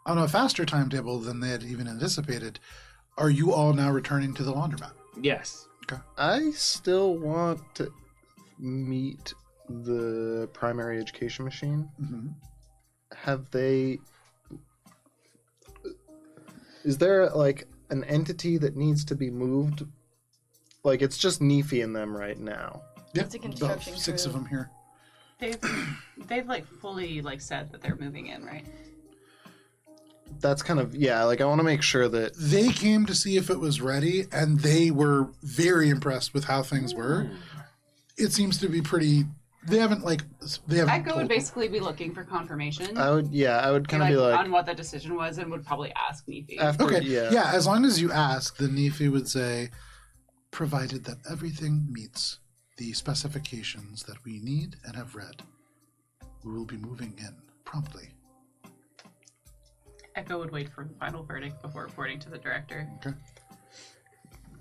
on a faster timetable than they had even anticipated, are you all now returning to the laundromat? Yes. I still want to meet the primary education machine. Mm-hmm. Have they... Is there like an entity that needs to be moved? Like it's just Nefi and them right now. Yeah, It's a construction about 6 crew. of them here. They've like fully like said that they're moving in, right? That's kind of, yeah, like I want to make sure that... They came to see if it was ready, and they were very impressed with how things were. It seems to be pretty. They haven't Echo told would basically be looking for confirmation. I would kind of be like... on what the decision was, and would probably ask Nefi. After, Okay, yeah. yeah. As long as you ask, then Nefi would say, provided that everything meets the specifications that we need and have read, we will be moving in promptly. Echo would wait for the final verdict before reporting to the director. Okay.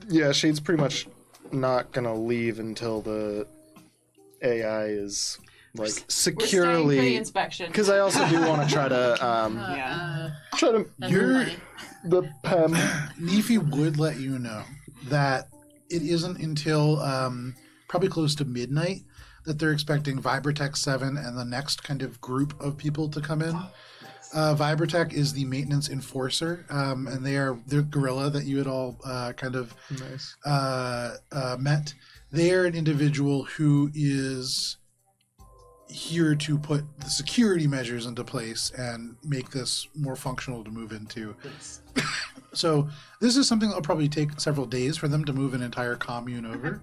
Yeah, Shade's pretty much not going to leave until the AI is like We're staying securely... pre-inspection. Because I also do want to try to Yeah. try to You're the PEM. Nefi would let you know that it isn't until probably close to midnight that they're expecting Vibratech 7 and the next kind of group of people to come in. Vibratech is the maintenance enforcer, and they're gorilla that you had all kind of Nice. met. They're an individual who is here to put the security measures into place and make this more functional to move into. So this is something that will probably take several days for them to move an entire commune over.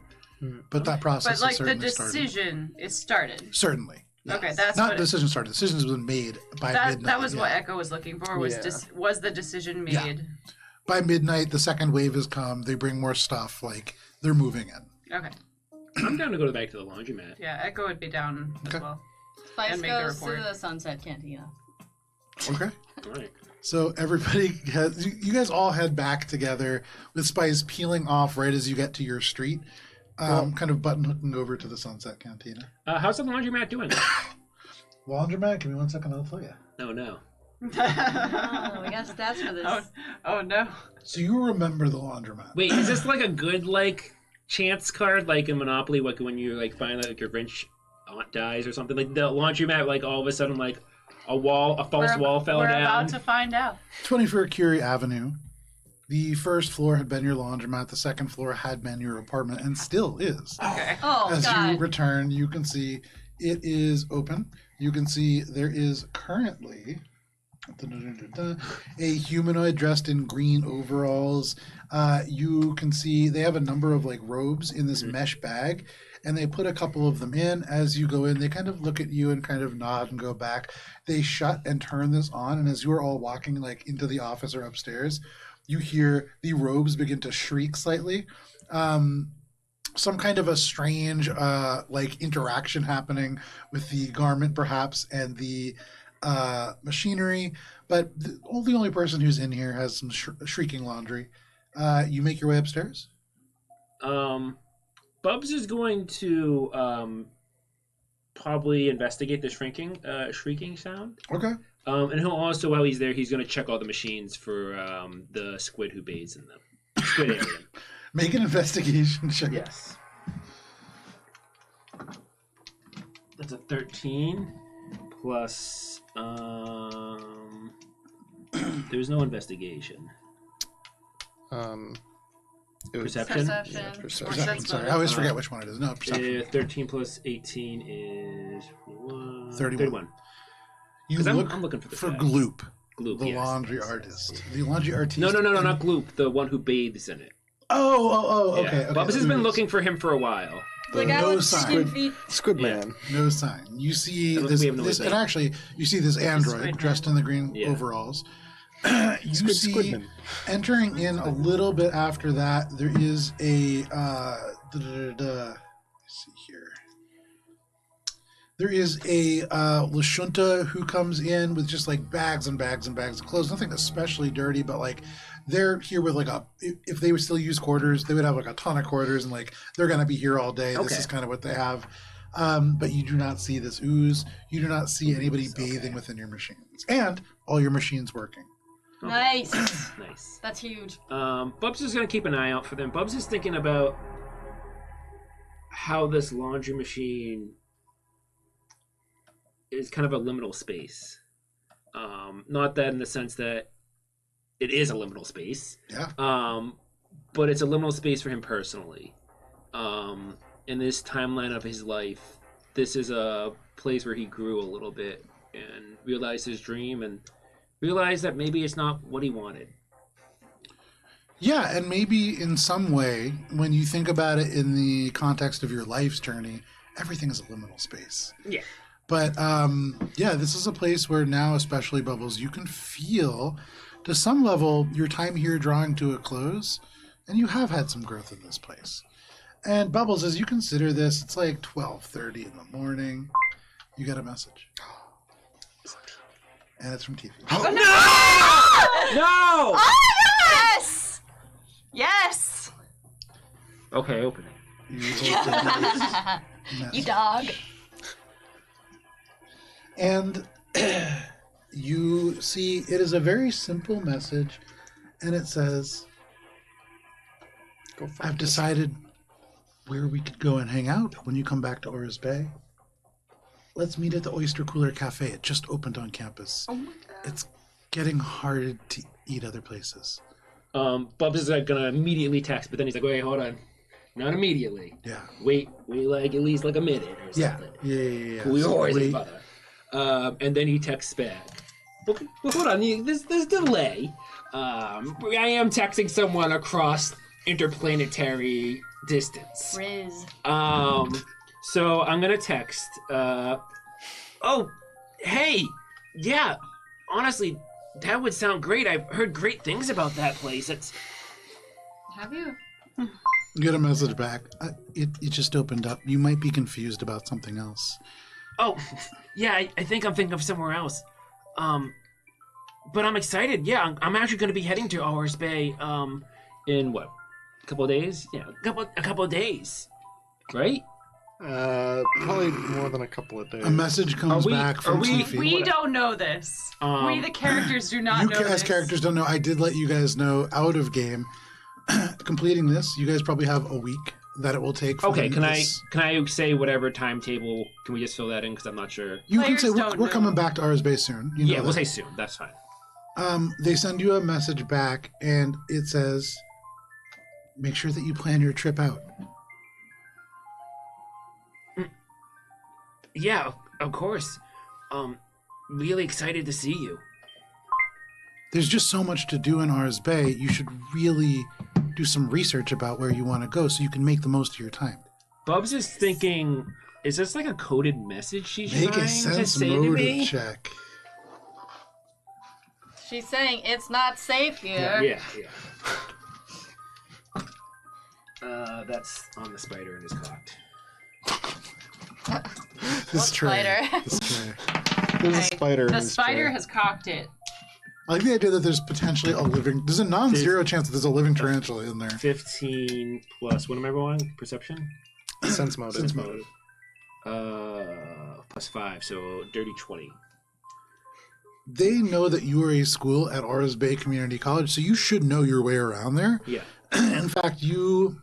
But that process But like is the certainly started. decision is started. Certainly. Okay, that's Not what decision started. Decision's been made by midnight. that was yeah. what Echo was looking for. Was Yeah. was the decision made? Yeah. By midnight, the second wave has come. They bring more stuff. Like they're moving in. Okay. I'm down to go back to the laundromat. Yeah, Echo would be down as Okay. well. Spice And make the goes to report. the Sunset Cantina. Okay. All right. So everybody has. You guys all head back together with Spice peeling off right as you get to your street. Kind of button hooking over to the Sunset Cantina. How's the laundromat doing? Laundromat, give me 1 second, I'll tell you. Oh no. Oh, we got stats for this. Oh no. So you remember the laundromat. Wait, is this like a good like chance card, like in Monopoly, like when you like find out like your Grinch aunt dies or something? Like the laundromat, like all of a sudden, like a false wall fell We're down. about to find out. 24 Curie Avenue. The first floor had been your laundromat. The second floor had been your apartment and still is. Okay. Oh, As you God. return, you can see it is open. You can see there is currently a humanoid dressed in green overalls. You can see they have a number of like robes in this mesh bag, and they put a couple of them in. As you go in, they kind of look at you and kind of nod and go back. They shut and turn this on, and as you are all walking like into the office or upstairs, you hear the robes begin to shriek slightly. Some kind of a strange like interaction happening with the garment perhaps and the machinery, but the only person who's in here has some shrieking laundry. You make your way upstairs. Bubs is going to probably investigate the shrieking sound. Okay. And he'll also, while he's there, he's going to check all the machines for the squid who bathes in them. Squid alien. Make an investigation check. Yes. That's a 13 plus. There's no investigation. It was Perception. Perception. Yeah, perception. Perception, sorry. I always forget which one it is. No, perception. 13 plus 18 is 31. You 'Cause look I'm looking for the for guy. Gloop, Gloop, the yes. laundry artist. The laundry artist. No, not Gloop. The one who bathes in it. Oh, Yeah. okay. Bubs has been Ooze. looking for him for a while. The guy no with sign. chicken feet. Squid Man. No sign. You see That this, we have no this idea. and actually, you see this android Squid dressed in the green Yeah. overalls. You see, Squidman. entering in a little bit after that, there is a let's see here. There is a Lashunta who comes in with just like bags and bags and bags of clothes. Nothing especially dirty, but like they're here with like if they would still use quarters, they would have like a ton of quarters and like they're gonna be here all day. This Okay. is kind of what they have. But you do not see this ooze. You do not see anybody bathing within your machines, and all your machines working. Nice. Nice. That's huge. Bubs is gonna keep an eye out for them. Bubs is thinking about how this laundry machine is kind of a liminal space. Not that in the sense that it is a liminal space. Yeah. But it's a liminal space for him personally. In this timeline of his life, this is a place where he grew a little bit and realized his dream and realized that maybe it's not what he wanted. Yeah, and maybe in some way, when you think about it in the context of your life's journey, everything is a liminal space. Yeah. But yeah, this is a place where now, especially Bubbles, you can feel to some level your time here drawing to a close, and you have had some growth in this place. And Bubbles, as you consider this, it's like 12:30 in the morning. You get a message. And it's from TV. No! Yes! Yes! Okay, open it. You open the You message. dog. And you see it is a very simple message, and it says, Go find I've it. decided where we could go and hang out when you come back to Oris Bay. Let's meet at the Oyster Cooler Cafe. It just opened on campus. Oh my god. It's getting hard to eat other places. Bubs is like gonna immediately text, but then he's like, wait, hold on. Not immediately. Yeah. Wait like at least like a minute or Yeah. something. Yeah. We So always wait. bother. And then he texts back. Well, hold on, there's delay. I am texting someone across interplanetary distance. Riz. So I'm gonna text. Oh, hey, yeah. Honestly, that would sound great. I've heard great things about that place. Have you? You get a message back. It just opened up. You might be confused about something else. Oh, yeah. I think I'm thinking of somewhere else. But I'm excited. Yeah, I'm actually gonna be heading to Ours Bay. In what? A couple of days? Yeah, a couple of days. Right? Probably more than a couple of days. A message comes Are we- back from are we- Tiffy. We don't know this. We, the characters, do not You know as this. characters don't know. I did let you guys know out of game. Completing this, you guys probably have a week that it will take. For Okay. them Can I this- say whatever timetable? Can we just fill that in? Because I'm not sure. You can Players say we're don't know. coming back to Ars Bay soon. You know Yeah, we'll that. say soon. That's fine. They send you a message back, and it says, "Make sure that you plan your trip out." Yeah, of course. Really excited to see you. There's just so much to do in Ars Bay. You should really do some research about where you want to go, so you can make the most of your time. Bubs is thinking, is this like a coded message she's Make trying a to sense say to motive me? check. She's saying it's not safe here. Yeah. That's on the spider and is cocked. This What tray. spider? This tray. There's a Okay, spider. in The his spider chair. has cocked it. I like the idea that there's potentially a living. There's a non-zero chance that there's a living tarantula in there. 15 plus, what am I rolling? Perception? sense motive. Sense motive. Plus 5, so dirty 20. They know that you are a school at Ars Bay Community College, so you should know your way around there. Yeah. In fact, you,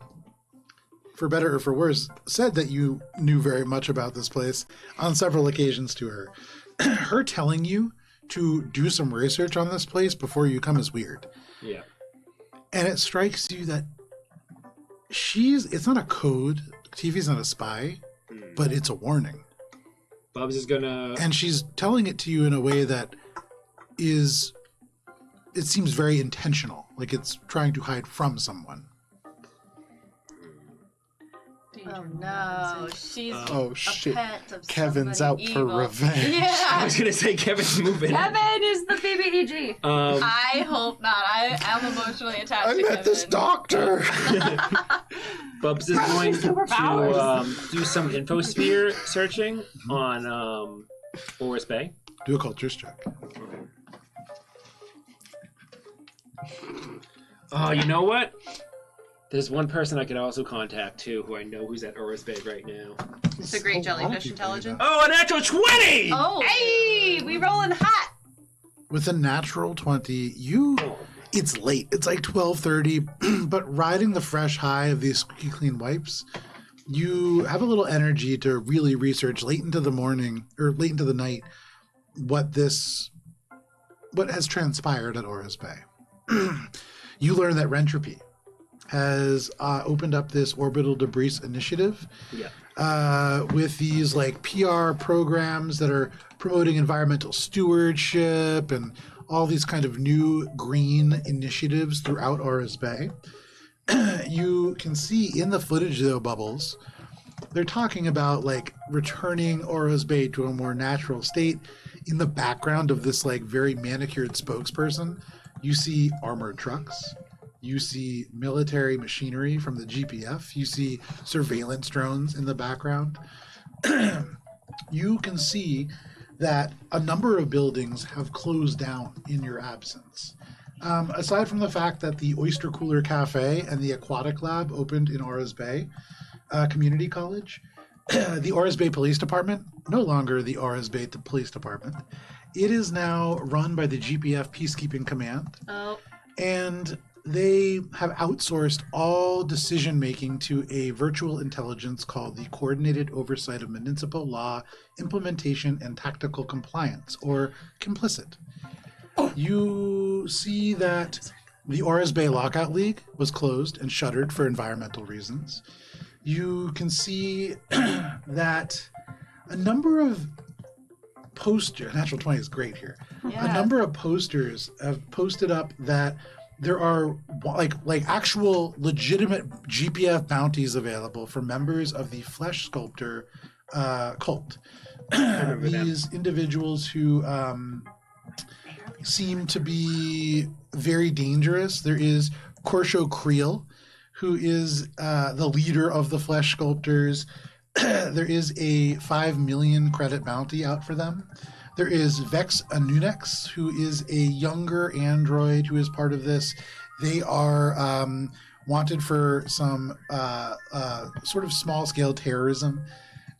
for better or for worse, said that you knew very much about this place on several occasions to her. Her telling you to do some research on this place before you come is weird. Yeah. And it strikes you that it's not a code. TV's not a spy, but it's a warning. Bubs is gonna... And she's telling it to you in a way that it seems very intentional, like it's trying to hide from someone. Oh no, she's Oh a shit. pet of Kevin's out somebody for evil. revenge. I Yeah. was gonna say Kevin's moving. Kevin is the BBEG. I hope not. I am emotionally attached I to met Kevin. this doctor. Bubs is going to do some infosphere searching on Oris Bay. Do a cultures check. Oh, you know what? There's one person I could also contact too, who I know who's at Oris Bay right now. It's a great jellyfish intelligence. Oh, a natural 20! Oh. Hey, we rolling hot. With a natural 20, it's late. It's like 12:30, but riding the fresh high of these squeaky clean wipes, you have a little energy to really research late into the morning or late into the night what has transpired at Oris Bay. You learn that Rentropy has opened up this orbital debris initiative with these like PR programs that are promoting environmental stewardship and all these kind of new green initiatives throughout Oris Bay. You can see in the footage, though, Bubbles, they're talking about like returning Oris Bay to a more natural state. In the background of this like very manicured spokesperson, you see armored trucks. You see military machinery from the GPF. You see surveillance drones in the background. You can see that a number of buildings have closed down in your absence. Aside from the fact that the Oyster Cooler Cafe and the Aquatic Lab opened in Oris Bay Community College, the Oris Bay Police Department, no longer the Oris Bay Police Department, it is now run by the GPF Peacekeeping Command. Oh. And they have outsourced all decision making to a virtual intelligence called the Coordinated Oversight of Municipal Law Implementation and Tactical Compliance, or Complicit. You see that the Oris Bay Lockout League was closed and shuttered for environmental reasons. You can see that a number of posters, Natural 20 is great here, a number of posters have posted up that there are like actual legitimate GPF bounties available for members of the Flesh Sculptor cult. These individuals who seem to be very dangerous. There is Korsho Creel, who is the leader of the Flesh Sculptors. There is a 5 million credit bounty out for them. There is Vex Anunex, who is a younger android who is part of this. They are wanted for some sort of small-scale terrorism,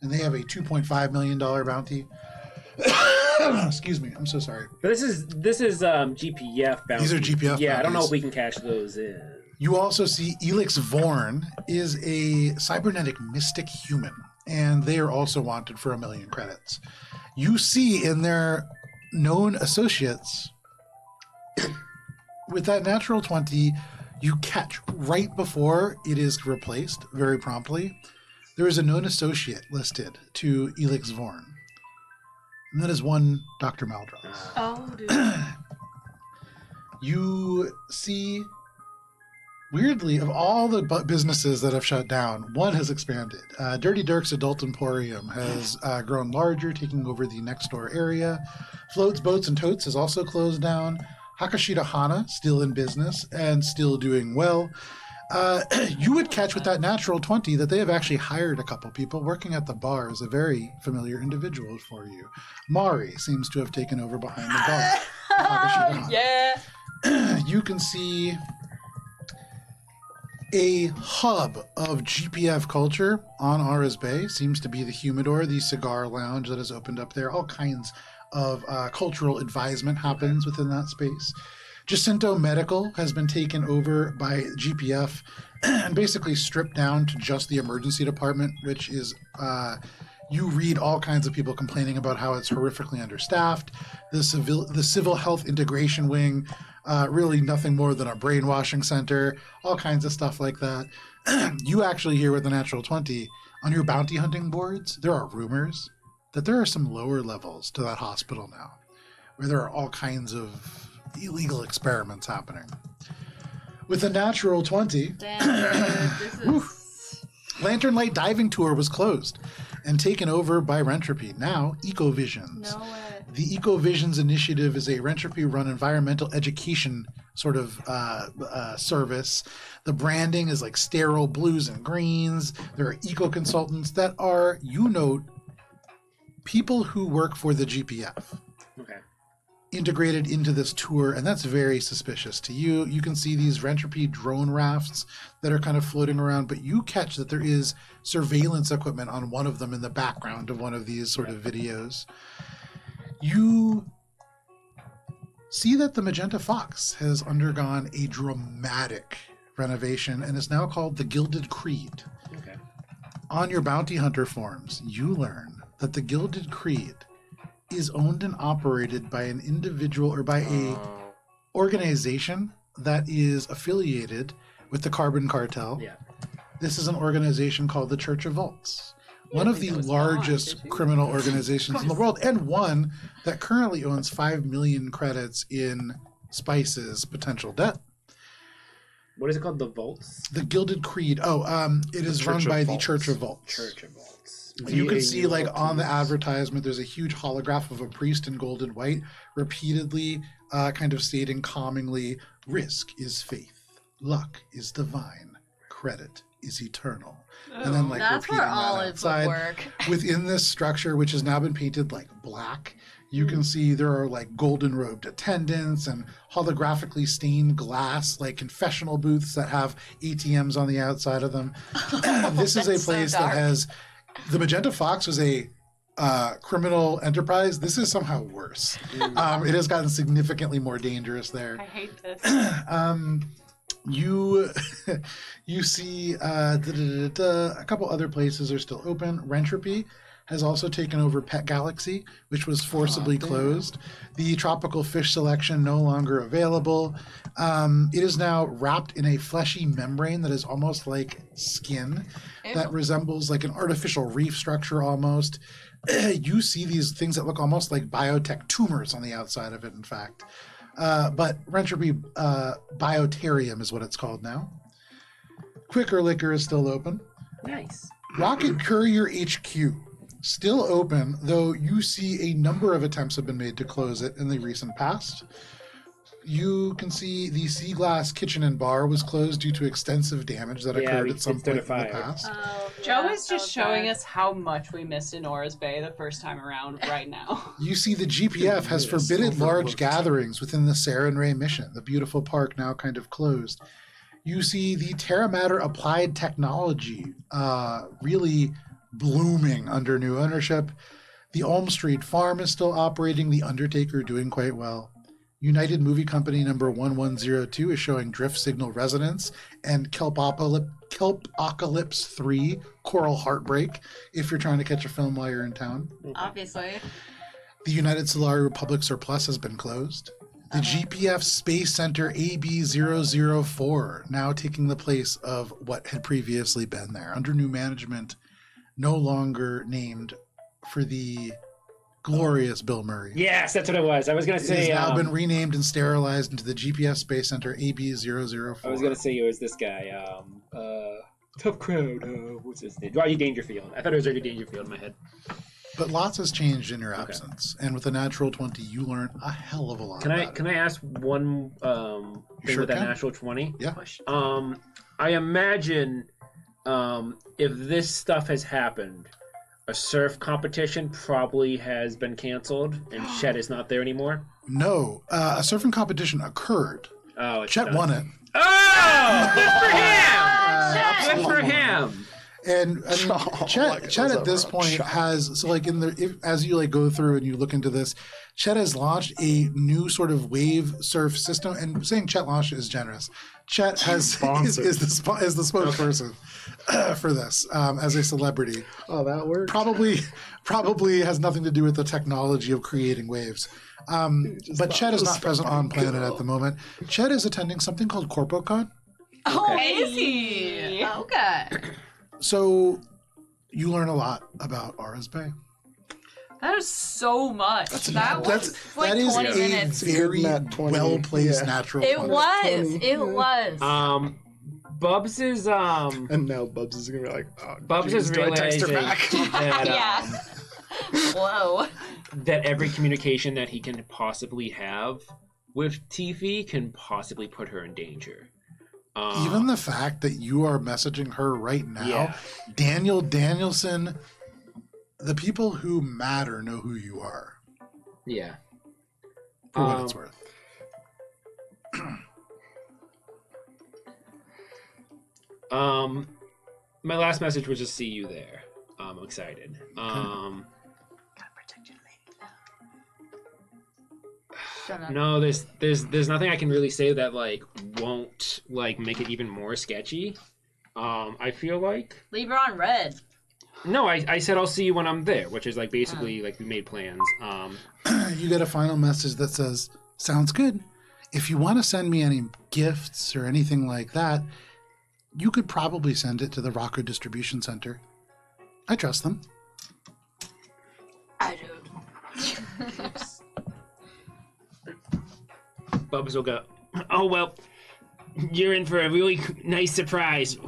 and they have a $2.5 million bounty. Excuse me, I'm so sorry. This is GPF bounty. These are GPF Yeah, I don't know bounties. if we can cash those in. You also see Elix Vorn is a cybernetic mystic human, and they are also wanted for 1 million credits. You see in their known associates, with that natural 20, you catch right before it is replaced very promptly, there is a known associate listed to Elix Vorn. And that is one Dr. Maldros. Oh, dude. You see, weirdly, of all the businesses that have shut down, one has expanded. Dirty Dirk's Adult Emporium has grown larger, taking over the next door area. Floats, Boats, and Totes has also closed down. Hakashita Hana, still in business and still doing well. You would catch with that natural 20 that they have actually hired a couple people working at the bar as a very familiar individual for you. Mari seems to have taken over behind the bar. Hakashita Hana. Yeah. You can see a hub of GPF culture on Aras Bay. Seems to be the Humidor, the cigar lounge that has opened up there. All kinds of cultural advisement happens within that space. Jacinto Medical has been taken over by GPF and basically stripped down to just the emergency department, which is, you read all kinds of people complaining about how it's horrifically understaffed. The civil health integration wing, really nothing more than a brainwashing center, all kinds of stuff like that. You actually hear with the Natural 20, on your bounty hunting boards, there are rumors that there are some lower levels to that hospital now, where there are all kinds of illegal experiments happening. With a natural 20, Damn, dude, this is Lantern Light Diving Tour was closed and taken over by Rentropy, now Ecovisions. No way. The Ecovisions initiative is a Rentropy-run environmental education sort of service. The branding is like sterile blues and greens. There are eco-consultants that are, you note, people who work for the GPF. Okay. Integrated into this tour, and that's very suspicious to you. You can see these Rentropy drone rafts that are kind of floating around, but you catch that there is surveillance equipment on one of them in the background of one of these sort of videos. You see that the Magenta Fox has undergone a dramatic renovation and is now called the Gilded Creed. Okay. On your bounty hunter forms, you learn that the Gilded Creed is owned and operated by an individual or by a organization that is affiliated with the Carbon Cartel. Yeah. This is an organization called the Church of Vaults, one of the largest criminal organizations in the world, and one that currently owns 5 million credits in Spice's potential debt. What is it called? The Vaults? The Gilded Creed. It is run by the Church of Vaults. Church of Vaults. You can see, like, on the advertisement, there's a huge holograph of a priest in gold and white, repeatedly kind of stating calmingly, risk is faith, luck is divine, credit is eternal. And then, like, That's repeating where that Olive outside. would work. Within this structure, which has now been painted, like, black, you can see there are, like, golden robed attendants and holographically stained glass, like, confessional booths that have ATMs on the outside of them. This is a That's so place that dark. has... The Magenta Fox was a criminal enterprise. This is somehow worse. It has gotten significantly more dangerous there. I hate this. You see a couple other places are still open. Rentropy has also taken over Pet Galaxy, which was forcibly closed. The tropical fish selection no longer available. It is now wrapped in a fleshy membrane that is almost like skin that resembles like an artificial reef structure almost. You see these things that look almost like biotech tumors on the outside of it, in fact. But Rentropy Biotarium is what it's called now. Quicker Liquor is still open. Nice. Rocket Courier HQ, still open, though you see a number of attempts have been made to close it in the recent past. You can see the Sea Glass Kitchen and Bar was closed due to extensive damage that occurred at some point in the past. Joe is just showing us how much we missed in Nora's Bay the first time around right now. You see the GPF has forbidden large gatherings within the Saren Ray mission, the beautiful park now kind of closed. You see the Terra Matter Applied Technology really blooming under new ownership. The Elm Street Farm is still operating, the Undertaker doing quite well. United Movie Company number 1102 is showing Drift Signal Resonance and Kelpocalypse 3 Coral Heartbreak if you're trying to catch a film while you're in town. Obviously. The United Solari Republic Surplus has been closed. The GPF Space Center AB004 now taking the place of what had previously been there under new management, no longer named for the glorious Bill Murray. Yes, that's what it was. I was going to say... It has now been renamed and sterilized into the GPS Space Center AB004. I was going to say it was this guy. Tough crowd. What's his name? Rodney Dangerfield. I thought it was Rodney Dangerfield in my head. But lots has changed in your absence. And with a natural 20, you learn a hell of a lot about it. Can I ask one thing Sure with that can. natural 20? Yeah. I imagine if this stuff has happened, a surf competition probably has been canceled and Chet is not there anymore. No. A surfing competition occurred. Oh, it's Chet done. won it. Oh! Good for him! Good for him! And I mean, Chet at this point has, so like as you like go through and you look into this, Chet has launched a new sort of wave surf system, and saying Chet launched is generous. Chet is the spokesperson for this as a celebrity. Oh, that works. Probably has nothing to do with the technology of creating waves. But Chet is not present on planet at the moment. Chet is attending something called CorpoCon. Oh, Easy. Okay. So you learn a lot about Aura's Bay. That is so much. That was like that is 20 a minutes. very Good net 20. well-placed Yeah. natural It 20. was. It was. Bubs is And now Bubs is gonna be like, oh, Bubs geez, is do I text her realizing back? that Whoa. that every communication that he can possibly have with Tiffy can possibly put her in danger. Even the fact that you are messaging her right now, Yeah. Daniel Danielson, the people who matter know who you are, Yeah. for what it's worth. My last message was just see you there. I'm excited. Gotta protect your lady now. Shut up. No, there's nothing I can really say that like won't like make it even more sketchy. I feel like Leave her on red. no, I said I'll see you when I'm there, which is like basically like we made plans. You get a final message that says, "Sounds good. If you want to send me any gifts or anything like that, you could probably send it to the Rocker Distribution Center. I trust them." I don't. Bubs will go. Oh well, you're in for a really nice surprise.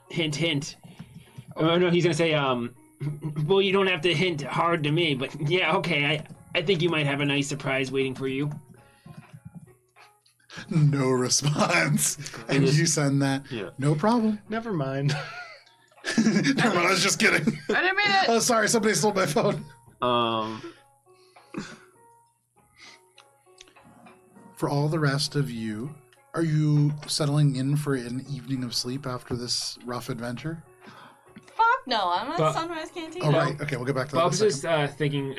Hint, hint. Oh no, he's gonna say well, you don't have to hint hard to me, but yeah, okay. I think you might have a nice surprise waiting for you. No response. And you send that. Yeah. No problem. Never mind. Never mind, I was just kidding. I didn't mean it. Oh, sorry, somebody stole my phone. For all the rest of you, are you settling in for an evening of sleep after this rough adventure? Fuck no, I'm at But- Sunrise Canteen. Oh, right. Okay, we'll get back to that. Bubs in a is second. thinking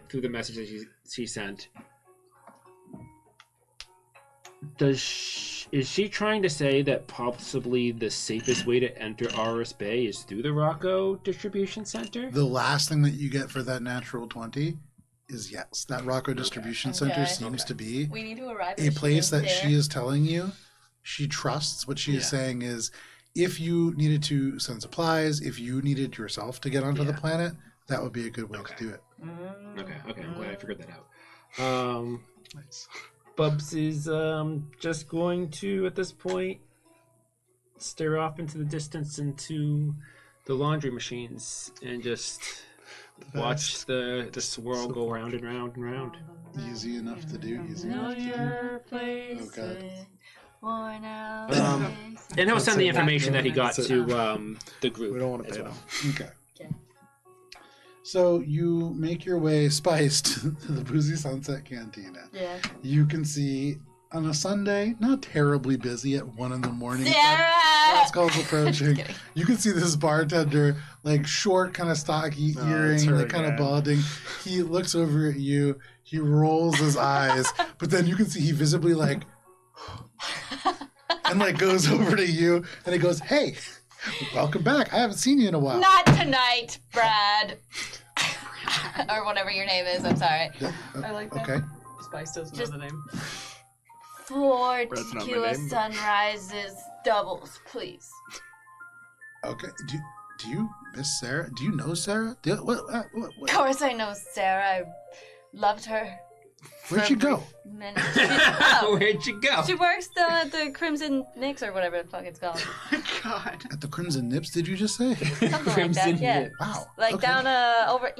through the message that she sent. Is she trying to say that possibly the safest way to enter Aris Bay is through the Rocco Distribution Center? The last thing that you get for that natural 20 is yes. That Rocco Distribution Center Okay. seems to be We need to arrive. a at place that there. she is telling you she trusts. What she is saying is if you needed to send supplies, if you needed yourself to get onto the planet, that would be a good way to do it. Okay, I'm glad I figured that out. Nice. Bubs is just going to, at this point, stare off into the distance into the laundry machines and just watch the swirl go round and round and round. Easy enough to do. Easy Know enough to do. your place. Oh, God. Worn out. And he'll send the information that he got That's to it. the group. We don't want to as pay well. them. Okay. Okay. So you make your way spiced to the Boozy Sunset Cantina. Yeah. You can see on a Sunday, not terribly busy at 1 in the morning. Sarah! Last call's approaching. kidding. You can see this bartender, like short, kind of stocky Oh, it's earring, her like kind of again. balding. He looks over at you. He rolls his eyes, but then you can see he visibly like, and like goes over to you, and he goes, "Hey, welcome back. I haven't seen you in a while." Not tonight, Brad. Or whatever your name is, I'm sorry. Yeah, I like that. Okay. Spice doesn't Just- know the name. 4 Brad's not my tequila name, but- sunrises doubles, please. Okay. Do you miss Sarah? Do you know Sarah? Of course I know Sarah. I loved her. Where'd she go? Minute. Oh, Where'd you go? she works at the Crimson Nix or whatever the fuck it's called. God. At the Crimson Nips, did you just say? Something like that, Crimson yeah. Nip. Wow. Like Okay. down over,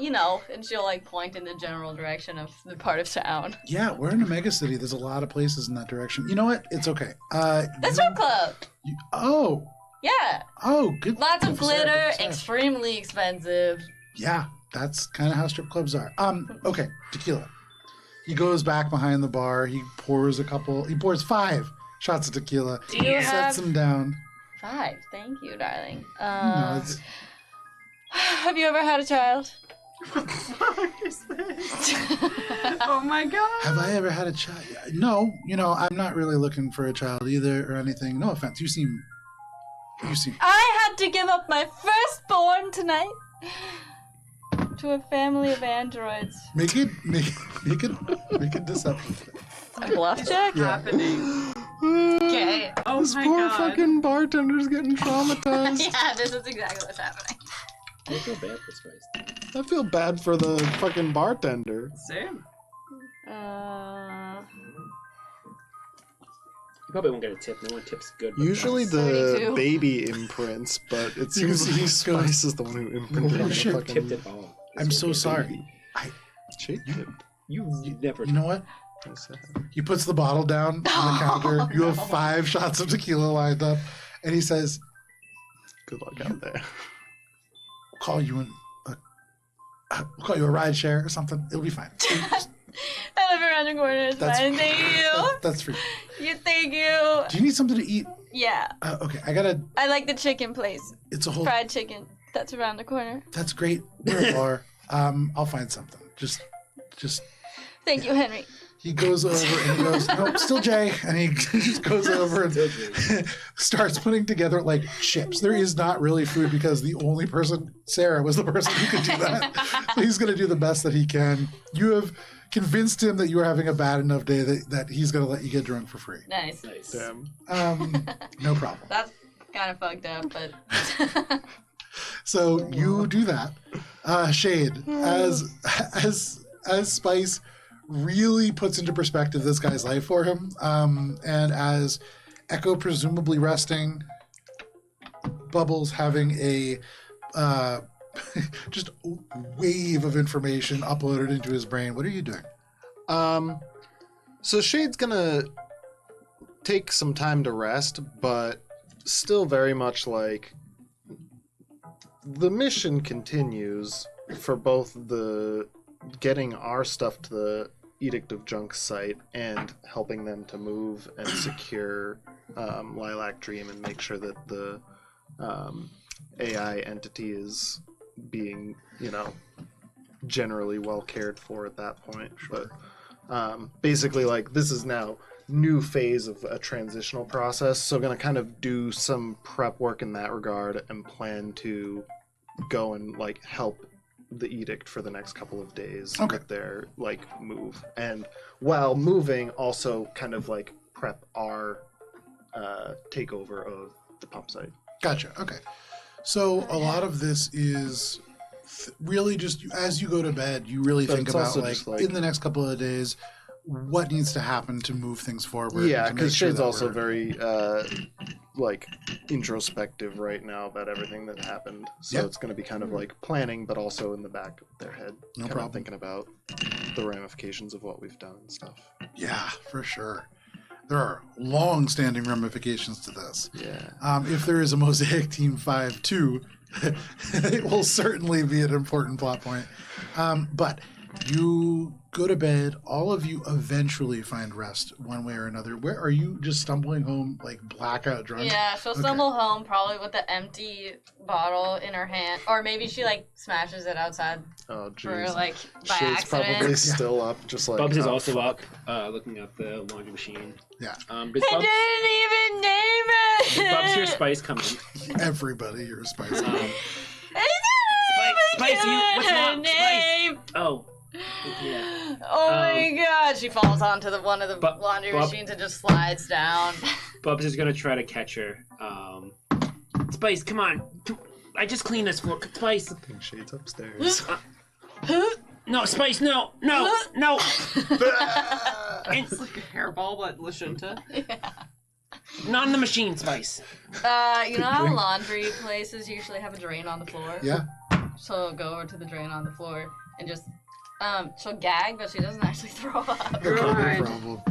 and she'll like point in the general direction of the part of town. Yeah, we're in a mega city. There's a lot of places in that direction. You know what? It's okay. The strip club. Oh, Yeah. good. Lots good of for Sarah, glitter, good for Sarah. extremely expensive. Yeah, that's kind of how strip clubs are. Okay, tequila. He goes back behind the bar. He pours 5 shots of tequila. Do you Sets have them down. 5? Thank you, darling. No, it's Have you ever had a child? What is this? Oh my god. Have I ever had a child? No, I'm not really looking for a child either or anything. No offense. You seem. I had to give up my firstborn tonight to a family of androids. Make it deception. A bluff check? Yeah. Happening. Okay. Oh This my poor god. fucking bartender's getting traumatized. Yeah, this is exactly what's happening. I feel bad for Spice. I feel bad for the fucking bartender. Same. probably won't get a tip. No one tips good. Usually the 32. baby imprints, but it You can seems see like he's Spice is the one who imprinted Oh, on the shit. fucking... tipped it all. I'm so okay, sorry. baby. Shade tipped. You never. You know what? I said. He puts the bottle down on the counter. You have 5 shots of tequila lined up, and he says, Good luck out there. "We'll call you we'll call you a ride share or something. It'll be fine." I live around the corner. It's That's- fine. Thank you. That's for you. Thank you. Do you need something to eat? Yeah. Okay, I like the chicken place. it's a whole, Fried chicken. That's around the corner. that's great. Where are, I'll find something. Just, Thank you, Henry. he goes over and he goes, "Nope, still Jay." And he just goes over and starts putting together like chips. There is not really food because the only person, Sarah, was the person who could do that. So he's going to do the best that he can. You have convinced him that you are having a bad enough day that he's going to let you get drunk for free. Nice. Nice. Damn. No problem. That's kind of fucked up, but So you do that. Shade, as Spice really puts into perspective this guy's life for him, and as Echo presumably resting, Bubbles having a just wave of information uploaded into his brain. What are you doing? So Shade's gonna take some time to rest, but still very much like the mission continues for both the getting our stuff to the Edict of Junk site and helping them to move and secure Lilac Dream and make sure that the AI entity is being, generally well cared for at that point. But basically, like, this is now new phase of a transitional process, so going to kind of do some prep work in that regard and plan to go and like help the edict for the next couple of days with their like move, and while moving also kind of like prep our takeover of the pump site. Gotcha. Okay. So a lot of this is really just as you go to bed, you really But think it's about also like just, like- in the next couple of days, what needs to happen to move things forward. Yeah, to make because sure Shade's that also we're- very like introspective right now about everything that happened. So Yeah. it's going to be kind of like planning, but also in the back of their head, No kind problem. of thinking about the ramifications of what we've done and stuff. Yeah, for sure. There are long-standing ramifications to this. Yeah. If there is a Mosaic Team 5-2, it will certainly be an important plot point. But you go to bed. All of you eventually find rest one way or another. Where are you just stumbling home, like blackout drunk? yeah, she'll stumble home probably with the empty bottle in her hand, or maybe she like smashes it outside Oh, for jeez. like by Shade's accident. probably still up, just like... Bubs is oh, also fuck. up, looking at the laundry machine. Yeah. Does I Bubs, didn't even name it. Bubs hear Spice coming? Everybody here is spicy. I Spice, didn't even what's give it wrong? a name. Oh, yeah. Oh my god, she falls onto one of the Bu- laundry Bub- machines and just slides down. Bubs is gonna try to catch her. Spice, come on. I just cleaned this floor. Spice. I think Shade's upstairs. No, Spice, no. And- It's like a hairball, but Lashunta. not in the machine, Spice. You know how laundry places usually have a drain on the floor? Yeah. She'll go over to the drain on the floor and just, she'll gag, but she doesn't actually throw up. Okay, no Right. problem.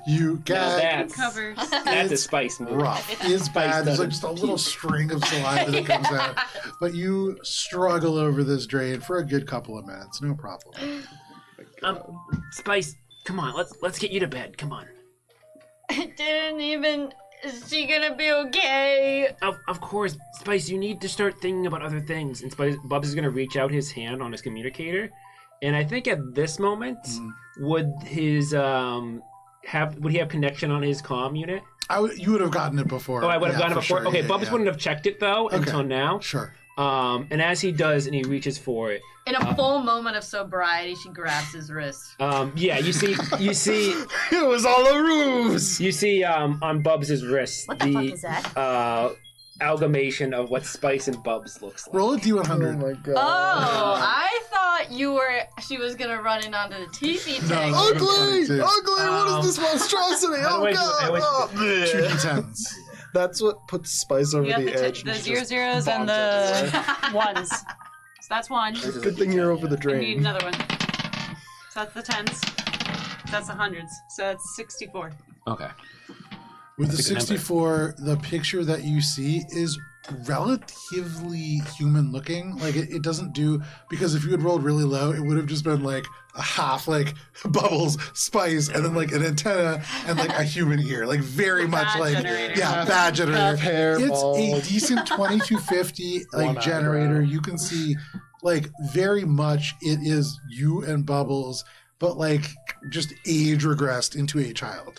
You Now gag. that's Covers. a Spice move. Rough. It's bad. There's like doesn't just a little string of saliva that comes out. But you struggle over this drain for a good couple of minutes. No problem. Spice, come on. Let's get you to bed. Come on. I didn't even. Is she gonna be okay? Of course, Spice. You need to start thinking about other things. And Bubs is gonna reach out his hand on his communicator, and I think at this moment, would his would he have connection on his comm unit? You would have gotten it before. Oh, I would have gotten it for before. sure. Okay, Yeah, Bubs yeah. wouldn't have checked it though until now. Sure. And as he does, and he reaches for it, In a full moment of sobriety, she grabs his wrist. yeah, you see, It was all a ruse! you see, on Bubs' wrist, What the fuck is that? amalgamation of what Spice and Bubs looks like. Roll a Oh D100. my god. Oh, I thought she was gonna run in onto the TV No, tank. Ugly! What is this monstrosity? By the way, God! I wish- 2d10s. That's what puts Spice over You got the edge. the and zero just zeros and bombs it the ones. So that's one. away. Good thing you're over the I need drain. another one. So that's the tens. That's the hundreds. So that's 64. Okay. With the That's a good number. 64, the picture that you see is relatively human looking. Like it doesn't do, because if you had rolled really low, it would have just been like a half like Bubbles, Spice, and then like an antenna and like a human ear. Like very much Badge like generator. yeah, badge generator. Half hair, It's bald. a decent 2250 One like generator. eyebrow. You can see like very much it is you and Bubbles, but like just age regressed into a child.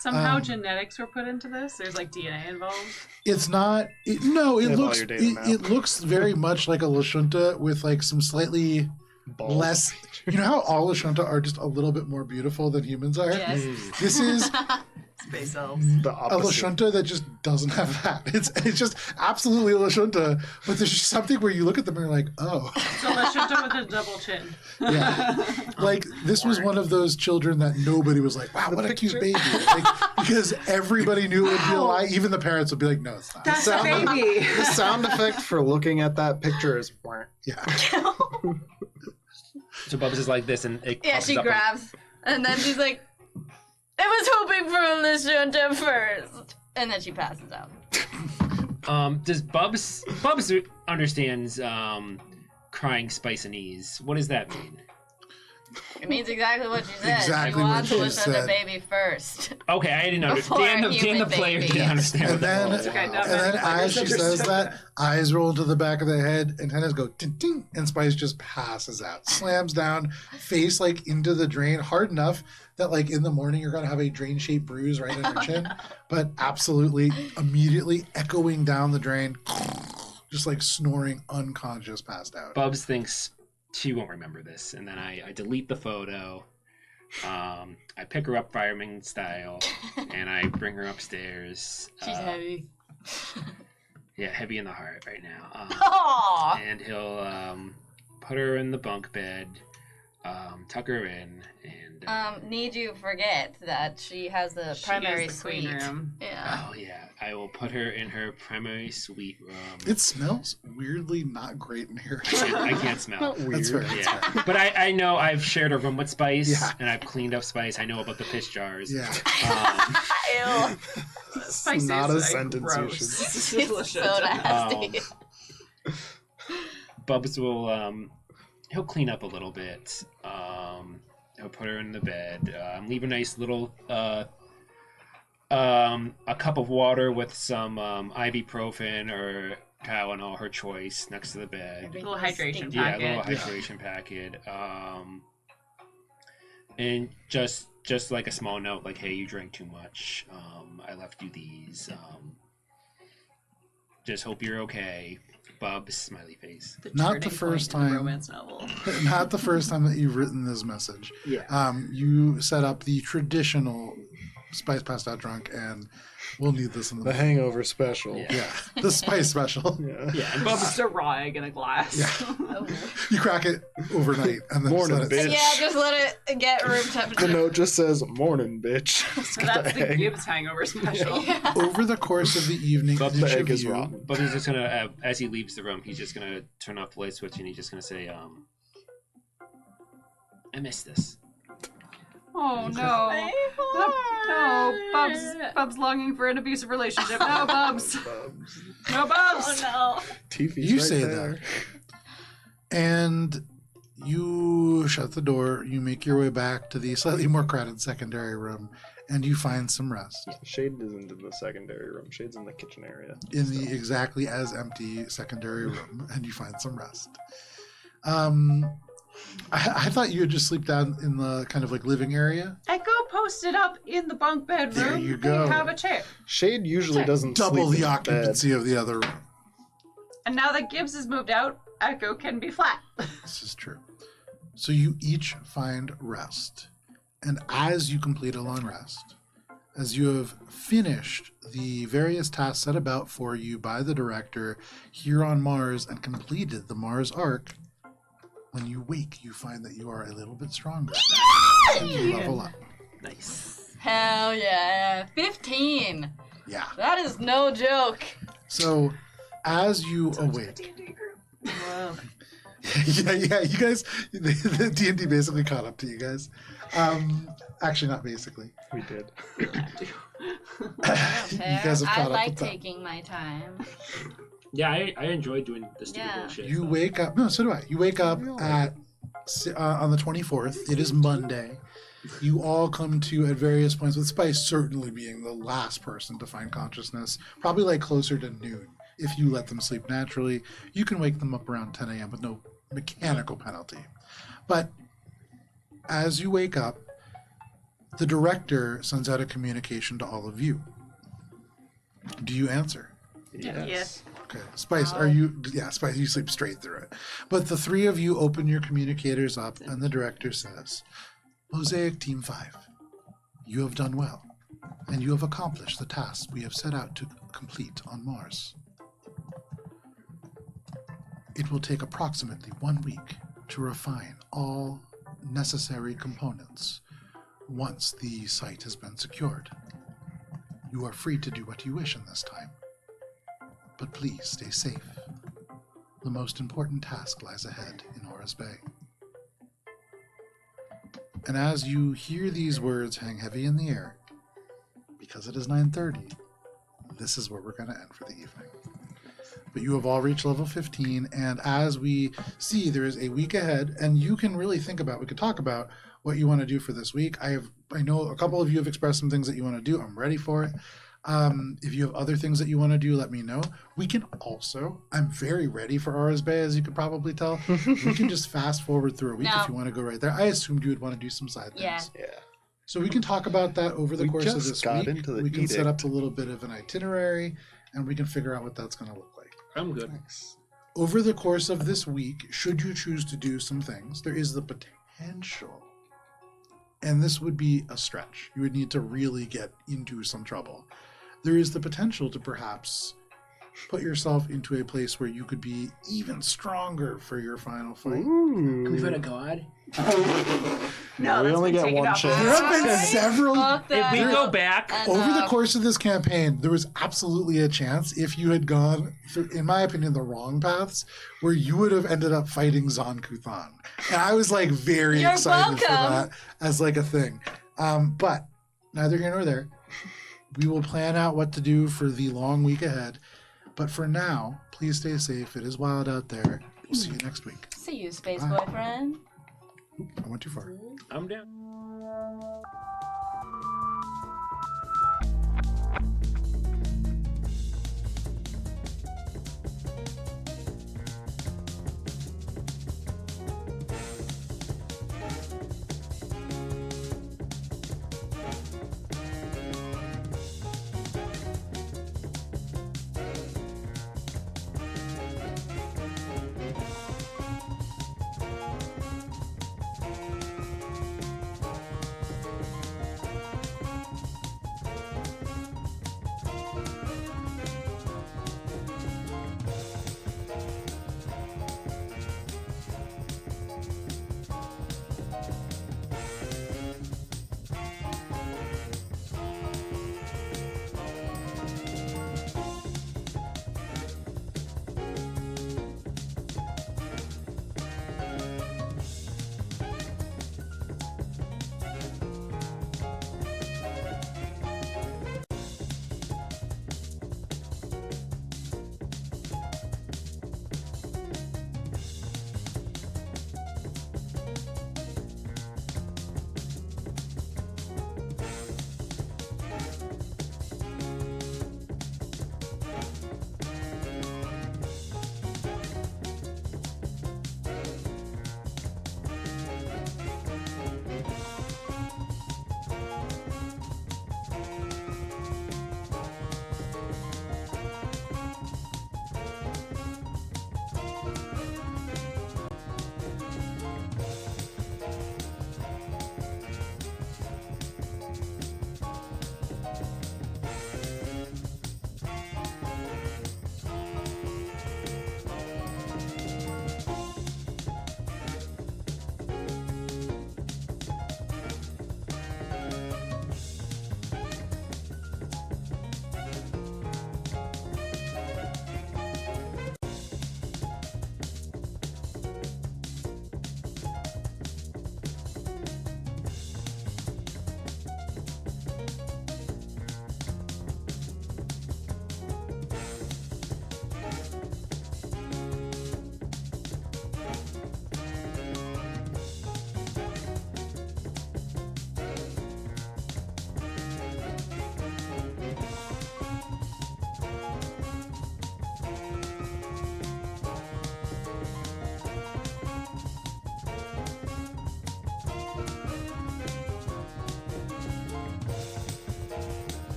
Somehow genetics were put into this. There's like DNA involved. It's not. No, it Have all looks. your data now. It looks very much like a Lashunta with like some slightly Bald. less. You know how all Lashunta are just a little bit more beautiful than humans are. Yes. This is Space elves. The a opposite. Lashunta that just doesn't have that. It's just absolutely a Lashunta, but there's just something where you look at them and you're like, oh, So Lashunta with a double chin. yeah. Like this was one of those children that nobody was like, wow, what a cute baby. Like, because everybody knew it would be a lie. Even the parents would be like, no, it's not. That's a sound- baby. The sound effect for looking at that picture is. Yeah. So Bubbles is like this, and it Yeah, pops she up grabs, and then she's like, I was hoping for a Lashunta first. And then she passes out. Does Bubs understands crying Spicinese? What does that mean? It means exactly what she said. Exactly she what wants she Lashunta said. baby first. Okay, I didn't Before understand. a Dan the human player baby. didn't understand And what that then, was. Okay, and now then I as she says misunderstood that, eyes roll into the back of the head, antennas go ting ting, and Spice just passes out, slams down, face like into the drain, hard enough that like in the morning you're gonna have a drain-shaped bruise right in her chin, but absolutely immediately echoing down the drain, just like snoring, unconscious, passed out. Bubs thinks she won't remember this, and then I delete the photo. I pick her up fireman style, and I bring her upstairs. She's heavy. Yeah, heavy in the heart right now. Aww. And he'll put her in the bunk bed, tuck her in, and Need you forget that she has the She primary is the queen suite. room. Yeah. oh yeah, I will put her in her primary suite room. It smells weirdly not great in here. I can't smell. Not weird. That's fair. Yeah, but I know I've shared a room with Spice, Yeah. and I've cleaned up Spice. I know about the piss jars. Yeah. Um, Ew. Spicy not is, a like, sentence you gross. should- This is It's delicious. so nasty. Bubs will he'll clean up a little bit. He'll put her in the bed. Leave a nice little a cup of water with some ibuprofen or Tylenol, her choice, next to the bed. Little hydration Yeah, a packet. little hydration packet. And just like a small note, like, hey, you drank too much. I left you these. Just hope you're okay. Bubs, smiley face. Not the turning first point in time. a romance novel. Not the first time that you've written this message. Yeah. You set up the traditional Spice passed out drunk, and we'll need this in the The hangover special. Yeah. Yeah, the Spice special. Yeah. Yeah, and Bubs. Just a raw egg in a glass. Yeah. You crack it overnight, and then Morning, just let it bitch. Yeah, just let it get room The temperature. note just says, "Morning, bitch." It's So got that's the the egg. Gibbs hangover special. Yeah. Over the course of the evening, Bubs, each The of egg is you, rotten. Bubs is just gonna, as he leaves the room, he's just gonna turn off the light switch and he's just gonna say, I missed this. Oh no. No, Bubs longing for an abusive relationship. No, Bubs. No, Bubs. Oh TV's You right say there. that. And you shut the door, you make your way back to the slightly more crowded secondary room, and you find some rest Shade isn't in the secondary room. Shade's in the kitchen area. in the exactly as empty secondary room, and you find some rest. I thought you would just sleep down in the kind of like living area. Echo posted up in the bunk bed room. There you go. Have a chair. Shade usually doesn't Double sleep the in bed. occupancy of the other room. And now that Gibbs has moved out, Echo can be flat. This is true. So you each find rest. And as you complete a long rest, as you have finished the various tasks set about for you by the director here on Mars and completed the Mars arc, When you wake, you find that you are a little bit stronger. And you level up. Nice. Hell yeah. 15. Yeah. That is no joke. So, as you awake... Whoa. yeah, you guys... The D&D basically caught up to you guys. Actually, not basically. We did. You guys have I caught up like with them. taking my time. Yeah, I enjoy doing the stupid Yeah. bullshit. You wake up... No, so do I. You wake up at on the 24th. It is Monday. You all come to at various points, with Spice certainly being the last person to find consciousness, probably like closer to noon. If you let them sleep naturally, you can wake them up around 10 a.m. with no mechanical penalty. But as you wake up, the director sends out a communication to all of you. Do you answer? Yes. Okay. Spice, are you... Yeah, Spice, you sleep straight through it. But the three of you open your communicators up, and the director says, Mosaic Team 5, you have done well, and you have accomplished the task we have set out to complete on Mars. It will take approximately 1 week to refine all necessary components once the site has been secured. You are free to do what you wish in this time, but please stay safe. The most important task lies ahead in Horace Bay. And as you hear these words hang heavy in the air, because it is 9:30, this is where we're going to end for the evening. But you have all reached level 15, and as we see, there is a week ahead, and you can really think about, we could talk about what you want to do for this week. I know a couple of you have expressed some things that you want to do. I'm ready for it. If you have other things that you want to do, let me know. We can also, I'm very ready for Horace Bay, as you could probably tell. We can just fast forward through a week if you want to go right there. I assumed you would want to do some side things. Yeah. Yeah. So we can talk about that over the course of just this got week. into the We can set up edict. a little bit of an itinerary, and we can figure out what that's going to look like. I'm good. Nice. Over the course of this week, should you choose to do some things, there is the potential, and this would be a stretch. You would need to really get into some trouble. There is the potential to perhaps put yourself into a place where you could be even stronger for your final fight. Can we find a Ooh. god? No, We that's only been get taken one off. chance. There have been several... Fuck If we that. go back, And, Over the course of this campaign, there was absolutely a chance if you had gone through, in my opinion, the wrong paths, where you would have ended up fighting Zon Kuthan. And I was like very You're excited for welcome. that as like a thing. But neither here nor there. We will plan out what to do for the long week ahead. But for now, please stay safe. It is wild out there. We'll see you next week. See you, space Bye. boyfriend. I went too far. I'm down.